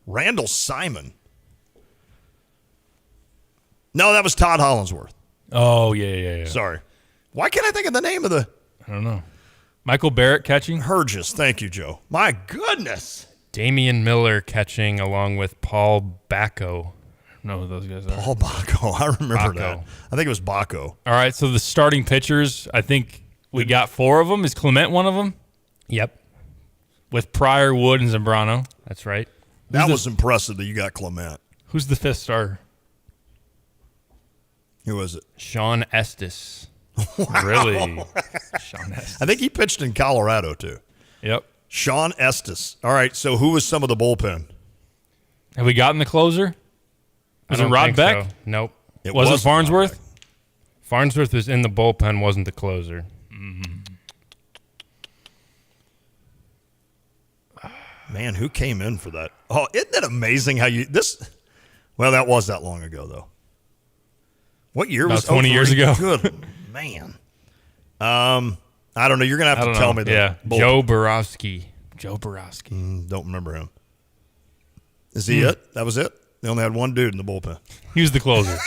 Randall Simon. No, that was Todd Hollinsworth. Oh, yeah. Sorry. Why can't I think of the name of the... I don't know. Michael Barrett catching? Hergis. Thank you, Joe. My goodness. Damian Miller catching along with Paul Bacco. I don't know who those guys are. Paul Bacco. I remember that. I think it was Bacco. All right, so the starting pitchers, I think we got 4 of them. Is Clement one of them? Yep. With Pryor, Wood, and Zambrano. That's right. That was impressive that you got Clement. Who's the 5th starter? Who was it? Sean Estes. Wow. Really? Sean Estes. I think he pitched in Colorado, too. Yep. Sean Estes. All right, so who was some of the bullpen? Have we gotten the closer? Was it Rod Beck? So. Nope. It wasn't Farnsworth? Farnsworth was in the bullpen, wasn't the closer. Man, who came in for that? Oh, isn't that amazing how well, that was that long ago, though. What year was 20 years ago? Good man. I don't know. You're going to have to tell me that. Yeah. Joe Borowski. Don't remember him. Is he it? That was it? They only had one dude in the bullpen. He was the closer.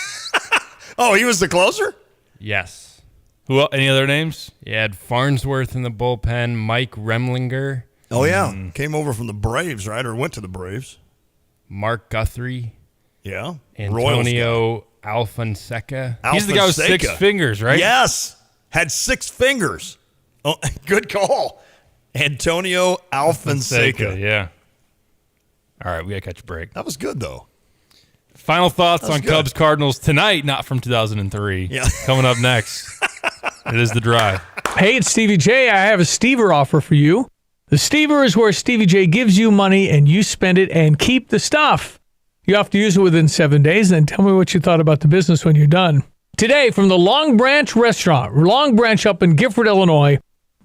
Oh, he was the closer? Yes. Who? Any other names? You had Farnsworth in the bullpen, Mike Remlinger. Oh, yeah. Came over from the Braves, right? Or went to the Braves. Mark Guthrie. Yeah. Antonio Alfonseca. He's the guy with 6 fingers, right? Yes. Had 6 fingers. Oh, good call. Antonio Alfonseca. Yeah. All right, we got to catch a break. That was good, though. Final thoughts on good. Cubs Cardinals tonight, not from 2003. Yeah. Coming up next. It is The Drive. Hey, it's Stevie J. I have a Stever offer for you. The Stever is where Stevie J gives you money and you spend it and keep the stuff. You have to use it within 7 days, and then tell me what you thought about the business when you're done. Today, from the Long Branch Restaurant, Long Branch up in Gifford, Illinois,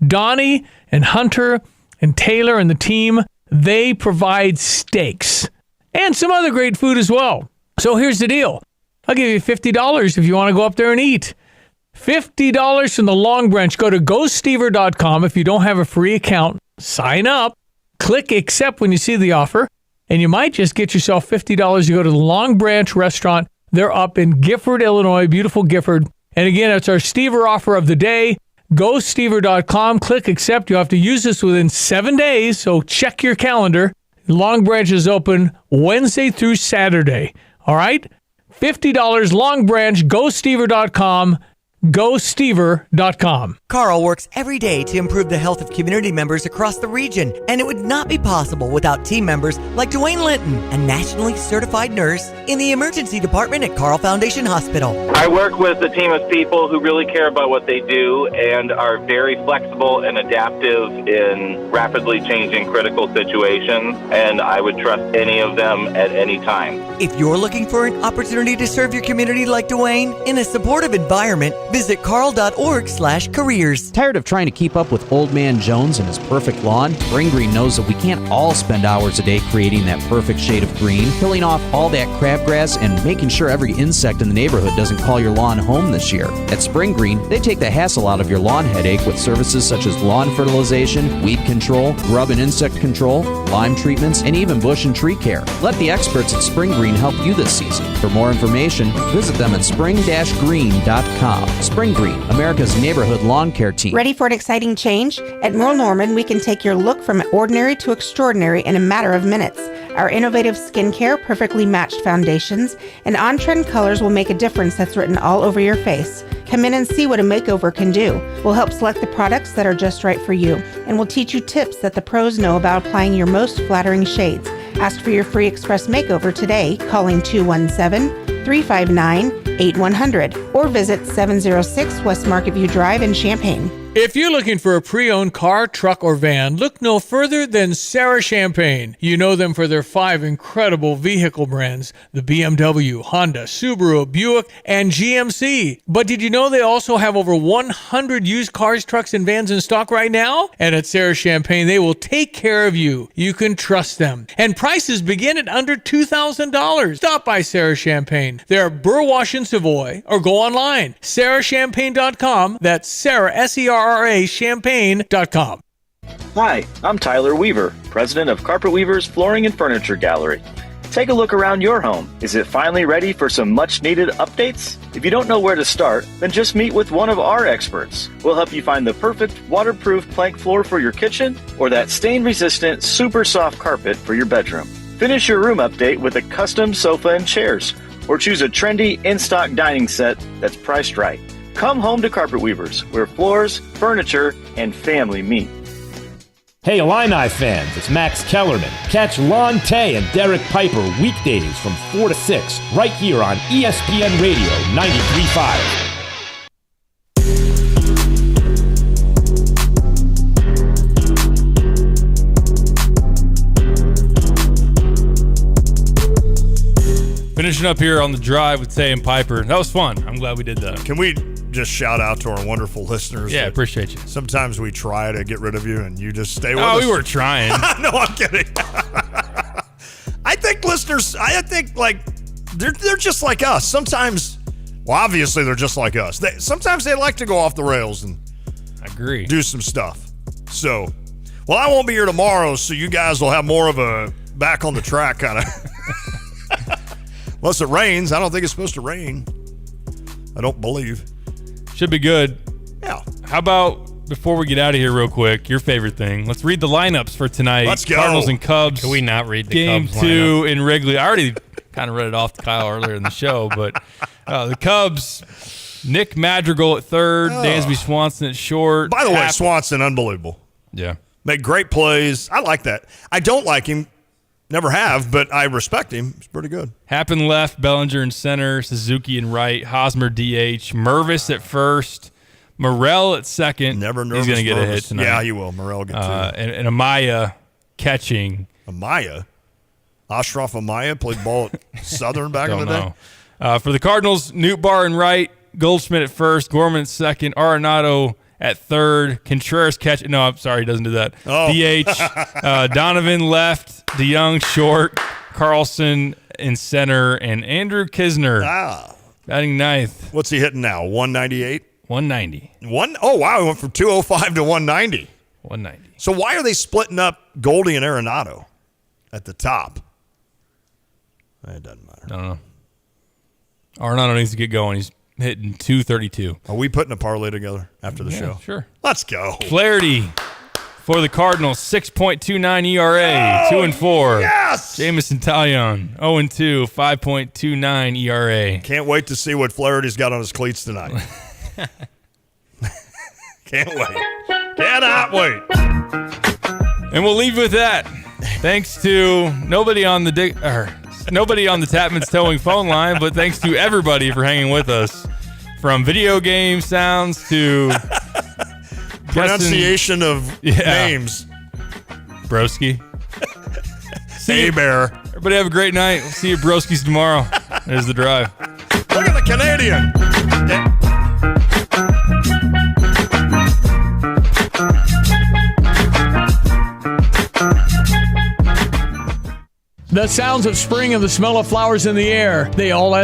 Donnie and Hunter and Taylor and the team, they provide steaks and some other great food as well. So here's the deal. I'll give you $50 if you want to go up there and eat. $50 from the Long Branch. Go to GoStever.com. If you don't have a free account, sign up. Click accept when you see the offer, and you might just get yourself $50 to go to the Long Branch Restaurant. They're up in Gifford, Illinois, beautiful Gifford. And again, it's our Stever offer of the day. Go Stever.com, click accept. You have to use this within 7 days, so check your calendar. Long Branch is open Wednesday through Saturday. All right? $50 Long Branch, go Stever.com. GoStever.com. Carl works every day to improve the health of community members across the region, and it would not be possible without team members like Dwayne Linton, a nationally certified nurse in the emergency department at Carl Foundation Hospital. I work with a team of people who really care about what they do and are very flexible and adaptive in rapidly changing critical situations, and I would trust any of them at any time. If you're looking for an opportunity to serve your community like Dwayne in a supportive environment, visit carl.org/careers. Tired of trying to keep up with Old Man Jones and his perfect lawn? Spring Green knows that we can't all spend hours a day creating that perfect shade of green, killing off all that crabgrass, and making sure every insect in the neighborhood doesn't call your lawn home this year. At Spring Green, they take the hassle out of your lawn headache with services such as lawn fertilization, weed control, grub and insect control, lime treatments, and even bush and tree care. Let the experts at Spring Green help you this season. For more information, visit them at spring-green.com. Spring Green, America's neighborhood lawn care team. Ready for an exciting change? At Merle Norman, we can take your look from ordinary to extraordinary in a matter of minutes. Our innovative skincare, perfectly matched foundations, and on-trend colors will make a difference that's written all over your face. Come in and see what a makeover can do. We'll help select the products that are just right for you, and we'll teach you tips that the pros know about applying your most flattering shades. Ask for your free express makeover today, calling 217-359-8100 or visit 706 West Market View Drive in Champaign. If you're looking for a pre-owned car, truck, or van, look no further than Sarah Champagne. You know them for their 5 incredible vehicle brands, the BMW, Honda, Subaru, Buick, and GMC. But did you know they also have over 100 used cars, trucks, and vans in stock right now? And at Sarah Champagne, they will take care of you. You can trust them. And prices begin at under $2,000. Stop by Sarah Champagne. They're Burwash and Savoy, or go online, sarahchampagne.com. That's Sarah, SERRA, champagne.com. Hi, I'm Tyler Weaver, president of Carpet Weavers Flooring and Furniture Gallery. Take a look around your home. Is it finally ready for some much-needed updates? If you don't know where to start, then just meet with one of our experts. We'll help you find the perfect waterproof plank floor for your kitchen or that stain-resistant, super soft carpet for your bedroom. Finish your room update with a custom sofa and chairs, or choose a trendy in-stock dining set that's priced right. Come home to Carpet Weavers, where floors, furniture, and family meet. Hey Illini fans, it's Max Kellerman. Catch Lon Tay and Derek Piper weekdays from 4 to 6 right here on ESPN Radio 93.5. Finishing up here on the drive with Tay and Piper. That was fun. I'm glad we did that. Can we just shout out to our wonderful listeners? Yeah, appreciate you. Sometimes we try to get rid of you and you just stay with us. Oh, we were trying. No, I'm kidding. I think listeners, like they're just like us. Sometimes, well, obviously they're just like us. Sometimes they like to go off the rails and I agree. Do some stuff. So, well, I won't be here tomorrow, so you guys will have more of a back on the track kind of. Unless it rains. I don't think it's supposed to rain. I don't believe. Should be good. Yeah. How about, before we get out of here real quick, your favorite thing, let's read the lineups for tonight. Let's go. Cardinals and Cubs. Can we not read the Game Cubs 2 lineup? in Wrigley. I already kind of read it off to Kyle earlier in the show, but the Cubs, Nick Madrigal at third, Dansby Swanson at short. By the way, Swanson, unbelievable. Yeah. Make great plays. I like that. I don't like him. Never have, but I respect him. He's pretty good. Happen left, Bellinger in center, Suzuki in right, Hosmer DH, Mervis at first, Morel at second. Never nervous. He's going to get a hit tonight. Yeah, he will. Morel get two. And Amaya catching. Amaya? Ashraf Amaya played ball at Southern back in the day? For the Cardinals, Newt Barr in right, Goldschmidt at first, Gorman at second, Arenado at third, Contreras catch. No, I'm sorry, he doesn't do that. Oh. DH, Donovan left, DeYoung short, Carlson in center, and Andrew Kisner batting ninth. What's he hitting now? 198? 190. Oh, wow. He went from 205 to 190. 190. So why are they splitting up Goldie and Arenado at the top? It doesn't matter. I don't know. Arenado needs to get going. He's hitting 232. Are we putting a parlay together after the show? Sure. Let's go. Flaherty for the Cardinals, 6.29 ERA, 2-4. Yes! Jameson Taillon, 0-2, 5.29 ERA. Can't wait to see what Flaherty's got on his cleats tonight. Can't wait. Cannot wait. And we'll leave with that. Thanks to nobody on the Tapman's Towing phone line, but thanks to everybody for hanging with us. From video game sounds to pronunciation of names. Broski. Hey, Bear. Everybody have a great night. We'll see you Broski's tomorrow. There's the drive. Look at the Canadian. The sounds of spring and the smell of flowers in the air, they all add up